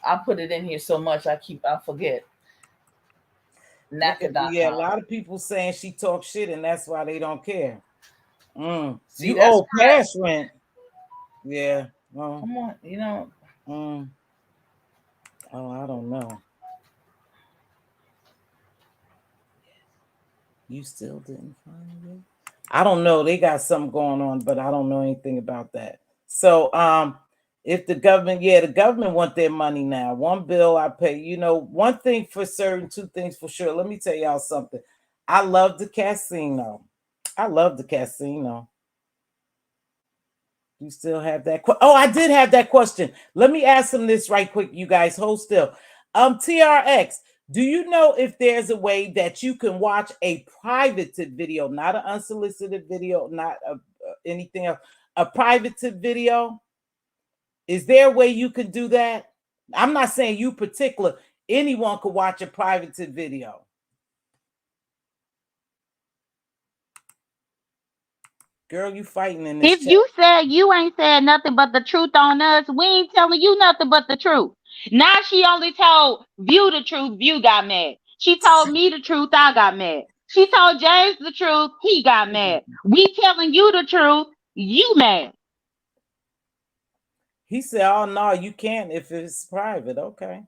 I put it in here so much I forget. NACA.com. Yeah, a lot of people saying she talks shit, and that's why they don't care. See, you owe cash rent. Yeah. Come on, Oh, I don't know. You still didn't find it? I don't know. They got something going on, but I don't know anything about that. So, if the government want their money now. One bill I pay, one thing for certain, two things for sure. Let me tell y'all something. I love the casino. You still have that? I did have that question. Let me ask them this right quick, you guys. Hold still. TRX, do you know if there's a way that you can watch a privated video, not an unsolicited video, not anything else, a privated video? Is there a way you can do that? I'm not saying you particular. Anyone could watch a privated video. Girl, you fighting in this If you said you ain't said nothing but the truth on us, we ain't telling you nothing but the truth. Now she only told View the truth, View got mad. She told me the truth, I got mad. She told James the truth, he got mad. We telling you the truth, you mad. He said, oh, no, you can't if it's private. Okay.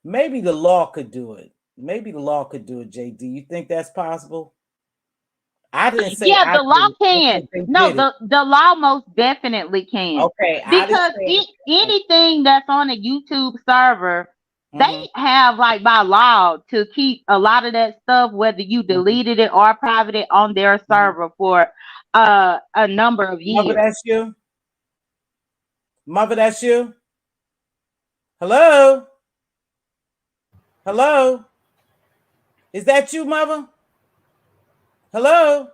Maybe the law could do it. JD. You think that's possible? I didn't say. Yeah, the law can. No, the law most definitely can. Okay. Because anything that's on a YouTube server, they have, like, by law to keep a lot of that stuff, whether you deleted it or private it, on their server for a number of years. Mother, that's you? Hello? Is that you, Mother? Hello?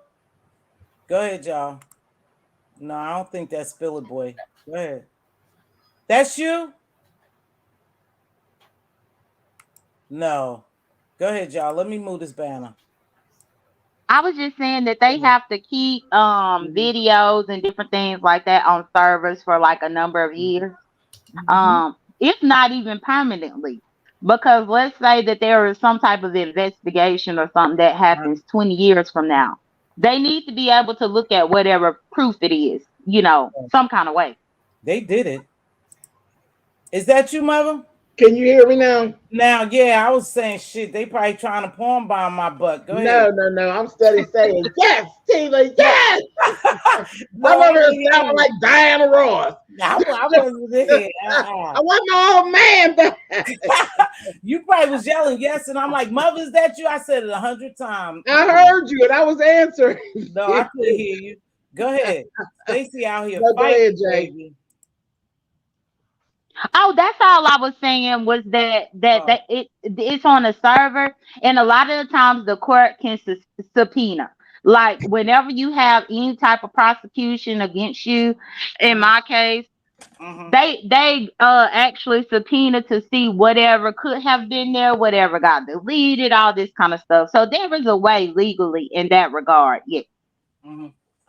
Go ahead, y'all. No, I don't think that's Philly Boy. Go ahead. That's you? No. Go ahead, y'all. Let me move this banner. I was just saying that they have to keep videos and different things like that on servers for like a number of years. If not even permanently. Because let's say that there is some type of investigation or something that happens 20 years from now. They need to be able to look at whatever proof it is, some kind of way. They did it. Is that you, Mother? Can you hear me now? Now, yeah, I was saying shit. They probably trying to porn bomb my butt. Go ahead. No. I'm steady saying yes, Tiva, yes. No, I'm over here sounding like Diana Ross. I wasn't there. I want my old man back. You probably was yelling yes, and I'm like, "Mother, is that you?" I said it 100 times. I heard you, and I was answering. No, I couldn't hear you. Go ahead, Stacey out here No, fighting, go ahead, Jay. baby. Oh, that's all I was saying was that it's on a server, and a lot of the times the court can subpoena. Like whenever you have any type of prosecution against you, in my case, they actually subpoena to see whatever could have been there, whatever got deleted, all this kind of stuff. So there is a way legally in that regard. Yeah.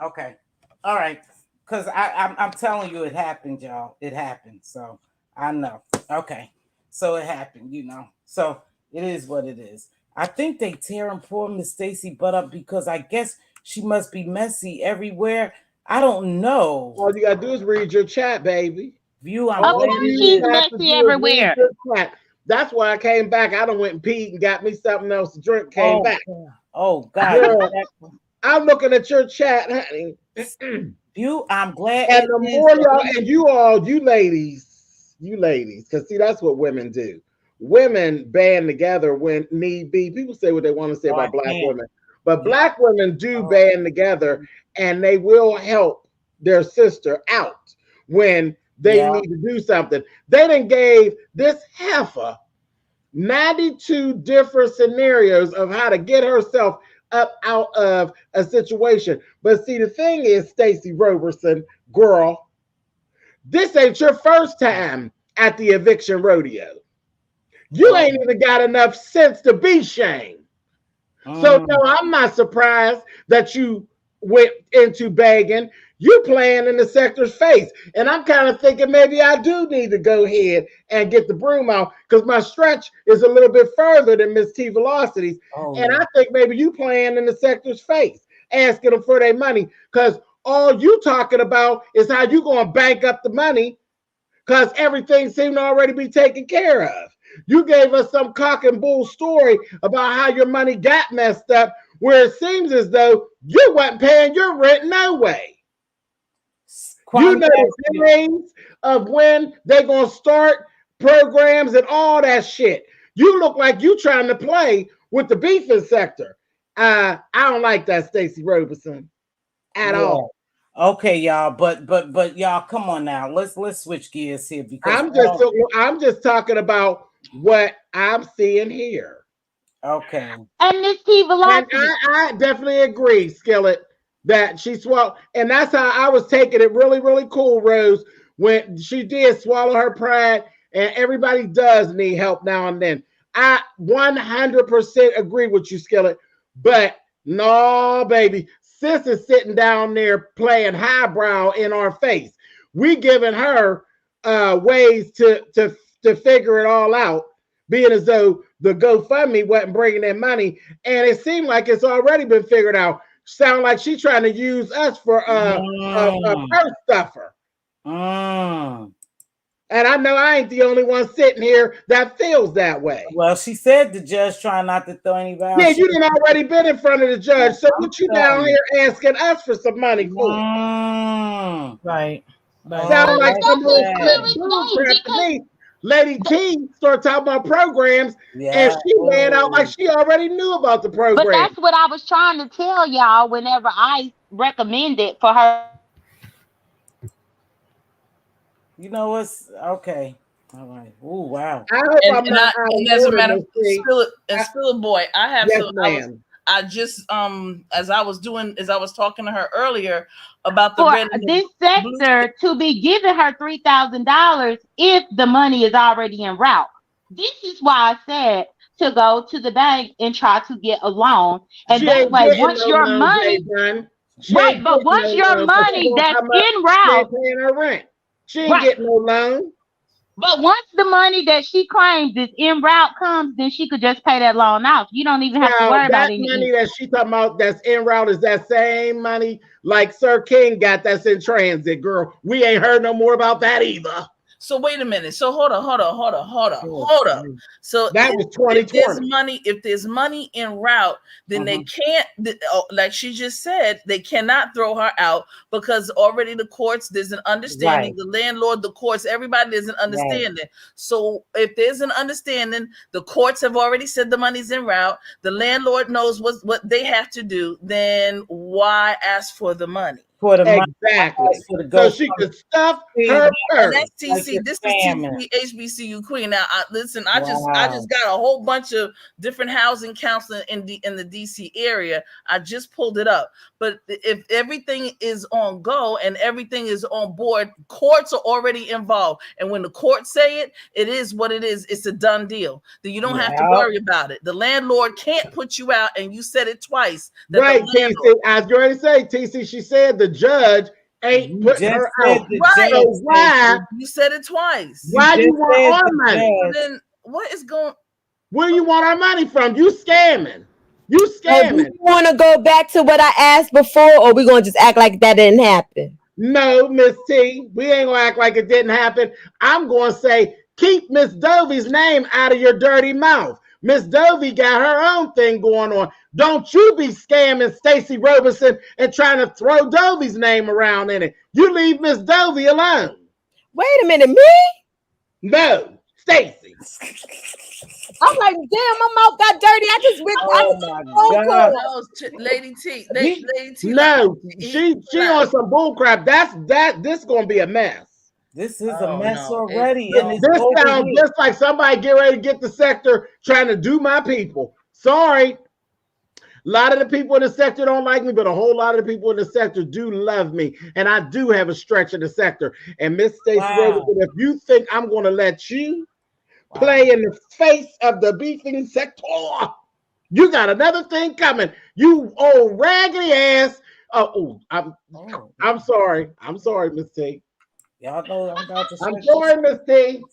Okay. All right. Because I'm telling you, it happened, y'all. It happened. So I know. Okay. So it happened, you know. So it is what it is. I think they tearing poor Miss Stacey butt up because I guess she must be messy everywhere. I don't know. All you gotta do is read your chat, baby. View, she's messy everywhere. That's why I came back. I done went and peed and got me something else to drink. Came back. Oh God. Girl, I'm looking at your chat, honey. You, I'm glad. And the more y'all, and you ladies, because see, that's what women do. Women band together when need be. People say what they want to say about black women, but black women do band together, and they will help their sister out when they need to do something. They done gave this heifer 92 different scenarios of how to get herself up out of a situation. But see, the thing is, Stacey Roberson, girl, this ain't your first time at the eviction rodeo. You ain't even got enough sense to be shamed. So no, I'm not surprised that you went into begging. You playing in the sector's face. And I'm kind of thinking maybe I do need to go ahead and get the broom out because my stretch is a little bit further than Mz.Teavalocity's. And I think maybe you playing in the sector's face, asking them for their money because all you talking about is how you going to bank up the money because everything seemed to already be taken care of. You gave us some cock and bull story about how your money got messed up, where it seems as though you wasn't paying your rent no way. You know the days of when they're going to start programs and all that shit. You look like you trying to play with the beefing sector. I don't like that, Stacey Roberson, at all. Okay, y'all, but y'all, come on now. Let's switch gears here because I'm just talking about what I'm seeing here. Okay. And Mz.Teavalocity. I definitely agree, Skillet, that she swallowed, and that's how I was taking it really, really cool, Rose, when she did swallow her pride, and everybody does need help now and then. I 100% agree with you, Skillet, but no, baby. Sis is sitting down there playing highbrow in our face. We giving her ways to figure it all out, being as though the GoFundMe wasn't bringing in money, and it seemed like it's already been figured out. Sound like she's trying to use us for a purse stuffer. And I know I ain't the only one sitting here that feels that way. Well, she said the judge trying not to throw anybody. Yeah, you done already been in front of the judge. So what you down here asking us for some money for? Right. Sound like some bullcrap to me. Lady T started talking about programs, and she ran out like she already knew about the program. But that's what I was trying to tell y'all whenever I recommended for her. You know what's okay. All right. Oh wow. And as a matter of Spill Boy, I have I just as I was talking to her earlier about the for this sector to be giving her $3,000 if the money is already en route. This is why I said to go to the bank and try to get a loan, and that way once your money, right? But once your money that's en route, paying her rent, she ain't getting no loan. But once the money that she claims is en route comes, then she could just pay that loan off. You don't even have to worry about any money that she talking about that's en route is that same money like Sir King got that's in transit, girl. We ain't heard no more about that either. So wait a minute. So hold up. So that was 2020. If there's money en route, then they can't. Like she just said, they cannot throw her out because already the courts, there's an understanding. The landlord, the courts, everybody, there's an understanding. So if there's an understanding, the courts have already said the money's en route. The landlord knows what they have to do. Then why ask for the money? Exactly. So she could stuff her purse. And that's TC. This is TC HBCU Queen. Now, listen, I just got a whole bunch of different housing counseling in the DC area. I just pulled it up. But if everything is on go and everything is on board, courts are already involved. And when the courts say it, it is what it is. It's a done deal. Then you don't have to worry about it. The landlord can't put you out, and you said it twice. Right, TC. I was going to say, TC, she said the judge ain't putting her out. Right. So why? You said it twice. Why do you want our money? Then what is going? Where do you want our money from? You scamming. You scamming. Do you want to go back to what I asked before, or we going to just act like that didn't happen? No, Miss T. We ain't going to act like it didn't happen. I'm going to say, keep Miss Dovey's name out of your dirty mouth. Miss Dovey got her own thing going on. Don't you be scamming Stacey Robertson and trying to throw Dovey's name around in it. You leave Miss Dovey alone. Wait a minute, me? No, Stacey. I'm like, damn, my mouth got dirty. I just went. Oh my God, Lady T. Lady T. No, she on some bull crap. This gonna be a mess. This is a mess already. This sounds just like somebody get ready to get the sector trying to do my people. Sorry. A lot of the people in the sector don't like me, but a whole lot of the people in the sector do love me. And I do have a stretch in the sector. And Miss Stacey Robertson, if you think I'm going to let you play in the face of the beefing sector, you got another thing coming. You old raggedy ass. I'm sorry. I'm sorry, Miss T. Y'all know I'm about to. I'm sorry, Miss T.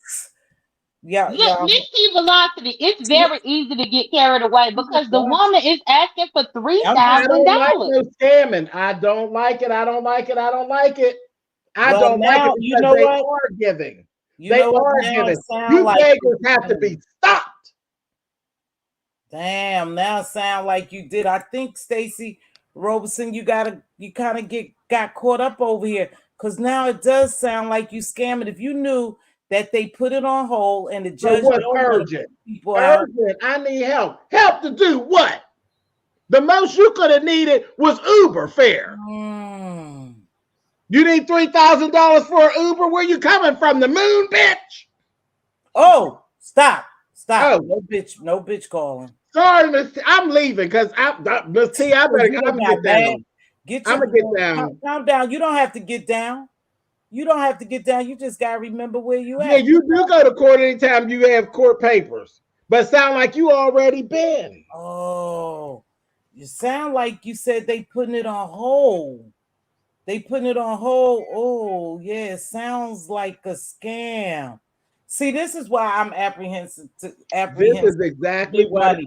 Yeah, Mz.Teavalocity, it's very easy to get carried away because the woman is asking for $3,000. I don't like no scamming. I don't like it. I don't like it. I don't like it. I don't like it because you know they what? are giving. They are giving. You beggars have to be stopped. Damn, now it sound like you did. I think Stacey Robertson, you kind of got caught up over here because now it does sound like you scamming. If you knew that they put it on hold and the judge was urgent. Urgent. I need help. Help to do what? The most you could have needed was Uber fare. You need $3,000 for an Uber? Where you coming from? The moon, bitch? Oh, stop. Oh. No bitch calling. Sorry, Miss T. I'm leaving because Miss T, I'm gonna get down. I'm gonna get down. Calm down. You don't have to get down. You don't have to get down. You just got to remember where you at. Yeah, you do go to court anytime you have court papers. But sound like you already been. Oh, you sound like you said they putting it on hold. Oh, yeah, it sounds like a scam. See, this is why I'm apprehensive. This is exactly what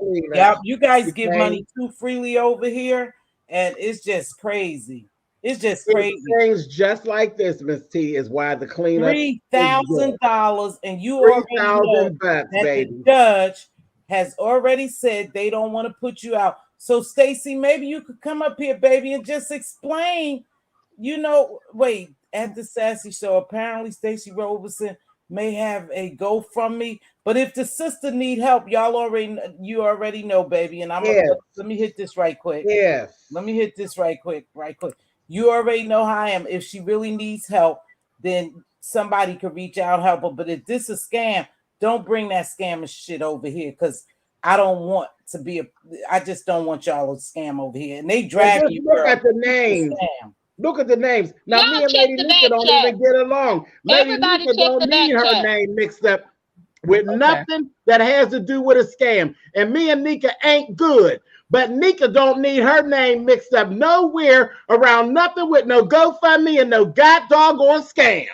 you guys give money too freely over here, and it's just crazy. It's just crazy. Things just like this, Miss T, is why the cleanup $3,000, and you already know that the judge has already said they don't want to put you out. So, Stacey, maybe you could come up here, baby, and just explain. At the Sassy Show, apparently Stacey Robertson may have a GoFundMe, but if the sister need help, you already know, baby. And let me hit this right quick. Yes. Let me hit this right quick. You already know how I am. If she really needs help, then somebody could reach out and help her. But if this is a scam, don't bring that scamming shit over here because I don't want to be I just don't want y'all to scam over here. And they drag you. Look at the names. Look at the names. Now, me and Lady Nika don't even get along. Lady Nika don't need her name mixed up with nothing that has to do with a scam. And me and Nika ain't good. But Nika don't need her name mixed up nowhere around nothing with no GoFundMe and no god doggone scam.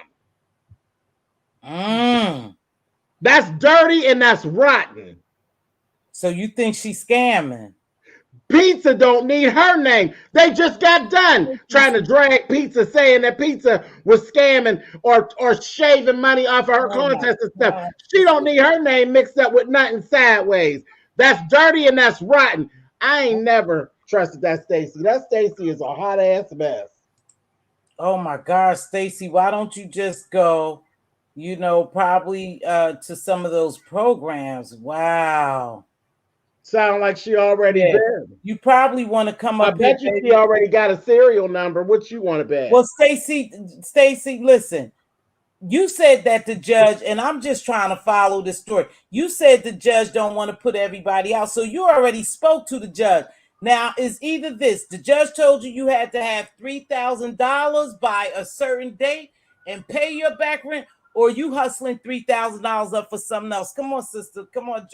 That's dirty and that's rotten. So you think she's scamming? Pizza don't need her name. They just got done trying to drag Pizza, saying that Pizza was scamming or shaving money off of her contest and stuff. She don't need her name mixed up with nothing sideways. That's dirty and that's rotten. I ain't never trusted that Stacey. That Stacey is a hot ass mess. Oh my God, Stacey, why don't you just go, probably to some of those programs? Wow. Sound like she already been. You probably want to come up. I bet you she already got a serial number. What you want to bet? Well, Stacey, listen. You said that the judge, and I'm just trying to follow this story. You said the judge don't want to put everybody out, so you already spoke to the judge. Now, is either this: the judge told you had to have $3,000 by a certain date and pay your back rent, or you hustling $3,000 up for something else? Come on, sister. Come on,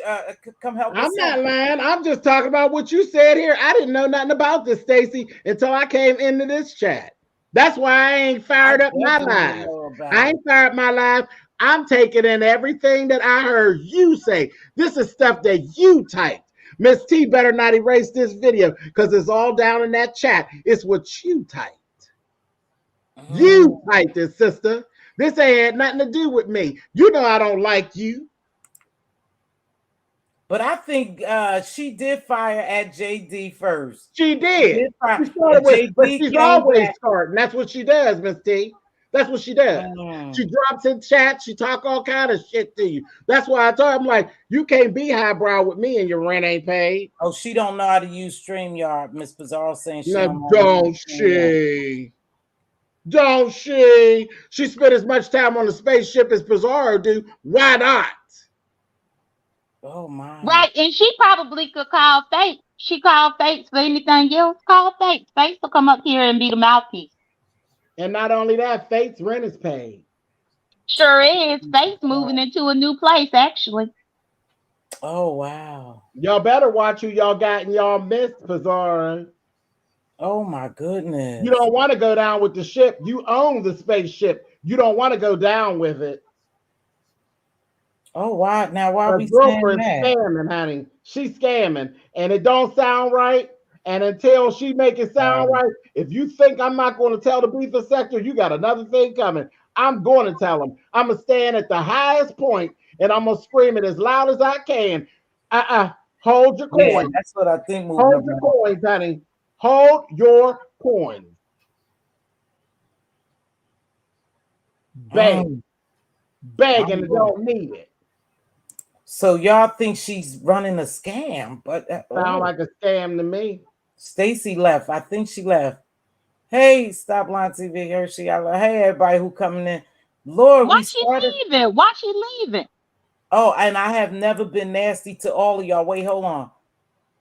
come help us. I'm not lying. I'm just talking about what you said here. I didn't know nothing about this, Stacey, until I came into this chat. That's why I ain't fired up my live. I ain't fired up my live. I'm taking in everything that I heard you say. This is stuff that you typed. Miss T better not erase this video because it's all down in that chat. It's what you typed. You typed it, sister. This ain't had nothing to do with me. You know I don't like you. But I think she did fire at JD first. She did. She started with, but she's always starting. That's what she does, Miss T. That's what she does. She drops in chat. She talk all kind of shit to you. That's why I told her, I'm like, you can't be highbrow with me and your rent ain't paid. Oh, she don't know how to use StreamYard. Miss Pizarro saying she don't she? Don't she? She spent as much time on the spaceship as Pizarro do. Why not? Oh my. Right, and she probably could call Faith. She called Faith for anything else. Call Faith. Faith will come up here and be the mouthpiece. And not only that, Faith's rent is paid. Sure is. Faith's moving into a new place, actually. Oh wow. Y'all better watch who y'all got in y'all midst, Pizarro. Oh my goodness. You don't want to go down with the ship. You own the spaceship. You don't want to go down with it. Oh, why? Now, why her we saying that? Scamming, honey. She's scamming. And it don't sound right. And until she make it sound right, if you think I'm not going to tell the beaver sector, you got another thing coming. I'm going to tell them. I'm going to stand at the highest point, and I'm going to scream it as loud as I can. Hold your coin. Yeah, that's what I think. Hold your coins, honey. Hold your coins. Beg. Begging and don't need it. So y'all think she's running a scam, but sound like a scam to me. Stacey left. I think she left. Hey, Stop Line TV, Hershey. Hey, everybody who coming in. Lord, why she leaving? Why she leaving? Oh, and I have never been nasty to all of y'all. Wait, hold on.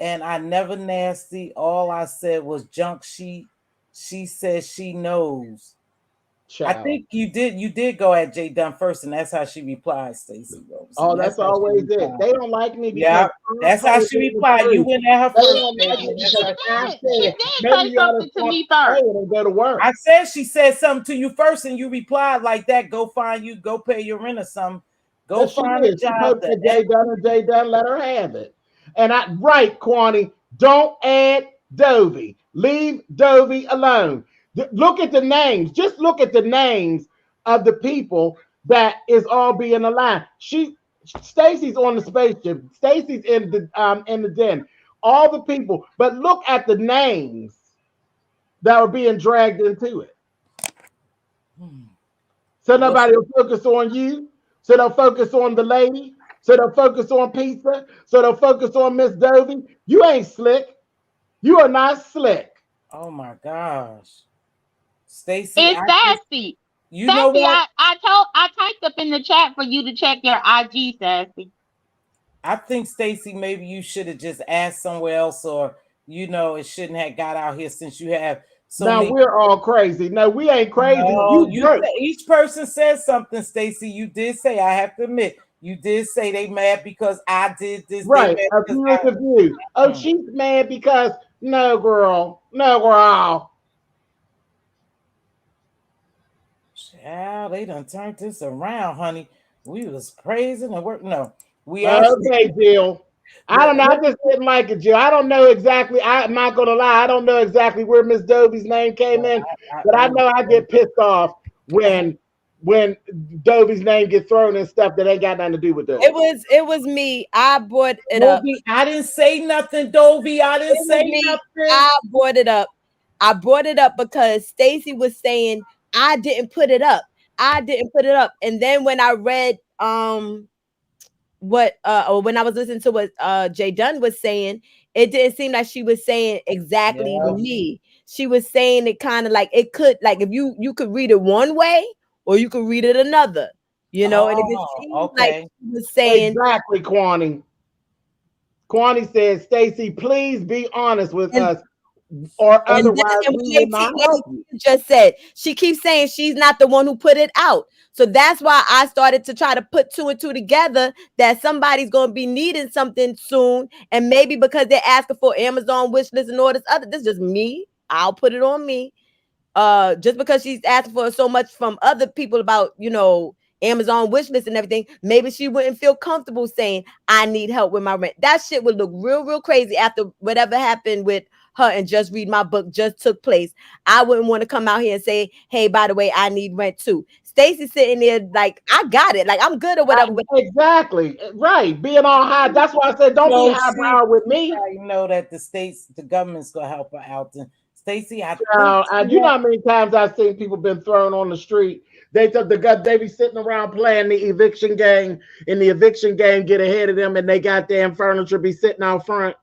And I never nasty. All I said was junk. She says she knows. Child. I think you did go at Jay Dunn first, and that's how she replied, Stacey. Oh, that's always it. They don't like me because yeah, that's how she replied. You went at her first. She did say something to me first. Go to work. I said she said something to you first, and you replied like that. Go find you. Go pay your rent or something. Go find a job. Jay Dunn and Jay Dunn let her have it. And right, Kwani, don't add Dovey. Leave Dovey alone. Look at the names. Just look at the names of the people that is all being aligned. Stacey's on the spaceship. Stacey's in the den. All the people, but look at the names that are being dragged into it. So nobody will focus on you. So they'll focus on the lady. So they'll focus on pizza. So they'll focus on Miss Dovey. You ain't slick. You are not slick. Oh my gosh. Stacey, it's Sassy. You Sassy, know what? I typed up in the chat for you to check your IG, Sassy. I think Stacey, maybe you should have just asked somewhere else, or it shouldn't have got out here since you have. So now we're all crazy. No, we ain't crazy. No, each person says something, Stacey. You did say, I have to admit, you did say they mad because I did this. Right. Oh, she's mad because no, girl. Child, they done turned this around, honey. We was praising and work. No, we okay, Jill. I don't know. I just didn't like it, Jill. I don't know exactly. I'm not gonna lie. I don't know exactly where Miss Dovey's name came in, but I know I get pissed off when Dovey's name gets thrown and stuff that ain't got nothing to do with Dovey. It was me. I brought it up. I didn't say nothing, Dovey. I didn't say nothing. I brought it up. I brought it up because Stacy was saying I didn't put it up. I didn't put it up. And then when I read or when I was listening to what Jay Dunn was saying, it didn't seem like she was saying exactly me. She was saying it kind of like it could, like if you could read it one way or you could read it another, you know, and it seemed like she was saying exactly. Kwani said, Stacy, please be honest with us, or otherwise we will not help you. Just said she keeps saying she's not the one who put it out. So that's why I started to try to put 2 and 2 together, that somebody's going to be needing something soon. And maybe because they're asking for Amazon wish list and all this other, this is just me. I'll put it on me. Just because she's asking for so much from other people about, you know, Amazon wish list and everything, maybe she wouldn't feel comfortable saying, I need help with my rent. That shit would look real, real crazy after whatever happened with her and Just Read My Book just took place. I wouldn't want to come out here and say, hey, by the way, I need rent too. Stacy sitting there like, I got it. Like, I'm good or whatever. Exactly. Right. Being all high. That's why I said, don't be highbrow with me. You know that the government's going to help her out. And Stacy, you know how many times I've seen people been thrown on the street. They be sitting around playing the eviction game, and the eviction game get ahead of them, and they got damn furniture be sitting out front.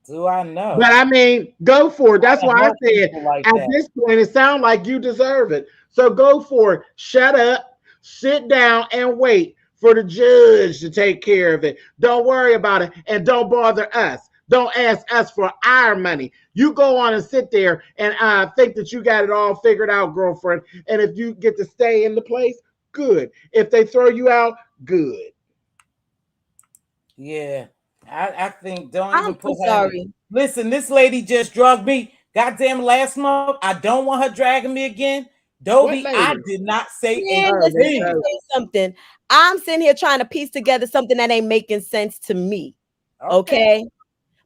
Do I know? But I mean, go for it. That's why I said at this point, it sounds like you deserve it. So go for it. Shut up, sit down, and wait for the judge to take care of it. Don't worry about it, and don't bother us. Don't ask us for our money. You go on and sit there and think that you got it all figured out, girlfriend. And if you get to stay in the place, good. If they throw you out, good. Yeah. I think I'm sorry. Listen, this lady just drugged me. Goddamn, last month. I don't want her dragging me again. Dovey, I did not say something. I'm sitting here trying to piece together something that ain't making sense to me. Okay?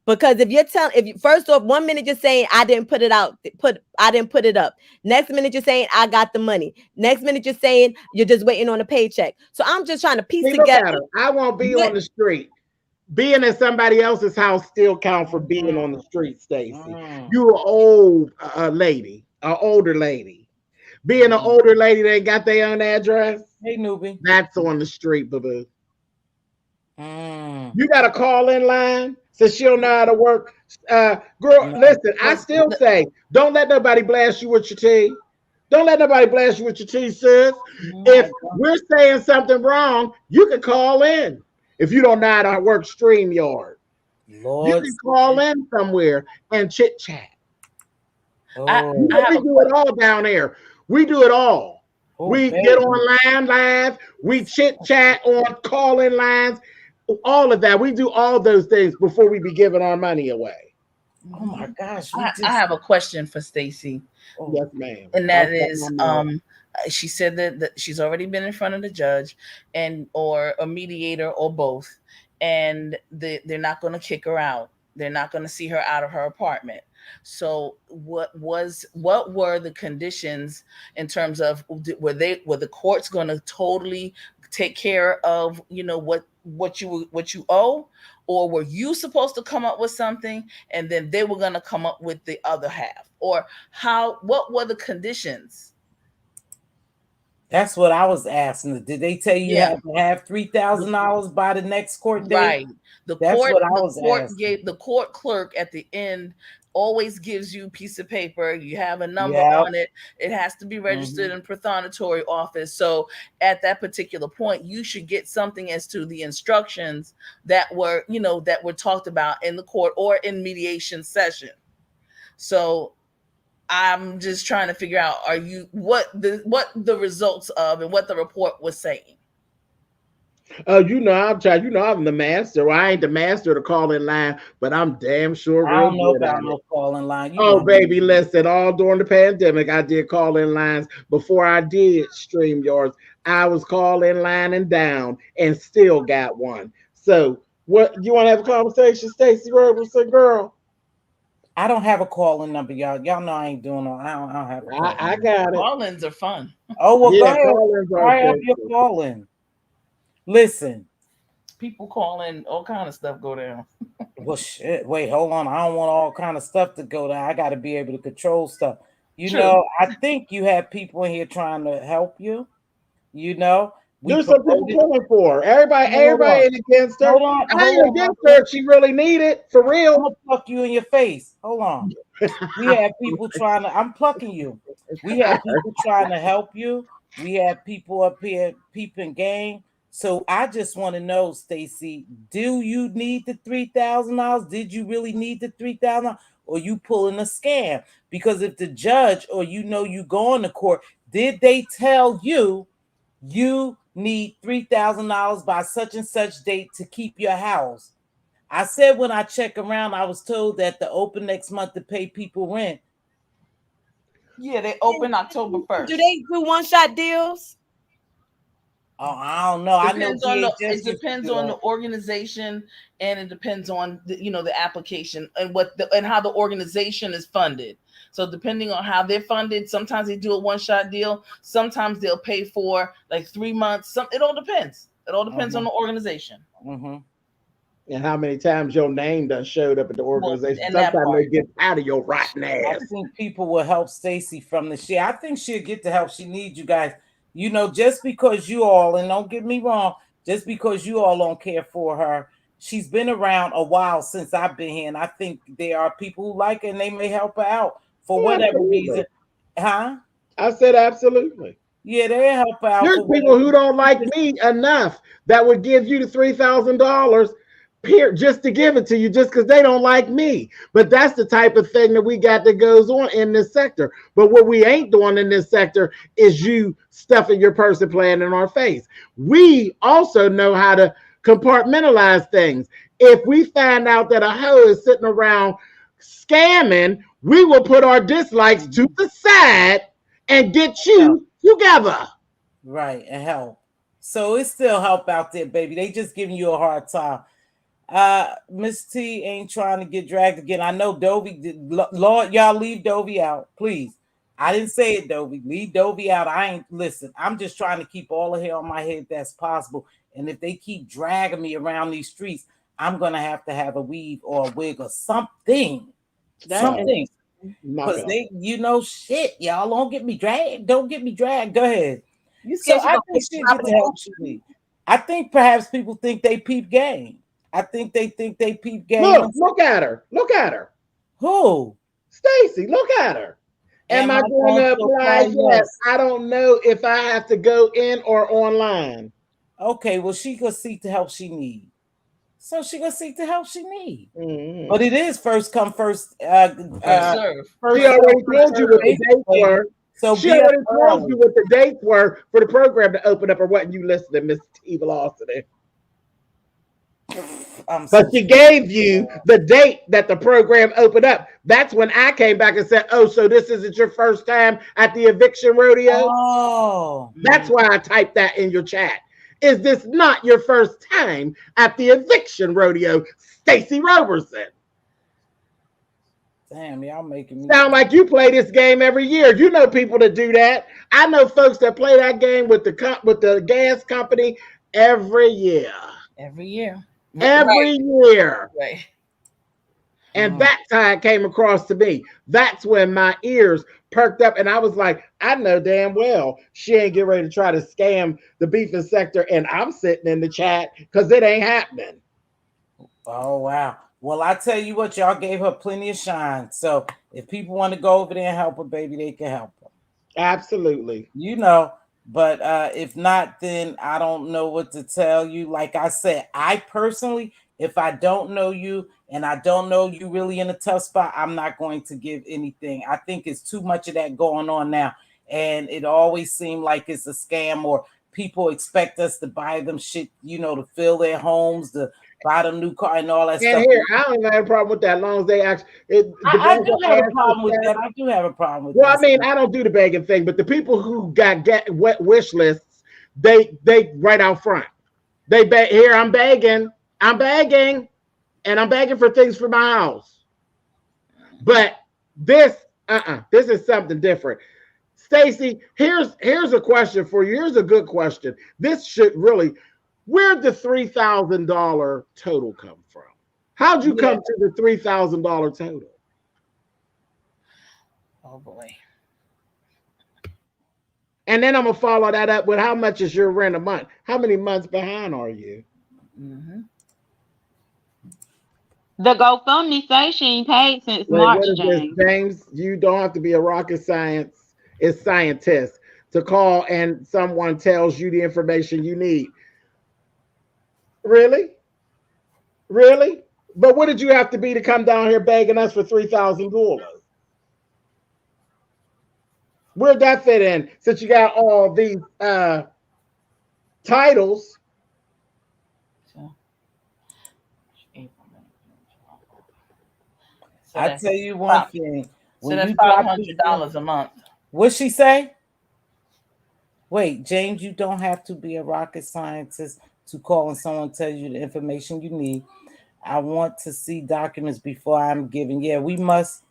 Because if you're first off, 1 minute you're saying I didn't put it out, I didn't put it up. Next minute you're saying I got the money. Next minute you're saying you're just waiting on a paycheck. So I'm just trying to piece together. I won't be on the street. Being at somebody else's house still count for being on the street, Stacy. You an old lady, an older lady. Being an older lady that ain't got their own address. Hey, newbie. That's on the street, boo-boo. You got a call-in line so she'll know how to work. Girl, listen, I still say, don't let nobody blast you with your tea. Don't let nobody blast you with your tea, sis. If we're saying something wrong, you can call in. If you don't know how to work StreamYard, you can call in somewhere and chit-chat. We do it all down there. We do it all. We get online live. We chit-chat on call-in lines. All of that. We do all those things before we be giving our money away. Oh my gosh. I have a question for Stacy. Yes, ma'am. And that is, she said that she's already been in front of the judge or a mediator or both, and they're not going to kick her out. They're not going to see her out of her apartment. So what were the conditions in terms of were the courts going to totally take care of, you know, what you owe, or were you supposed to come up with something and then they were going to come up with the other half, or what were the conditions? That's what I was asking. Did they tell you have to have $3,000 by the next court date? Right. The court clerk at the end always gives you a piece of paper. You have a number on it. It has to be registered in prothonotary office. So at that particular point, you should get something as to the instructions that were talked about in the court or in mediation session. So I'm just trying to figure out, what the results of and what the report was saying. Oh, I'm the master. Well, I ain't the master of the call-in line, but I'm damn sure. I don't know about no call-in line. Baby, listen, all during the pandemic, I did call-in lines. Before I did StreamYards, I was call-in lining down and still got one. So What you want to have a conversation, Stacey Roberson, girl? I don't have a calling number, y'all. Y'all know I ain't doing no. I don't have a call. I got it. Call-ins are fun. Oh well, Yeah, go ahead. I have your calling. Listen, people calling, all kind of stuff go down. Well, shit. Wait, hold on. I don't want all kind of stuff to go down. I got to be able to control stuff. You True. know, I think you have people in here trying to help you. You know, there's some people pulling for her. Everybody ain't against her. I ain't against her if she really need it, for real. I'm gonna pluck you in your face. Hold on. We have people trying to. I'm plucking you. We have people trying to help you. We have people up here peeping game. So I just want to know, Stacey, do you need the $3,000? Did you really need the $3,000, or you pulling a scam? Because if the judge or you going to court, did they tell you you need $3,000 by such and such date to keep your house? I said when I check around, I was told that the open next month to pay people rent. Yeah, they open October 1st. Do they do one-shot deals? Oh, I don't know. It depends on the organization, and it depends on the application and how the organization is funded. So depending on how they're funded, sometimes they do a one-shot deal. Sometimes they'll pay for like 3 months. It all depends. It all depends on the organization. Mm-hmm. And how many times your name done showed up at the organization. Sometimes they get out of your rotten ass. I think people will help Stacey from the shit. I think she'll get the help she needs, you guys. Just because you all, and don't get me wrong, just because you all don't care for her, she's been around a while since I've been here, and I think there are people who like her and they may help her out for whatever reason. Huh? I said absolutely. Yeah, they help her out. There's people who don't like me enough that would give you the $3,000 just to give it to you just because they don't like me. But that's the type of thing that we got that goes on in this sector. But what we ain't doing in this sector is you stuffing your person plan in our face. We also know how to compartmentalize things. If we find out that a hoe is sitting around scamming, we will put our dislikes to the side and get you together. Right, and help. So it's still help out there, baby. They just giving you a hard time. Miss T ain't trying to get dragged again. I know Dovey did. Lord, y'all leave Dovey out, please. I didn't say it, Dovey. Leave Dovey out. Listen, I'm just trying to keep all the hair on my head that's possible. And if they keep dragging me around these streets, I'm gonna have to have a weave or a wig or something. Something. Because they, shit, y'all don't get me dragged. Don't get me dragged. Go ahead. So I think she get the help she needs. I think perhaps people think they peep game. I think they peep game. Look at her. Look at her. Who? Stacey, look at her. Am I going to apply? Yes. I don't know if I have to go in or online. Okay, well, she gonna seek the help she needs. So she gonna seek the help she needs. Mm-hmm. But it is first come, first serve. She already told you what the dates were. So she already told you what the dates were for the program to open up, or wasn't you listening, Mz.Teavalocity? But she gave you the date that the program opened up. That's when I came back and said, "Oh, so this isn't your first time at the eviction rodeo?" Oh, that's why I typed that in your chat. Is this not your first time at the eviction rodeo, Stacey Roberson? Damn, y'all making me sound like you play this game every year. You know people that do that. I know folks that play that game with the gas company every year. Every year. Every year. Right. And that time came across to me. That's when my ears perked up, and I was like, I know damn well she ain't get ready to try to scam the beefing sector, and I'm sitting in the chat because it ain't happening. Oh, wow. Well, I tell you what, y'all gave her plenty of shine. So if people want to go over there and help her, baby, they can help her. Absolutely. But if not, then I don't know what to tell you. Like I said, I personally, if I don't know you and I don't know you really in a tough spot, I'm not going to give anything. I think it's too much of that going on now. And it always seems like it's a scam, or people expect us to buy them shit, to fill their homes, to buy them new car and all that stuff. Here, I don't even have a problem with that, as long as they actually. I do have a problem with that. I do have a problem with that. Well, I mean, I don't do the begging thing, but the people who got wet wish lists, they right out front. They beg here. I'm begging. I'm begging, and I'm begging for things for my house. But this is something different. Stacy, here's a question for you. Here's a good question. This should really, where'd the $3,000 total come from? How'd you come to the $3,000 total? Oh boy. And then I'm gonna follow that up with how much is your rent a month? How many months behind are you? Mm-hmm. The GoFundMe says she ain't paid since March, What is James. this, James? You don't have to be a rocket science. It's scientist to call and someone tells you the information you need. Really? Really? But what did you have to be to come down here begging us for $3,000? Where'd that fit in? Since you got all these titles. I tell you one thing. So that's $500 a month. What'd she say? Wait, James, you don't have to be a rocket scientist to call and someone tell you the information you need. I want to see documents before I'm giving. Yeah, we must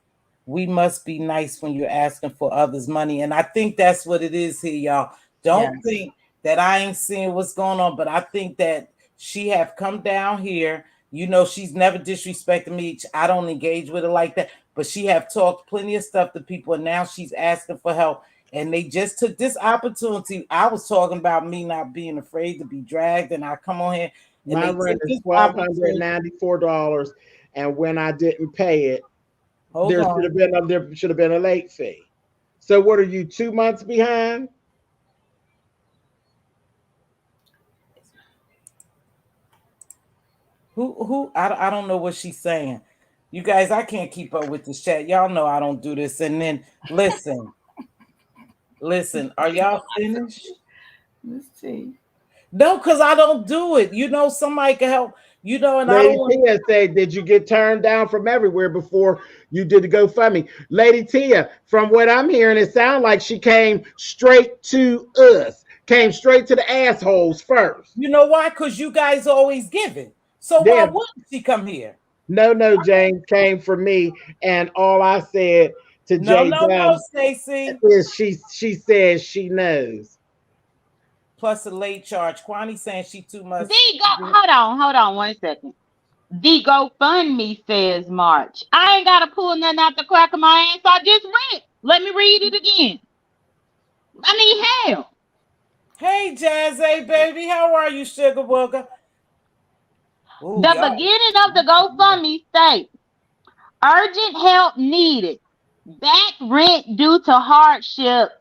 be nice when you're asking for others' money. And I think that's what it is here, y'all. Don't think that I ain't seeing what's going on, but I think that she have come down here. You know, she's never disrespected me. I don't engage with her like that, but she have talked plenty of stuff to people, and now she's asking for help. And they just took this opportunity. I was talking about me not being afraid to be dragged, and I come on here. And my rent is $1,294, and when I didn't pay it, there should have been a late fee. So what are you, 2 months behind? Who? I don't know what she's saying. You guys, I can't keep up with this chat. Y'all know I don't do this. And then listen. Are y'all finished? Let's see. No, because I don't do it. You know, somebody can help. You know, and Lady I don't Tia said, did you get turned down from everywhere before you did the GoFundMe? Lady Tia, from what I'm hearing, it sounds like she came straight to us, came straight to the assholes first. You know why? Because you guys always give it. So why wouldn't she come here? No, James came for me, and all I said to No, Stacey. is she says she knows. Plus a late charge. Kwani saying she too much. Hold on 1 second. The GoFundMe says March. I ain't gotta pull nothing out the crack of my ass. I just read. Let me read it again. I mean, hell. Hey, Jazzy, baby, how are you, Sugar Booger? The beginning of the GoFundMe states, urgent help needed. Back rent due to hardship.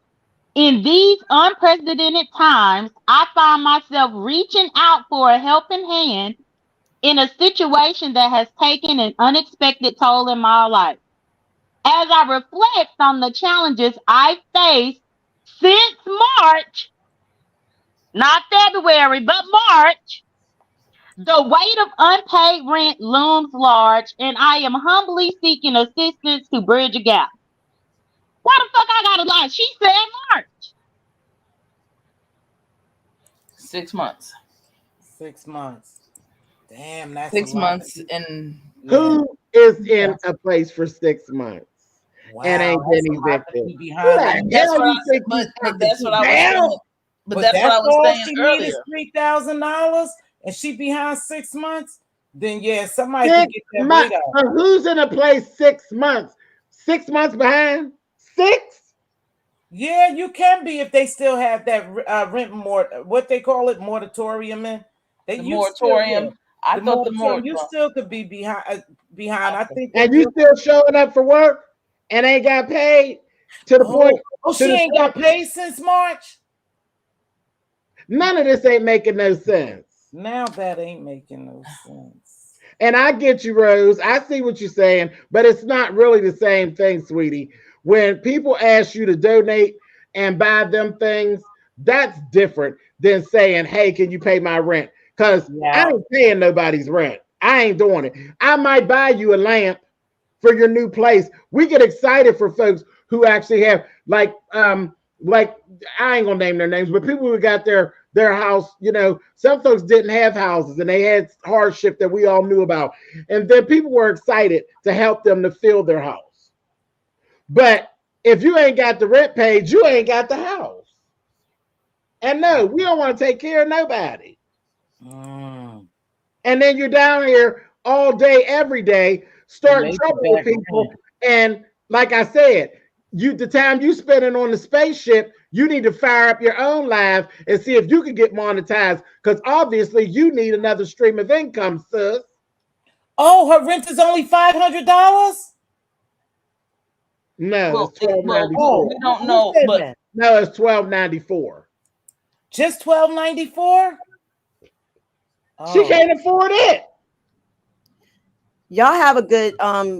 In these unprecedented times, I find myself reaching out for a helping hand in a situation that has taken an unexpected toll in my life. As I reflect on the challenges I faced since March, not February, but March, the weight of unpaid rent looms large, and I am humbly seeking assistance to bridge a gap. Why the fuck I gotta lie? She said March. 6 months. 6 months. Damn, that's 6 months. And who is in a place for 6 months and ain't getting evicted? That's what I was saying earlier. $3,000 and she behind 6 months. Then somebody can get that weight out. But who's in a place 6 months? 6 months behind? 6? Yeah, you can be if they still have that rent what they call it, moratorium in. The moratorium. I thought the moratorium. You still could be behind. I think. And you still showing up for work and ain't got paid to the point. Oh, she ain't got paid since March. None of this ain't making no sense. Now that ain't making no sense. And I get you, Rose. I see what you're saying, but it's not really the same thing, sweetie. When people ask you to donate and buy them things, that's different than saying, hey, can you pay my rent? Because I ain't paying nobody's rent. I ain't doing it. I might buy you a lamp for your new place. We get excited for folks who actually have like I ain't gonna name their names, but people who got their their house. You know, some folks didn't have houses and they had hardship that we all knew about. And then people were excited to help them to fill their house. But if you ain't got the rent paid, you ain't got the house. And no, we don't want to take care of nobody. And then you're down here all day, every day, starting trouble with people. And like I said, the time you spending on the spaceship, you need to fire up your own live and see if you can get monetized, because obviously you need another stream of income, sis. Oh, her rent is only $500? No, it's $12.94. We don't know, but no, it's $12.94. Just $12.94? She can't afford it. Y'all have a good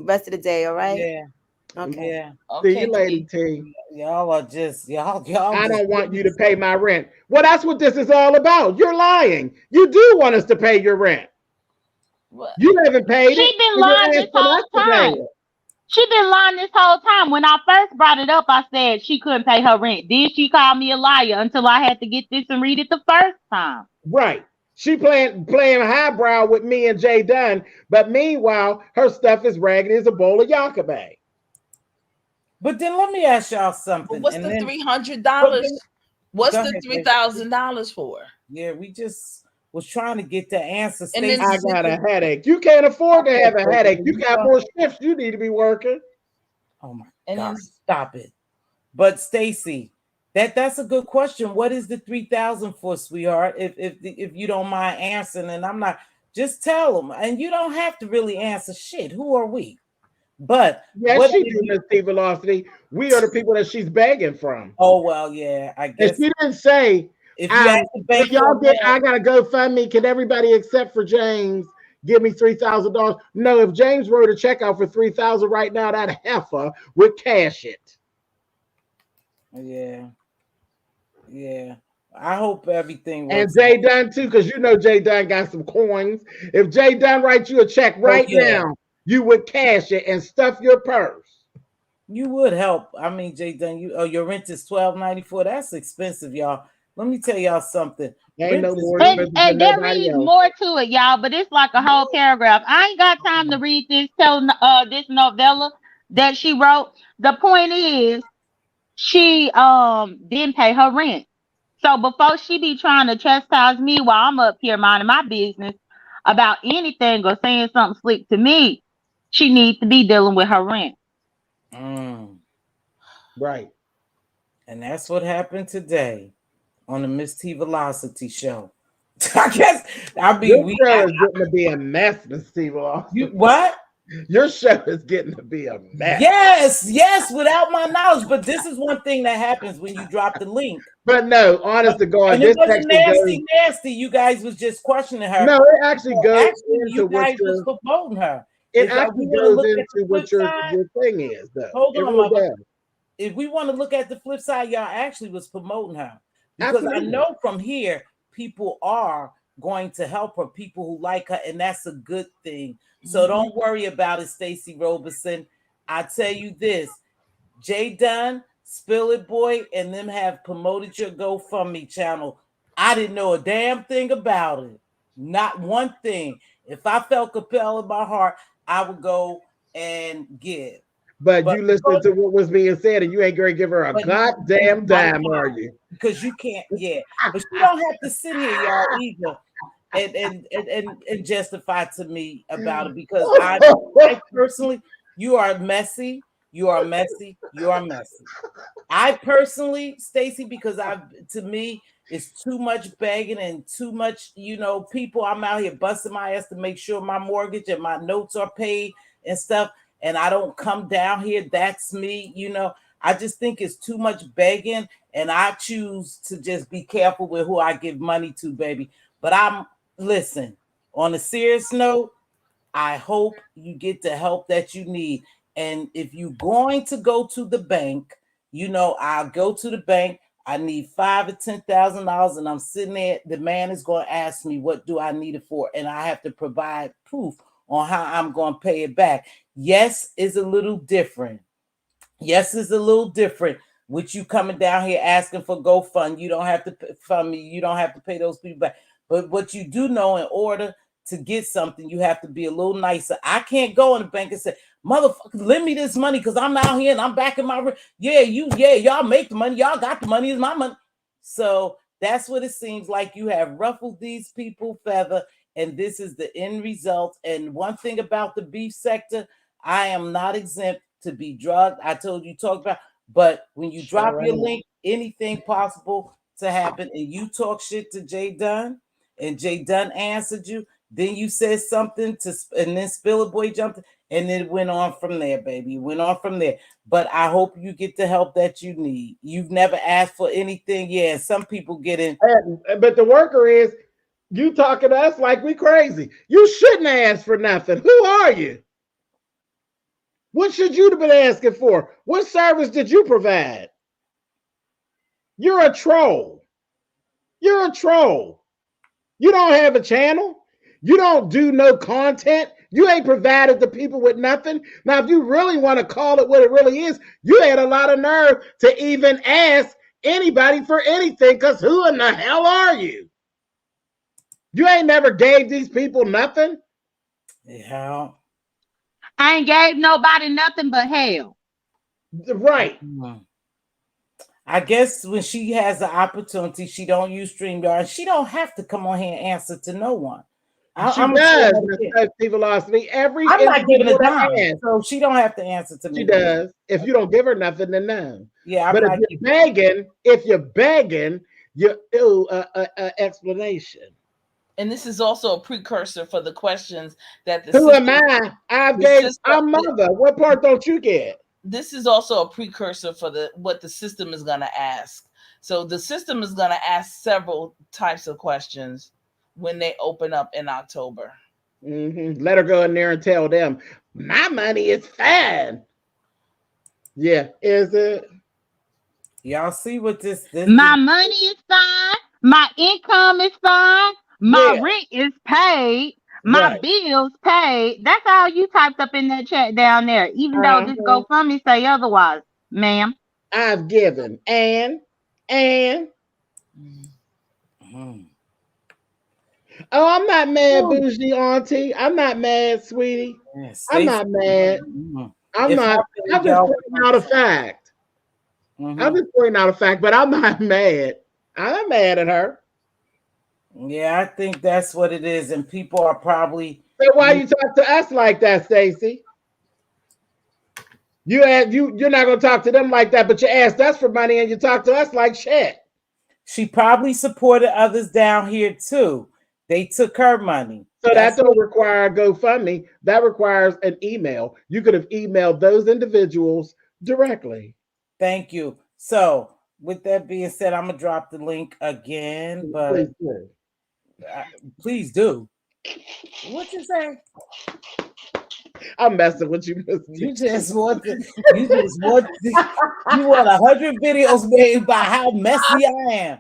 rest of the day, all right? Yeah. Okay. Yeah. See you later, T. Y'all are just y'all. I don't want you to pay my rent. Well, that's what this is all about. You're lying. You do want us to pay your rent. You haven't paid it. She been lying this whole time. She been lying this whole time. When I first brought it up, I said she couldn't pay her rent. Then she called me a liar until I had to get this and read it the first time. Right. She playing highbrow with me and Jay Dunn, but meanwhile, her stuff is raggedy as a bowl of Yakabe. But then let me ask y'all something. What's the $300? What's the $3,000 for? Yeah, we just was trying to get the answer. And then I got a headache. You can't afford to have a headache. You got more shifts you need to be working. Oh my God, stop it. But Stacy, that's a good question. What is the $3,000 for, sweetheart? If you don't mind answering, and I'm not, just tell them. And you don't have to really answer shit. Who are we? But yes, she do, Mz.Teavalocity. We are the people that she's begging from. Oh well, yeah, I guess. And she didn't say if y'all get, I gotta go fund me. Can everybody except for James give me $3,000? No, if James wrote a check out for $3,000 right now, that heifer would cash it. Yeah. Yeah. I hope everything works. And Jay Dunn too, because you know Jay Dunn got some coins. If Jay Dunn writes you a check right now, you would cash it and stuff your purse. You would help. I mean, Jay Dunn, your rent is $12.94. That's expensive, y'all. Let me tell y'all something. Ain't no more and there is more to it, y'all, but it's like a whole paragraph. I ain't got time to read this this novella that she wrote. The point is, she didn't pay her rent. So before she be trying to chastise me while I'm up here minding my business about anything or saying something slick to me, she needs to be dealing with her rent. Right. And that's what happened today on the Mz.Teavalocity show. I guess your show is getting to be a mess, Mz.Teavalocity. What? Your show is getting to be a mess. Yes, without my knowledge. But this is one thing that happens when you drop the link. But no, honest to God, and it wasn't nasty. You guys was just questioning her. No, it actually goes into you guys was promoting her. It actually goes into what your thing is, though. Hold on, if we want to look at the flip side, y'all actually was promoting her. Because I know from here, people are going to help her, people who like her, and that's a good thing. So don't worry about it, Stacey Roberson. I tell you this, Jay Dunn, Spill It Boy, and them have promoted your GoFundMe channel. I didn't know a damn thing about it. Not one thing. If I felt compelled in my heart, I would go and give. But you listened to what was being said, and you ain't going to give her a goddamn dime, are you? Because you can't, But you don't have to sit here, y'all, either, and justify to me about it. Because I personally, you are messy. You are messy. You are messy. I personally, Stacey, because to me, it's too much begging and too much, people. I'm out here busting my ass to make sure my mortgage and my notes are paid and stuff. And I don't come down here. That's me. I just think it's too much begging. And I choose to just be careful with who I give money to, baby. But listen, on a serious note, I hope you get the help that you need. And if you're going to go to the bank, I'll go to the bank. I need $5,000 or $10,000, and I'm sitting there. The man is going to ask me, what do I need it for? And I have to provide proof on how I'm going to pay it back. Yes, it's a little different. with you coming down here asking for GoFund. You don't have to fund me. You don't have to pay those people back. But what you do know, in order to get something, you have to be a little nicer. I can't go in the bank and say, motherfucker, lend me this money because I'm out here and I'm back in my y'all make the money. Y'all got the money. It's my money. So that's what it seems like. You have ruffled these people feather, and this is the end result. And one thing about the beef sector, I am not exempt to be drugged. I told you, talk about, but when you drop your link, anything possible to happen, and you talk shit to Jay Dunn, and Jay Dunn answered you, then you said something to, and then Spiller Boy jumped, and it went on from there, baby. It went on from there. But I hope you get the help that you need. You've never asked for anything. Yeah, some people get in. But the worker is, you talking to us like we crazy. You shouldn't ask for nothing. Who are you? What should you have been asking for? What service did you provide? You're a troll. You're a troll. You don't have a channel. You don't do no content. You ain't provided the people with nothing. Now, if you really want to call it what it really is, you had a lot of nerve to even ask anybody for anything, because who in the hell are you? You ain't never gave these people nothing. Yeah. I ain't gave nobody nothing but hell. Right. I guess when she has the opportunity, she don't use StreamYard. She don't have to come on here and answer to no one. I'm does, Mz.Teavalocity. I'm not giving a dime, so she don't have to answer to me. She does. If you don't give her nothing, then no. Yeah, but if you're begging, you explanation. And this is also a precursor for the questions that the Who am I? I'm mother. What part don't you get? This is also a precursor for what the system is going to ask. So the system is going to ask several types of questions when they open up in October. Let her go in there and tell them, my money is fine. Yeah, is it? Y'all see what this my money is fine. My income is fine. My rent is paid. My bills paid. That's all you typed up in that chat down there. Even though this GoFundMe say otherwise, ma'am. I've given and. Oh, I'm not mad, bougie auntie. I'm not mad, sweetie. I'm not mad. I'm not. I'm just pointing out a fact. I'm just pointing out a fact, but I'm not mad. I'm not mad at her. Yeah, I think that's what it is, and people are probably. So why you talk to us like that, Stacy? You're not gonna talk to them like that, but you asked us for money and you talk to us like shit. She probably supported others down here too. They took her money. So that don't require a GoFundMe. That requires an email. You could have emailed those individuals directly. Thank you. So with that being said, I'm gonna drop the link again, but please do. What you say? I'm messing with you. You just want 100 videos made by how messy I am.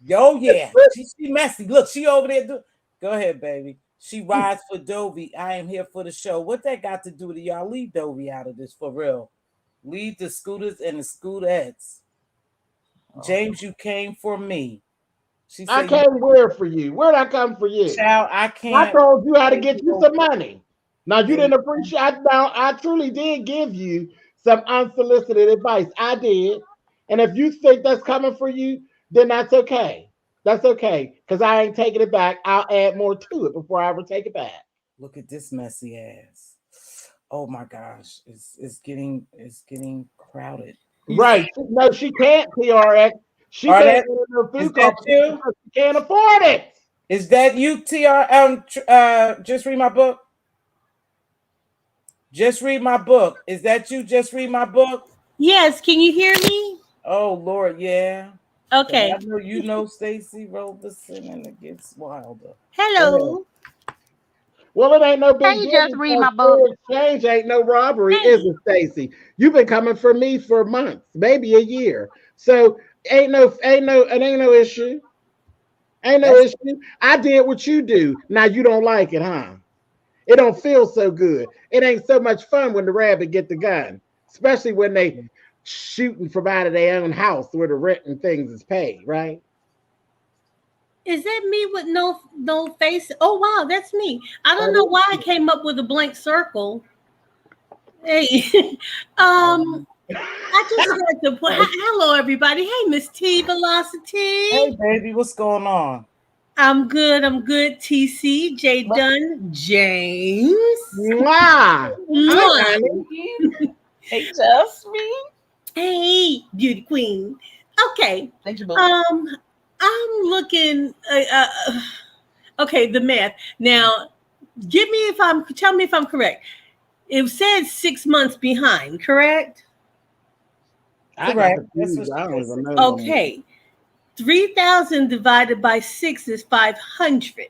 Yo, yeah, she messy. Look, she over there. Go ahead, baby. She rides for Dovey. I am here for the show. What that got to do with y'all? Leave Dovey out of this for real. Leave the scooters and the scooterettes. James, you came for me. She said, I came where for you? Where'd I come for you? Child, I can't. I told you how to get you some money. Now you didn't appreciate. I truly did give you some unsolicited advice. I did, and if you think that's coming for you, then that's okay. That's okay, because I ain't taking it back. I'll add more to it before I ever take it back. Look at this messy ass. Oh my gosh, it's getting crowded. Right? No, she can't. TRX. She can't get her food costs. She can't afford it. Is that you, just read my book. Just read my book. Is that you? Just read my book. Yes. Can you hear me? Oh Lord, yeah. Okay. I know you know Stacy Roberson, and it gets wilder. Hello. Well, it ain't no big deal. Just read my book. Exchange ain't no robbery, is it, Stacy? You've been coming for me for months, maybe a year. So ain't no issue. Ain't no issue. I did what you do. Now you don't like it, huh? It don't feel so good. It ain't so much fun when the rabbit get the gun, especially when they shooting from out of their own house where the rent and things is paid, right? Is that me with no face? Oh wow, that's me. I don't know why I came up with a blank circle. Hey, I just got to put. Hello, everybody. Hey, Mz.Teavalocity. Hey, baby, what's going on? I'm good. TC, J Dunn, James. Mwah. Mwah. Hey, Jasmine. Hey, beauty queen. Okay. Thank you, boo. I'm looking. Okay, the math. Now, tell me if I'm correct. It said 6 months behind, correct? Correct. Okay. 3,000 divided by 6 is 500.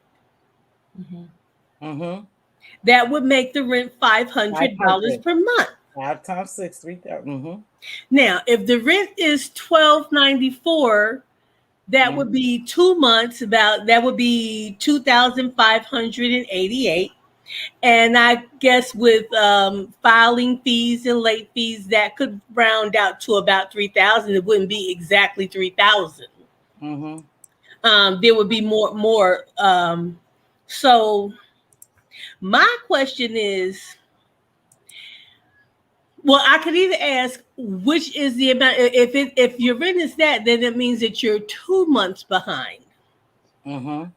That would make the rent $500 per month. 5 times 6, 3,000. Now, if the rent is $1,294, that would be 2 months. That would be 2,588. And I guess with filing fees and late fees, that could round out to about 3,000. It wouldn't be exactly 3,000. There would be more. So my question is, well, I could either ask which is the amount. If your rent is that, then it means that you're 2 months behind.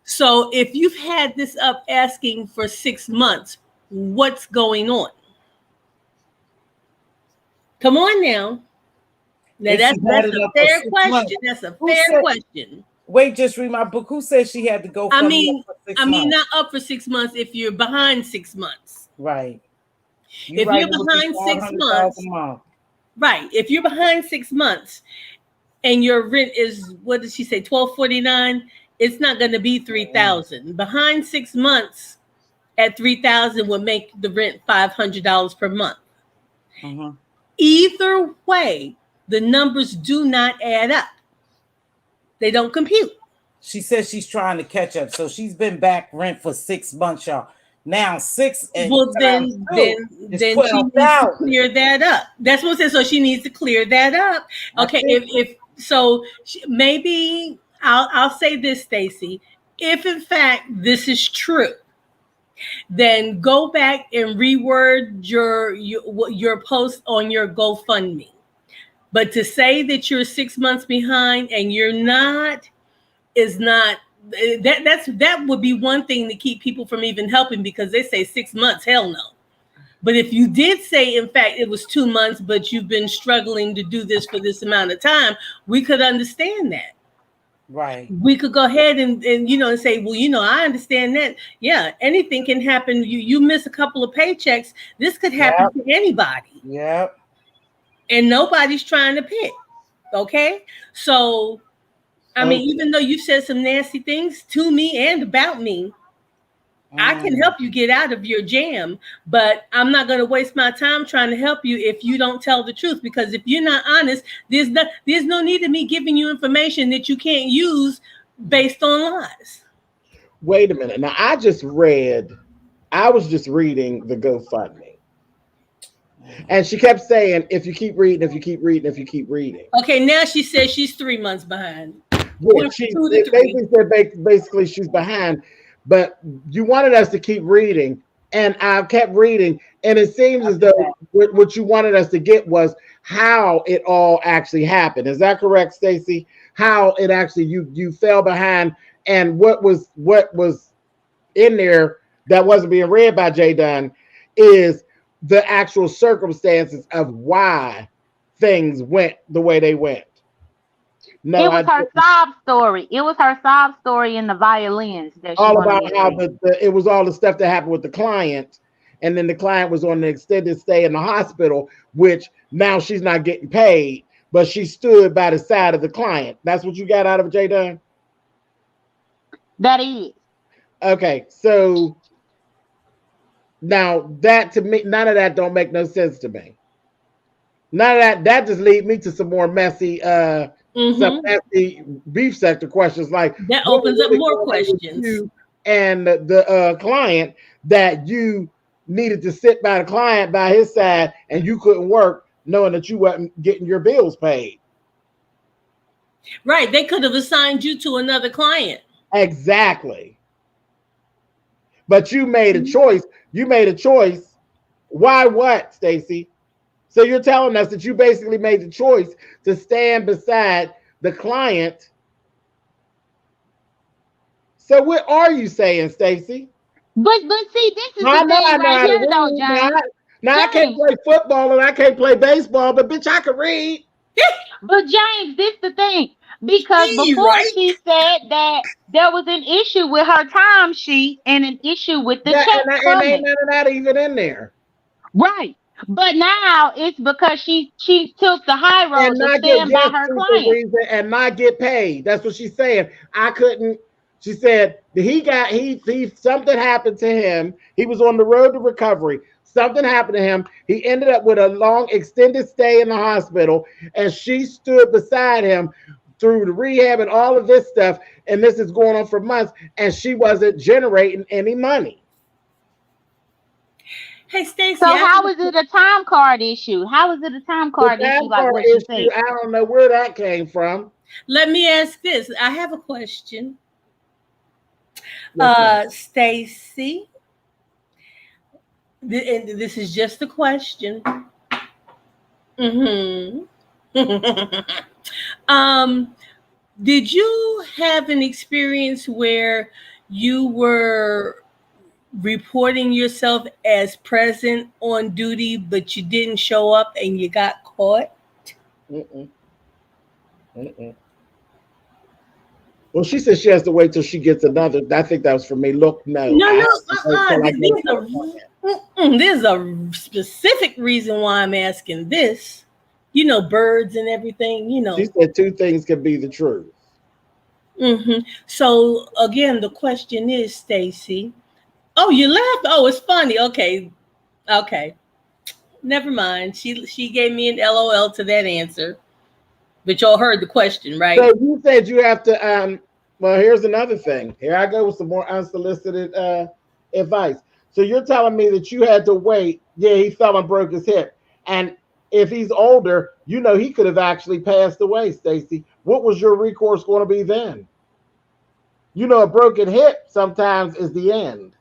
So if you've had this up asking for 6 months, what's going on? Come on now. Now that's a fair question. That's a fair question. Wait, just read my book. Who said she had to go? I mean, not up for 6 months. If you're behind 6 months, right? If you're behind 6 months, right? If you're behind 6 months, and your rent is, what did she say, $1,249? It's not going to be 3,000. Behind 6 months at 3,000 would make the rent $500 per month. Either way, the numbers do not add up. They don't compute. She says she's trying to catch up, so she's been back rent for 6 months, y'all. Now 6. Well, then she needs to clear that up. That's what it says. So she needs to clear that up. Okay, maybe. I'll say this, Stacy. If in fact this is true, then go back and reword your post on your GoFundMe. But to say that you're 6 months behind and you're not is not. That would be one thing to keep people from even helping, because they say 6 months. Hell no. But if you did say, in fact, it was 2 months, but you've been struggling to do this for this amount of time, we could understand that. Right. We could go ahead and say, well, I understand that. Yeah, anything can happen. You miss a couple of paychecks. This could happen to anybody. Yep. And nobody's trying to pick. Okay. So, I mean, even though you said some nasty things to me and about me, I can help you get out of your jam, but I'm not going to waste my time trying to help you if you don't tell the truth. Because if you're not honest, there's no need of me giving you information that you can't use based on lies. Wait a minute. Now, I was just reading the GoFundMe. And she kept saying, if you keep reading, if you keep reading, if you keep reading. Okay, now she says she's 3 months behind. Yeah, basically she's behind. But you wanted us to keep reading, and I kept reading, and it seems as though what you wanted us to get was how it all actually happened. Is that correct, Stacy? How it actually you fell behind, and what was in there that wasn't being read by J. Dunn is the actual circumstances of why things went the way they went. No, it was her sob story. It was her sob story in the violins. That all about how it was all the stuff that happened with the client, and then the client was on an extended stay in the hospital, which now she's not getting paid, but she stood by the side of the client. That's what you got out of J. Dunn? That is. Okay, so now that to me, none of that don't make no sense to me. None of that just lead me to some more messy some nasty beef sector questions, like that opens up more questions. And the client, that you needed to sit by the client by his side and you couldn't work knowing that you wasn't getting your bills paid. Right. They could have assigned you to another client. Exactly. But you made a choice. You made a choice. Why what, Stacy? So you're telling us that you basically made the choice to stand beside the client. So what are you saying, Stacy? But see, this is the thing right here, though, James. Now I can't play football and I can't play baseball, but bitch, I can read. But James, this the thing. Because before she said that there was an issue with her timesheet and an issue with the check and ain't none of that even in there. Right. But now it's because she took the high road to stand by her client and not get paid. That's what she's saying. I couldn't. She said he something happened to him. He was on the road to recovery. Something happened to him. He ended up with a long extended stay in the hospital, and she stood beside him through the rehab and all of this stuff. And this is going on for months, and she wasn't generating any money. Hey, Stacey. So how is it a time card issue? How is it a time card issue like what you said? I don't know where that came from. Let me ask this. I have a question. Stacey, and this is just a question. Did you have an experience where you were reporting yourself as present on duty, but you didn't show up and you got caught? Well, she said she has to wait till she gets another. I think that was for me. Look, there's a specific reason why I'm asking this. You know, birds and everything, you know. She said two things can be the truth. So, again, the question is, Stacey. Oh, you laughed? Oh, it's funny. Okay. Never mind. She gave me an LOL to that answer. But y'all heard the question, right? So you said you have to, well, here's another thing. Here I go with some more unsolicited advice. So you're telling me that you had to wait. Yeah, he fell and broke his hip. And if he's older, you know, he could have actually passed away, Stacey. What was your recourse going to be then? You know, a broken hip sometimes is the end.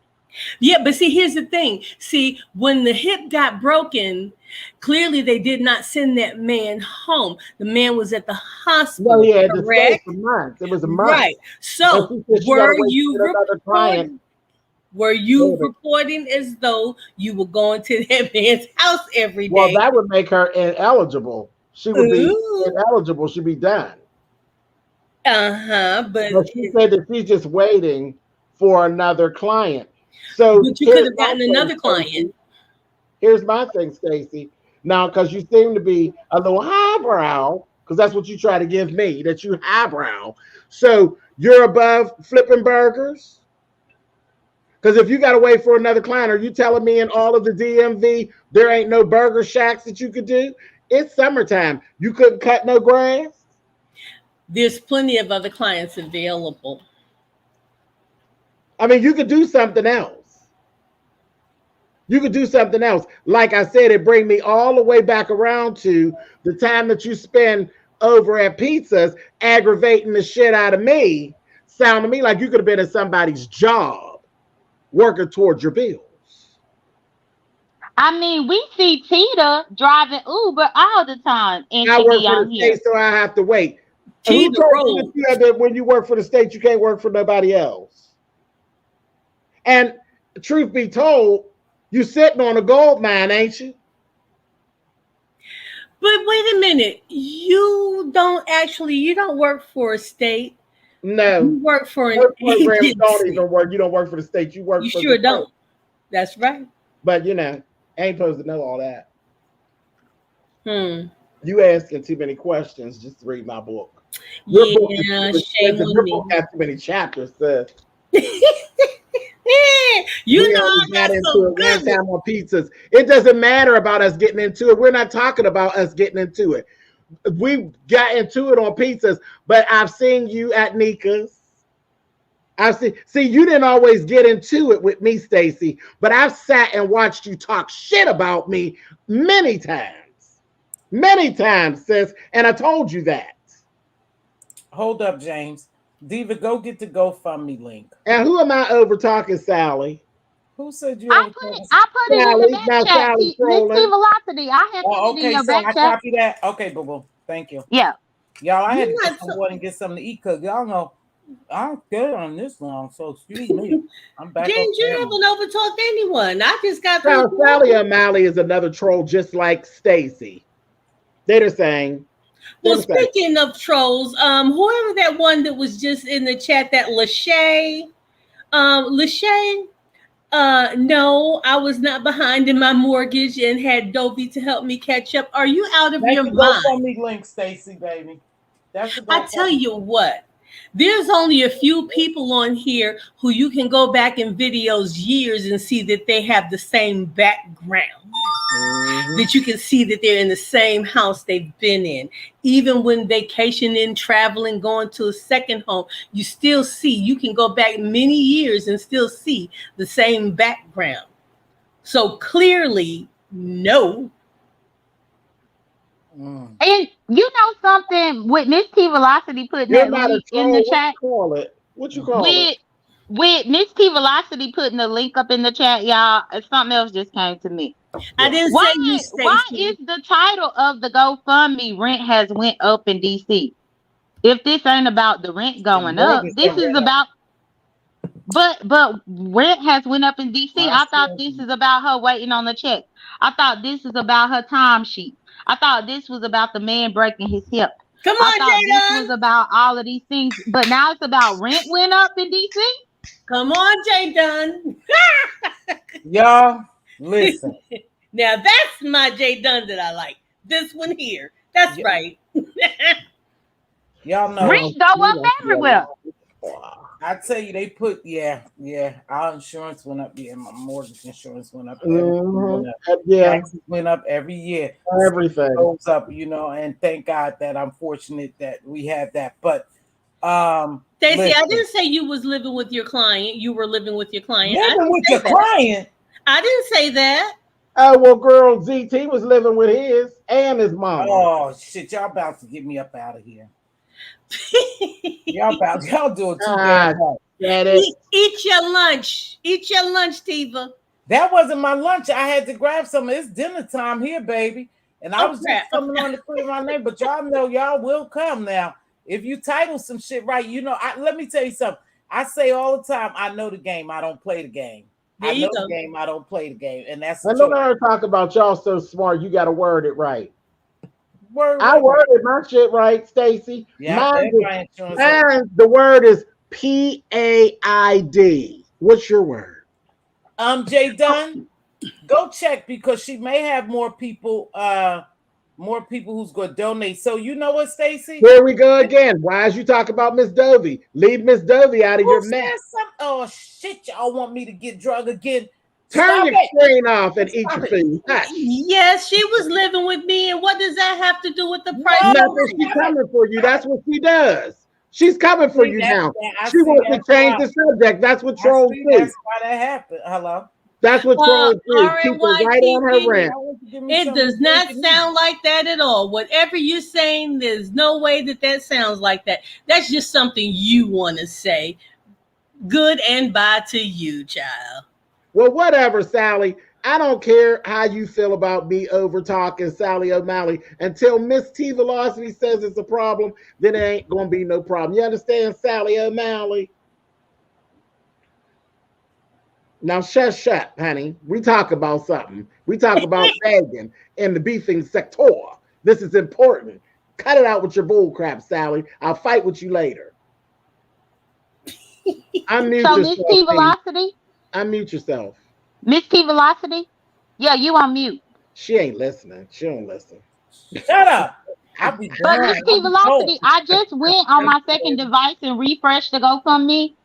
Yeah, but see, here's the thing. See, when the hip got broken, clearly they did not send that man home. The man was at the hospital. Well, he had to stay for months. It was a month. Right. So were you reporting as though you were going to that man's house every day? Well, that would make her ineligible. She would be ineligible. She'd be done. But she said that she's just waiting for another client. So but you could have gotten another client. Here's my thing, Stacey. Now, because you seem to be a little highbrow, because that's what you try to give me, that you highbrow. So you're above flipping burgers? Because if you got to wait for another client, are you telling me in all of the DMV there ain't no burger shacks that you could do? It's summertime. You couldn't cut no grass? There's plenty of other clients available. I mean, you could do something else. You could do something else. Like I said, it brings me all the way back around to the time that you spend over at Pizzas aggravating the shit out of me. Sound to me like you could have been at somebody's job working towards your bills. I mean, we see Tita driving Uber all the time. And I work for the state, so I have to wait. Who told you that when you work for the state, you can't work for nobody else? And truth be told, you sitting on a gold mine, ain't you? But wait a minute. You don't work for a state. No. You work for an agency. Don't even work. You don't work for the state. You work for the sure don't. That's right. But, you know, ain't supposed to know all that. You asking too many questions. Just read my book. Shame on me. Book has too many chapters, sis. You know I got so good. One time on Pizzas. It doesn't matter about us getting into it. We're not talking about us getting into it. We got into it on Pizzas, but I've seen you at Nika's. See, you didn't always get into it with me, Stacey, but I've sat and watched you talk shit about me many times. Many times, sis. And I told you that. Hold up, James. Diva, go get the GoFundMe link. And who am I over talking, Sally? Who said you I put it in the back chat. Mz.Teavalocity. I had put it in your back chat. Copy that. Okay, boo. Thank you. Yeah. Y'all, I had to get some water and get something to eat because y'all know I don't get on this long. So excuse me. I'm back. James, you haven't overtalked anyone. I just got Sally O'Malley is another troll just like Stacy. They're saying. Well, speaking of trolls, whoever that one that was just in the chat, that Lachey, no, I was not behind in my mortgage and had Dovey to help me catch up. Are you out of your mind? GoFundMe link, Stacy, baby. I tell you what, there's only a few people on here who you can go back in videos years and see that they have the same background. That you can see that they're in the same house they've been in. Even when vacationing, traveling, going to a second home, you still see, you can go back many years and still see the same background. So clearly, no. And you know something, with Mz.Teavalocity putting that link in the chat. What you call it? With Mz.Teavalocity putting the link up in the chat, y'all, something else just came to me. I didn't say you, Stacey. Why is the title of the GoFundMe "Rent Has Went Up in DC"? If this ain't about the rent going up, this is about. But rent has went up in DC. I thought this is about her waiting on the check. I thought this is about her timesheet. I thought this was about the man breaking his hip. Come on, I thought this was about all of these things, but now it's about rent went up in DC. Come on, J Dunn. Y'all, listen. Now that's my J Dunn that I like. This one here. That's right. Y'all know rent go up everywhere. I tell you, they put our insurance went up. Yeah, my mortgage insurance went up. Taxes went up every year. Everything goes up, and thank God that I'm fortunate that we have that. But Stacey, I didn't say you was living with your client. You were living with your client. Living with your client? I didn't say that. Oh, well, girl, ZT was living with his and his mom. Oh, shit. Y'all about to get me up out of here. y'all doing too bad. Eat your lunch. Eat your lunch, Tiva. That wasn't my lunch. I had to grab some. It's dinner time here, baby. And I was just coming on to clear my name, but y'all know y'all will come now. If you title some shit right, let me tell you something. I say all the time, I know the game. I don't play the game. I know the game. I don't play the game. And that's I know I talk about y'all so smart. You got to word it right. I worded my shit right, Stacy. Yeah, the word is PAID. What's your word? J Dunn, go check because she may have more people who's going to donate. So you know what, Stacy? Here we go again. Why is you talk about Miss Dovey? Leave Miss Dovey out of your mess. Oh shit! Y'all want me to get drug again? Turn your screen off and eat your food. Yes, she was living with me, and what does that have to do with the price? Nothing. She's coming for you. That's what she does. She's coming for you now. She wants to change the subject. That's what trolls do. That's why that happened. Hello. That's what trolls do. Keep her right on her rent. It does not sound like that at all. Whatever you're saying, there's no way that sounds like that. That's just something you want to say. Good and bye to you, child. Well, whatever, Sally. I don't care how you feel about me over talking Sally O'Malley. Until Mz.Teavalocity says it's a problem, then it ain't going to be no problem. You understand, Sally O'Malley? Now, shut, honey. We talk about something. We talk about Megan and the beefing sector. This is important. Cut it out with your bull crap, Sally. I'll fight with you later. Unmute yourself. Mz.Teavalocity? Unmute yourself. Mz.Teavalocity? Yeah, you on mute. She ain't listening. She don't listen. Shut up. But Mz.Teavalocity, I just went on my second device and refreshed the GoFundMe.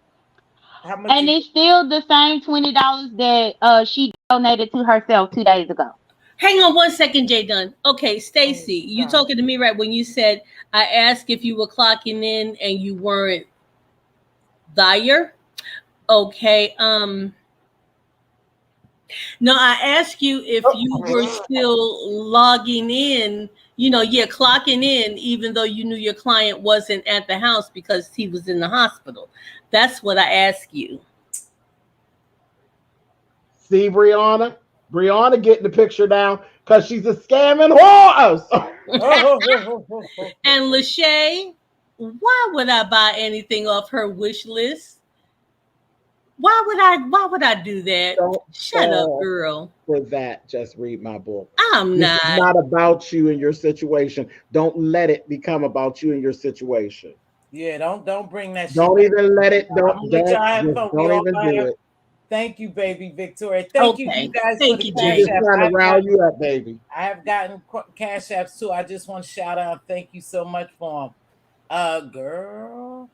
And it's still the same $20 that she donated to herself 2 days ago. Hang on 1 second, J Dunn. Okay, Stacy, you talking to me right when you said I asked if you were clocking in and you weren't there. Okay. No, I asked you if you were still logging in, clocking in even though you knew your client wasn't at the house because he was in the hospital. That's what I ask you. See, Brianna getting the picture down because she's a scamming horse. And Lachey, why would I buy anything off her wish list? Why would I do that? Shut up, girl. For that, just read my book. It's not about you and your situation. Don't let it become about you and your situation. Yeah, don't bring that. Don't shit even let it. Don't even do it. Thank you, baby Victoria. Thank you guys for the cash app. Trying to rile you up, baby. I have gotten cash apps too. I just want to shout out. Thank you so much for them. Girl.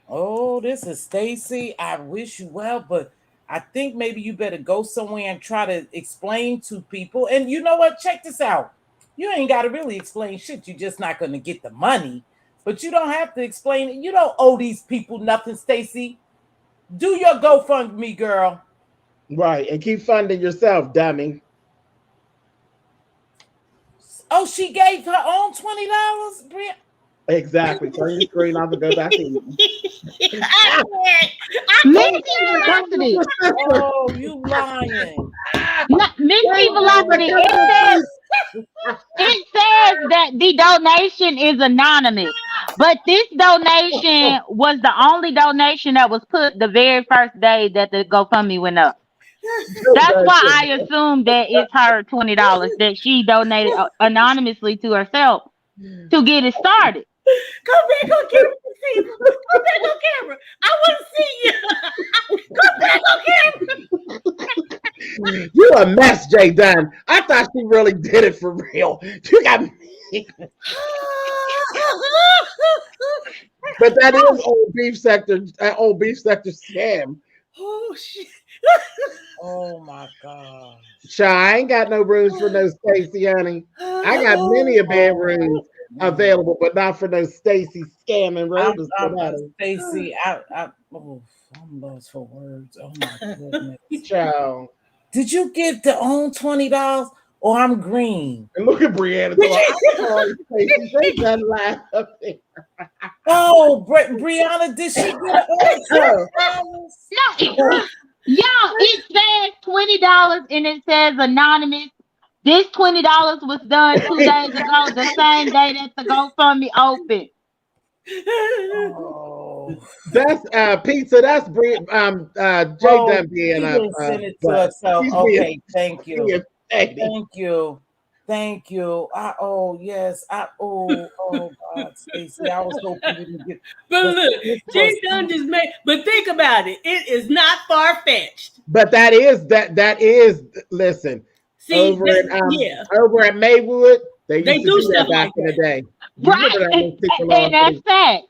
Oh, this is Stacy. I wish you well, but I think maybe you better go somewhere and try to explain to people. And you know what? Check this out. You ain't got to really explain shit. You're just not going to get the money, but you don't have to explain it. You don't owe these people nothing, Stacy. Do your GoFundMe, girl. Right, and keep funding yourself, dummy. Oh, she gave her own $20, Bria. Exactly. Turn your screen off and go back in. Mz.Teavalocity. Oh, you lying. Mz.Teavalocity. It says that the donation is anonymous, but this donation was the only donation that was put the very first day that the GoFundMe went up. That's why I assumed that it's her $20 that she donated anonymously to herself to get it started. Come back on camera, Steve. Come back on camera. I want to see you. Come back on camera. You a mess, Jay Dunn. I thought she really did it for real. You got me. But that is old beef sector scam. Oh shit. Oh my God. I ain't got no rooms for no Stacy, honey. I got many a bedrooms available, but not for no Stacy scamming robbers. Stacy, I'm lost for words. Oh my goodness. Child. Did you give the own $20 or I'm green? And look at Brianna. They done laughing. Oh, Brianna, did she get an No. Y'all, it says $20 and it says anonymous. This $20 was done 2 days ago, the same day that the GoFundMe opened. Oh. That's pizza. That's Jay Dunn being send it to herself. Okay, thank you. Thank you. Yes. Oh God, Stacey. I was hoping you didn't get. But look, Jay Dunn just made. But think about it. It is not far fetched. But that is. Listen. See, over at Maywood, they do stuff back in the day. Right, and that's fact.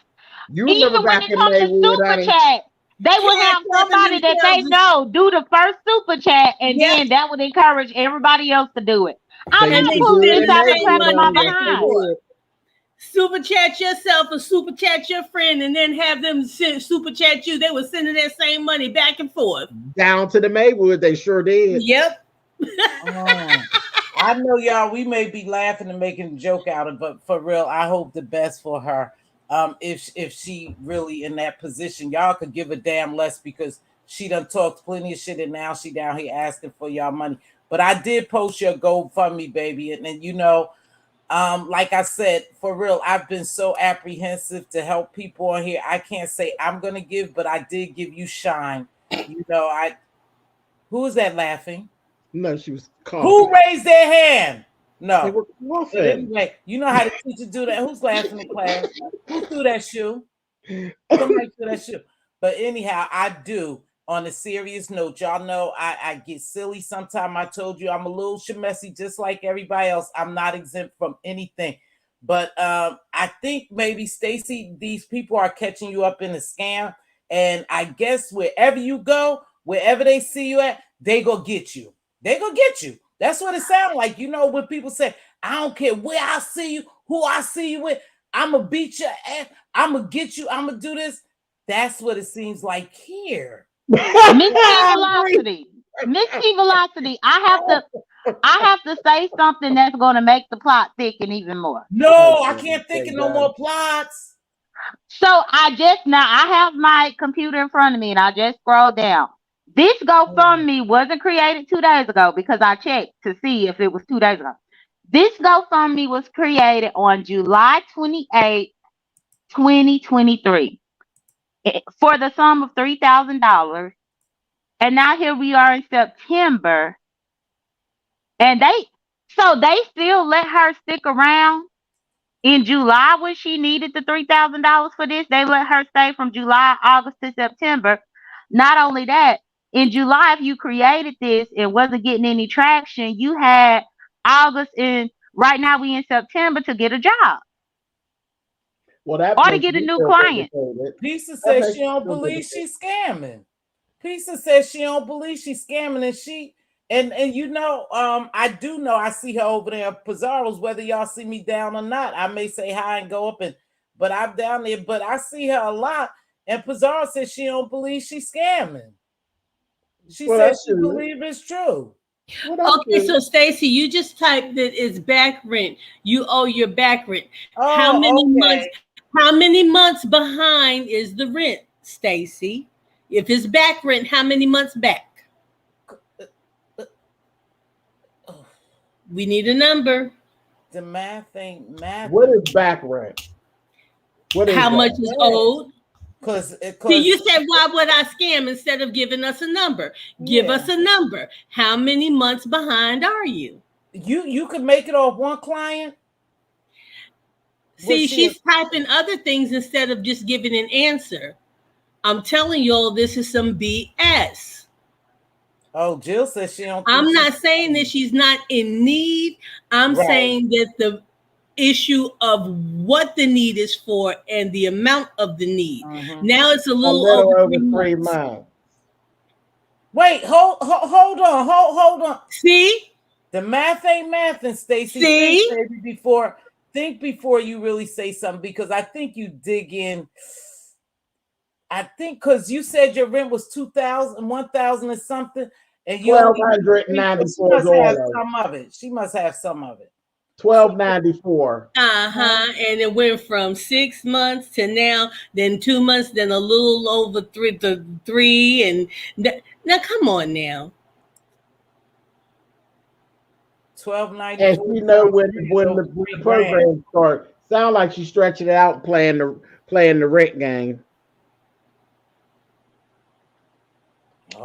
You remember back in Maywood, honey? Chat, they would have somebody that they know do the first super chat, and then that would encourage everybody else to do it. I'm gonna pull this out and clap my behind. Super chat yourself or super chat your friend, and then have them super chat you. They were sending that same money back and forth down to the Maywood. They sure did. Yep. I know y'all, we may be laughing and making a joke out of it, but for real, I hope the best for her. If she really in that position, y'all could give a damn less because she done talked plenty of shit and now she down here asking for y'all money. But I did post your GoFundMe, baby, and then like I said, for real, I've been so apprehensive to help people on here. I can't say I'm gonna give, but I did give you shine. Who is that laughing? No, she was coughing. Who raised their hand? No. They were coughing. Anyway, you know how the teacher do that. Who's laughing in class? Who threw that shoe? Somebody threw that shoe. But anyhow, I do. On a serious note, y'all know I get silly sometimes. I told you I'm a little messy, just like everybody else. I'm not exempt from anything. But I think maybe, Stacy, these people are catching you up in a scam. And I guess wherever you go, wherever they see you at, they go get you. They gonna get you. That's what it sounds like. You know, when people say, I don't care where I see you, who I see you with, I'm gonna beat your ass, I'm gonna get you, I'm gonna do this. That's what it seems like here. Mz.Teavalocity. I I have to say something that's going to make the plot thicken even more. No, I can't think of no more plots. So I have my computer in front of me and I just scrolled down. This GoFundMe wasn't created 2 days ago because I checked to see if it was 2 days ago. This GoFundMe was created on July 28th, 2023 for the sum of $3,000. And now here we are in September. And they still let her stick around in July when she needed the $3,000 for this. They let her stay from July, August to September. Not only that, in July, if you created this and wasn't getting any traction, you had August and right now we in September to get a job. Well, that or to get a new client. Pisa says she don't believe she's scamming. Pisa says she don't believe she's scamming, and she and you know, I do know I see her over there at Pizarro's, whether y'all see me down or not. I may say hi and go up but I'm down there, but I see her a lot. And Pizarro says she don't believe she's scamming. She says she believes it's true. Okay, so Stacy, you just typed that it's back rent. You owe your back rent. Oh, how many months behind is the rent, Stacy? If it's back rent, how many months back? We need a number. The math ain't math. What is back rent? How much is owed? Because you said, why would I scam instead of giving us a number? Give us a number. How many months behind are you? You could make it off one client. See, she's typing other things instead of just giving an answer. I'm telling y'all, this is some BS. Oh, Jill says she don't. I'm not saying that she's not in need. I'm saying that the issue of what the need is for and the amount of the need. Now it's a little over 3 months. Wait, hold on. See? The math ain't math, and Stacy. Think before you really say something, because I think you dig in. I think because you said your rent was 2,000, 1,000 or something, and you 1,294. She must have some of it. 1,294. And it went from 6 months to now, then 2 months, then a little over three, and now come on now. 1,294. And you know when the program starts, sound like she's stretching it out, playing the rent game.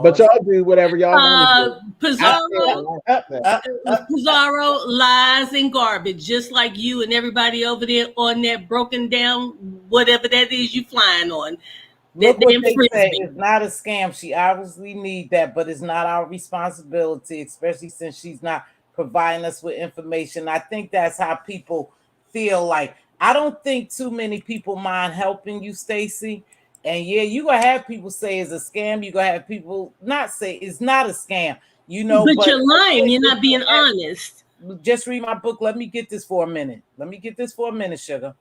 But y'all do whatever y'all want to do. Pizarro lies and garbage, just like you and everybody over there on that broken down, whatever that is you flying on. Look what they say. It's not a scam. She obviously need that, but it's not our responsibility, especially since she's not providing us with information. I think that's how people feel. Like, I don't think too many people mind helping you, Stacy. And yeah, you're gonna have people say it's a scam. You're gonna have people not say it's not a scam, you know. But you're lying, you're not being honest. Just read my book. Let me get this for a minute. Sugar.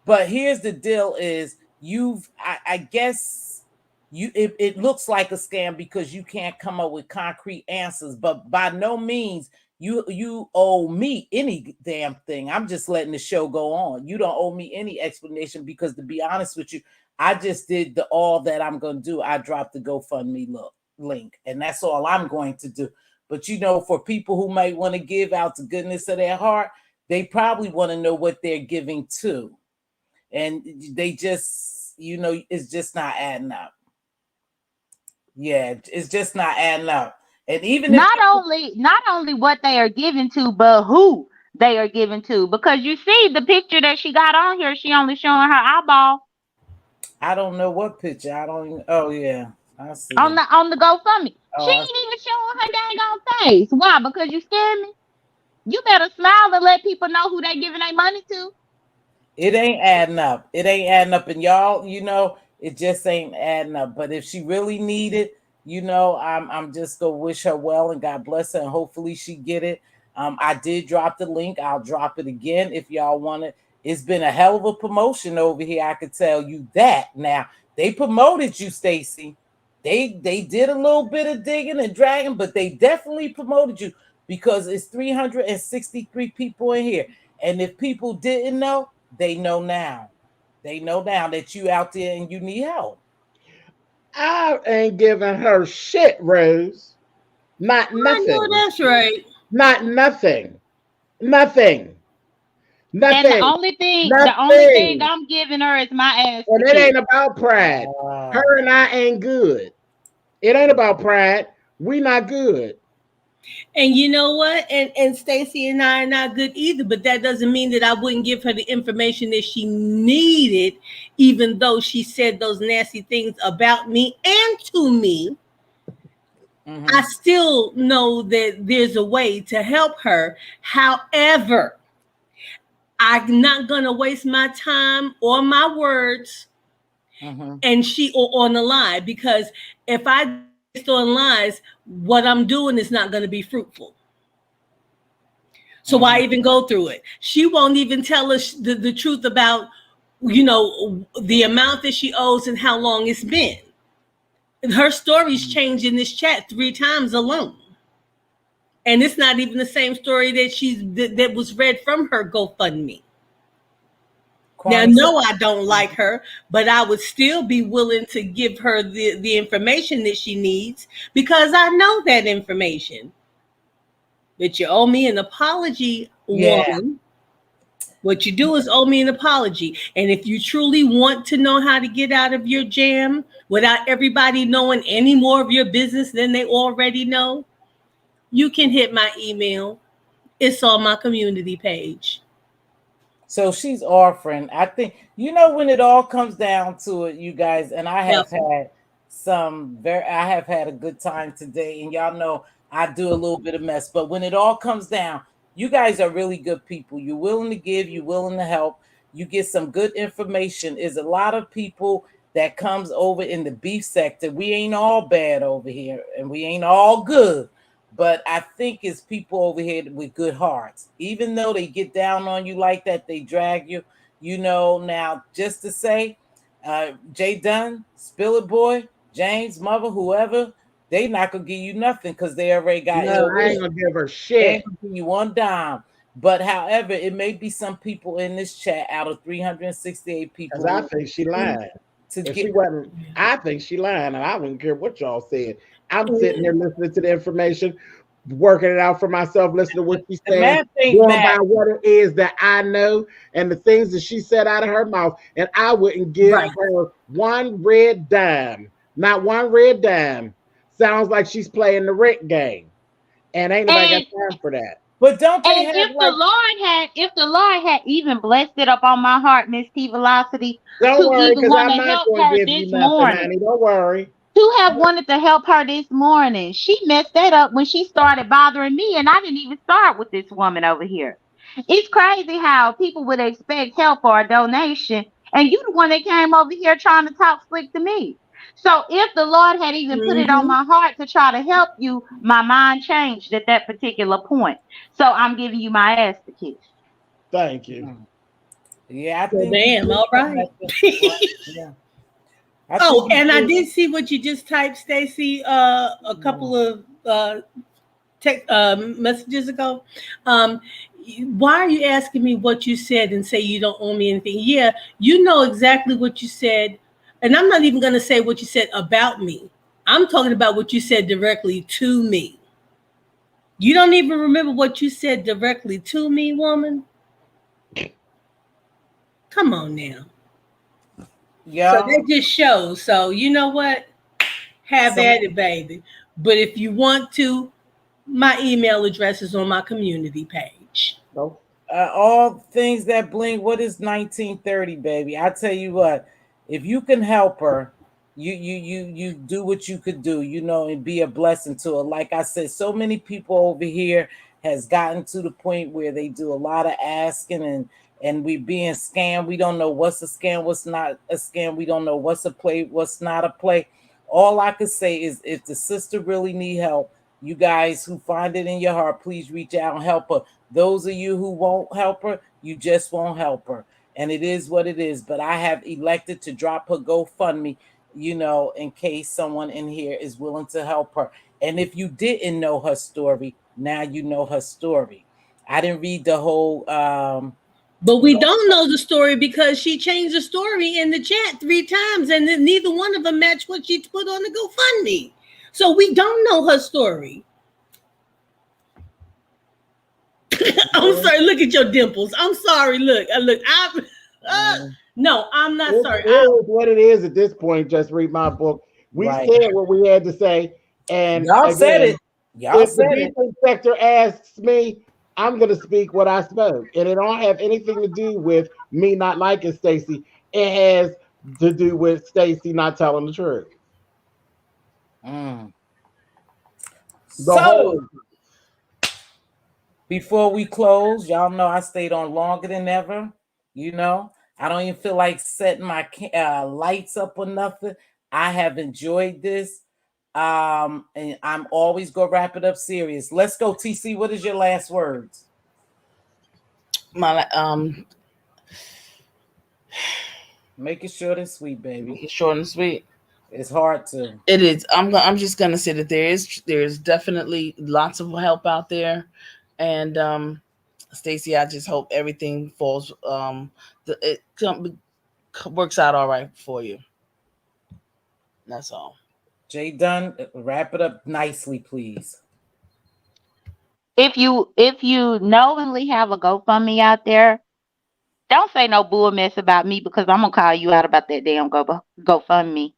But here's the deal: is I guess it looks like a scam because you can't come up with concrete answers, but by no means you owe me any damn thing. I'm just letting the show go on. You don't owe me any explanation, because to be honest with you, I just did all that I'm going to do. I dropped the GoFundMe link, and that's all I'm going to do. But, you know, for people who might want to give out the goodness of their heart, they probably want to know what they're giving to. And they just, you know, it's just not adding up. Yeah, it's just not adding up. And even not only what they are giving to, but who they are giving to. Because you see the picture that she got on here, she only showing her eyeball. I don't know what picture. I don't even. Oh yeah, I see. On the GoFundMe, she ain't even showing her dang on face. Why? Because you scared me. You better smile and let people know who they giving their money to. It ain't adding up. And y'all, you know, it just ain't adding up. But if she really need it, you know, I'm just gonna wish her well and God bless her, and hopefully she get it. I did drop the link. I'll drop it again if y'all want it. It's been a hell of a promotion over here. I could tell you that. Now, they promoted you, Stacy. They did a little bit of digging and dragging, but they definitely promoted you. because it's 363 people in here. And if people didn't know, they know now. They know now that you out there and you need help. I ain't giving her shit, Rose. Not nothing. I know that's right. Not nothing. Nothing. Nothing. And the only thing I'm giving her is my ass. And it ain't about pride. Her and I ain't good. It ain't about pride. We not good. And you know what? And Stacy and I are not good either, but that doesn't mean that I wouldn't give her the information that she needed, even though she said those nasty things about me and to me. Mm-hmm. I still know that there's a way to help her. However, I'm not going to waste my time or my words and she or on the lie, because if I based on lies, what I'm doing is not going to be fruitful. So why even go through it? She won't even tell us the truth about, you know, the amount that she owes and how long it's been. Her story's changed in this chat 3 times alone. And it's not even the same story that that was read from her GoFundMe. Now, no, I don't like her, but I would still be willing to give her the information that she needs, because I know that information. But you owe me an apology, woman. What you do is owe me an apology. And if you truly want to know how to get out of your jam without everybody knowing any more of your business than they already know, you can hit my email. It's on my community page. So she's offering, I think, you know, when it all comes down to it, you guys, and I have had I have had a good time today, and y'all know I do a little bit of mess, but when it all comes down, you guys are really good people. You're willing to give, you're willing to help, you get some good information. There's a lot of people that comes over in the beef sector. We ain't all bad over here, and we ain't all good. But I think it's people over here with good hearts. Even though they get down on you like that, they drag you. You know, now, just to say, Jay Dunn, Spill It Boy, James, Mother, whoever, they not going to give you nothing because they already got I ain't going to give her shit. They ain't going to give you one dime. But however, it may be some people in this chat out of 368 people. Because I think she lying. She wasn't, I think she lying, and I wouldn't care what y'all said. I'm sitting here listening to the information, working it out for myself, listening to what she's saying, going by what it is that I know and the things that she said out of her mouth. And I wouldn't give her one red dime. Not one red dime. Sounds like she's playing the rent game. And ain't nobody got time for that. But don't they have if the Lord had even blessed it up on my heart, Mz.Teavalocity, don't worry, because I'm not going to give you nothing, honey. Don't worry. To have wanted to help her this morning. She messed that up when she started bothering me, and I didn't even start with this woman over here. It's crazy how people would expect help or a donation, and you the one that came over here trying to talk slick to me. So if the Lord had even put it on my heart to try to help you, my mind changed at that particular point. So I'm giving you my ass to kiss. Thank you. Yeah, I think damn, all right. And I did see what you just typed, Stacy, a couple of messages ago. Why are you asking me what you said and say you don't owe me anything? Yeah, you know exactly what you said. And I'm not even going to say what you said about me. I'm talking about what you said directly to me. You don't even remember what you said directly to me, woman? Come on now. Yeah. So that just shows. So you know what? Have at it, baby. But if you want to, my email address is on my community page. All things that bling. What is 1930, baby? I tell you what. If you can help her, you do what you could do, you know, and be a blessing to her. Like I said, so many people over here has gotten to the point where they do a lot of asking and we being scammed. We don't know what's a scam, what's not a scam. We don't know what's a play, what's not a play. All I could say is if the sister really need help, you guys who find it in your heart, please reach out and help her. Those of you who won't help her, you just won't help her. And it is what it is. But I have elected to drop her GoFundMe, you know, in case someone in here is willing to help her. And if you didn't know her story, Now you know her story. I didn't read the whole but we don't know the story because she changed the story in the chat 3 times and then neither one of them matched what she put on the GoFundMe. So we don't know her story. I'm sorry. Look at your dimples. I'm sorry. Look. No, I'm not sorry. It is what it is at this point. Just read my book. We said what we had to say, and y'all said it. If the defense sector asks me, I'm going to speak what I spoke, and it don't have anything to do with me not liking Stacey. It has to do with Stacey not telling the truth. So, before we close, y'all know I stayed on longer than ever. You know, I don't even feel like setting my lights up or nothing. I have enjoyed this. And I'm always gonna wrap it up serious. Let's go, TC. What is your last words? My make it short and sweet, baby. Make it short and sweet. It's hard to. It is. I'm just gonna say that there's definitely lots of help out there, and Stacey, I just hope everything falls. It works out all right for you. That's all. Jay Dunn, wrap it up nicely, please. If you knowingly have a GoFundMe out there, don't say no bull mess about me because I'm gonna call you out about that damn GoFundMe.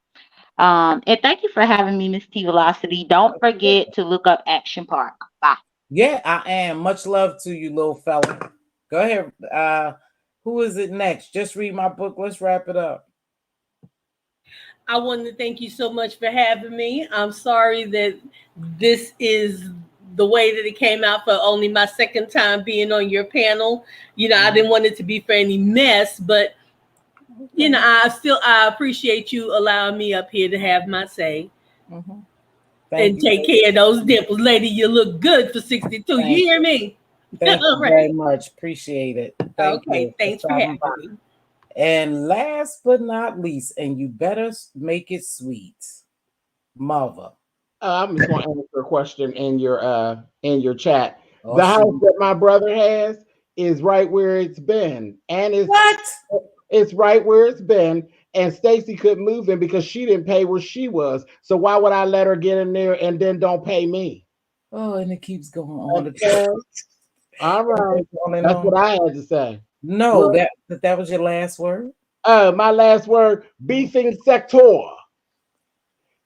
And thank you for having me, Mz.Teavalocity. Don't forget to look up Action Park. Bye. Yeah, I am. Much love to you, little fella. Go ahead. Who is it next? Just read my book. Let's wrap it up. I want to thank you so much for having me. I'm sorry that this is the way that it came out for only my second time being on your panel. You know, I didn't want it to be for any mess, but you know, I appreciate you allowing me up here to have my say. And take care of those dimples. Lady, you look good for 62. You hear me? Thank you very much. Appreciate it. Thank you. Thanks for having me. And last but not least, and you better make it sweet, Mother. I'm just going to answer a question in your chat. The house that my brother has is right where it's been, and it's right where it's been. And Stacey couldn't move in because she didn't pay where she was. So why would I let her get in there and then don't pay me? Oh, and it keeps going on. Okay. All right. That's what I had to say. No, that was your last word? My last word, beefing sector.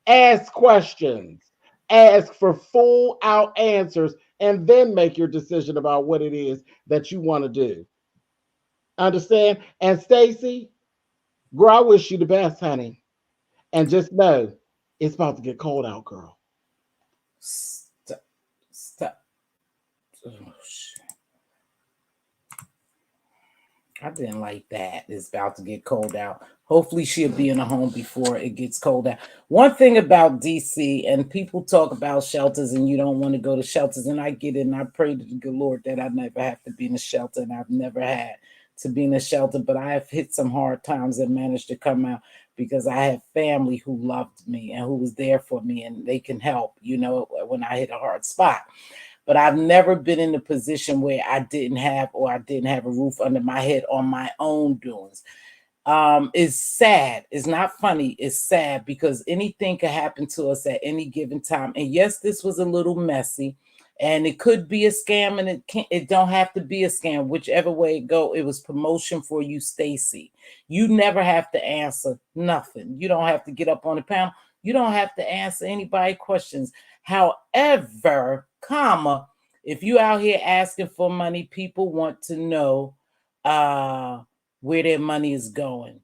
Ask questions. Ask for full out answers and then make your decision about what it is that you want to do. Understand? And Stacey, girl, I wish you the best, honey. And just know it's about to get cold out, girl. Stop. Oh, shit. I didn't like that. It's about to get cold out. Hopefully she'll be in a home before it gets cold out. One thing about DC, and people talk about shelters and you don't want to go to shelters, and I get it, and I pray to the good Lord that I never have to be in a shelter, and I've never had to be in a shelter, but I have hit some hard times and managed to come out because I have family who loved me and who was there for me, and they can help, you know, when I hit a hard spot. But I've never been in a position where I didn't have a roof under my head on my own doings. It's sad. It's not funny. It's sad because anything could happen to us at any given time. And yes, this was a little messy, and it could be a scam, and it don't have to be a scam. Whichever way it go, it was promotion for you, Stacey. You never have to answer nothing. You don't have to get up on the panel. You don't have to answer anybody questions. However, if you out here asking for money, people want to know where their money is going.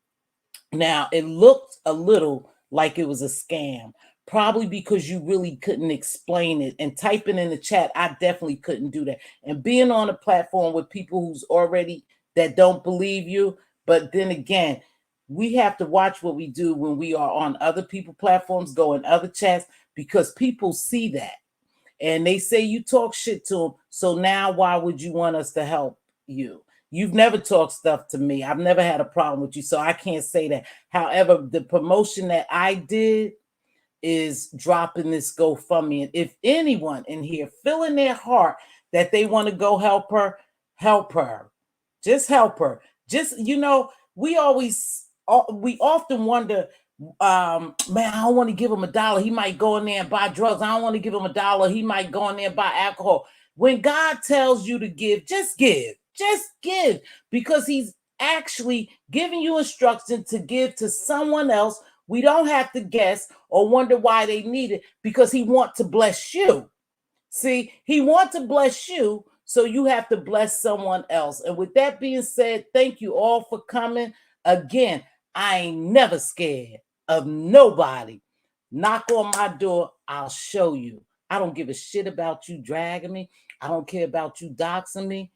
Now, it looked a little like it was a scam, probably because you really couldn't explain it. And typing in the chat, I definitely couldn't do that. And being on a platform with people who's already that don't believe you, but then again, we have to watch what we do when we are on other people's platforms, go in other chats, because people see that. And they say you talk shit to them. So now why would you want us to help you? You've never talked stuff to me. I've never had a problem with you. So I can't say that. However, the promotion that I did, is dropping this GoFundMe. And if anyone in here feel in their heart that they want to go help her, help her. Just help her. Just, you know, we often wonder, man, I don't want to give him $1. He might go in there and buy drugs. I don't want to give him $1. He might go in there and buy alcohol. When God tells you to give, just give. Just give, because he's actually giving you instruction to give to someone else. We don't have to guess or wonder why they need it, because he wants to bless you. See, he wants to bless you, so you have to bless someone else. And with that being said, thank you all for coming. Again, I ain't never scared of nobody. Knock on my door, I'll show you. I don't give a shit about you dragging me. I don't care about you doxing me.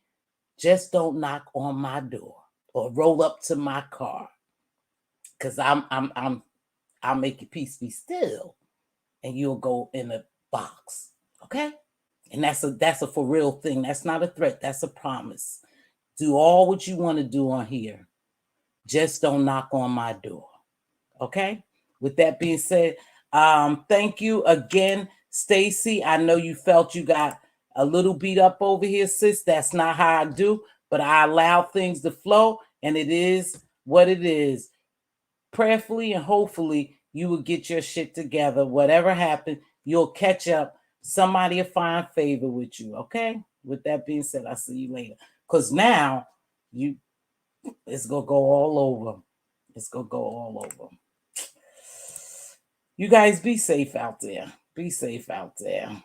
Just don't knock on my door or roll up to my car, because I'll make your peace be still, and you'll go in a box, okay? And that's a for real thing. That's not a threat. That's a promise. Do all what you want to do on here. Just don't knock on my door, okay? With that being said, thank you again, Stacy. I know you felt you got a little beat up over here, sis. That's not how I do, but I allow things to flow, and it is what it is. Prayerfully and hopefully you will get your shit together. Whatever happened, you'll catch up. Somebody will find favor with you, okay? With that being said, I'll see you later. Because now it's going to go all over. It's going to go all over. You guys be safe out there. Be safe out there.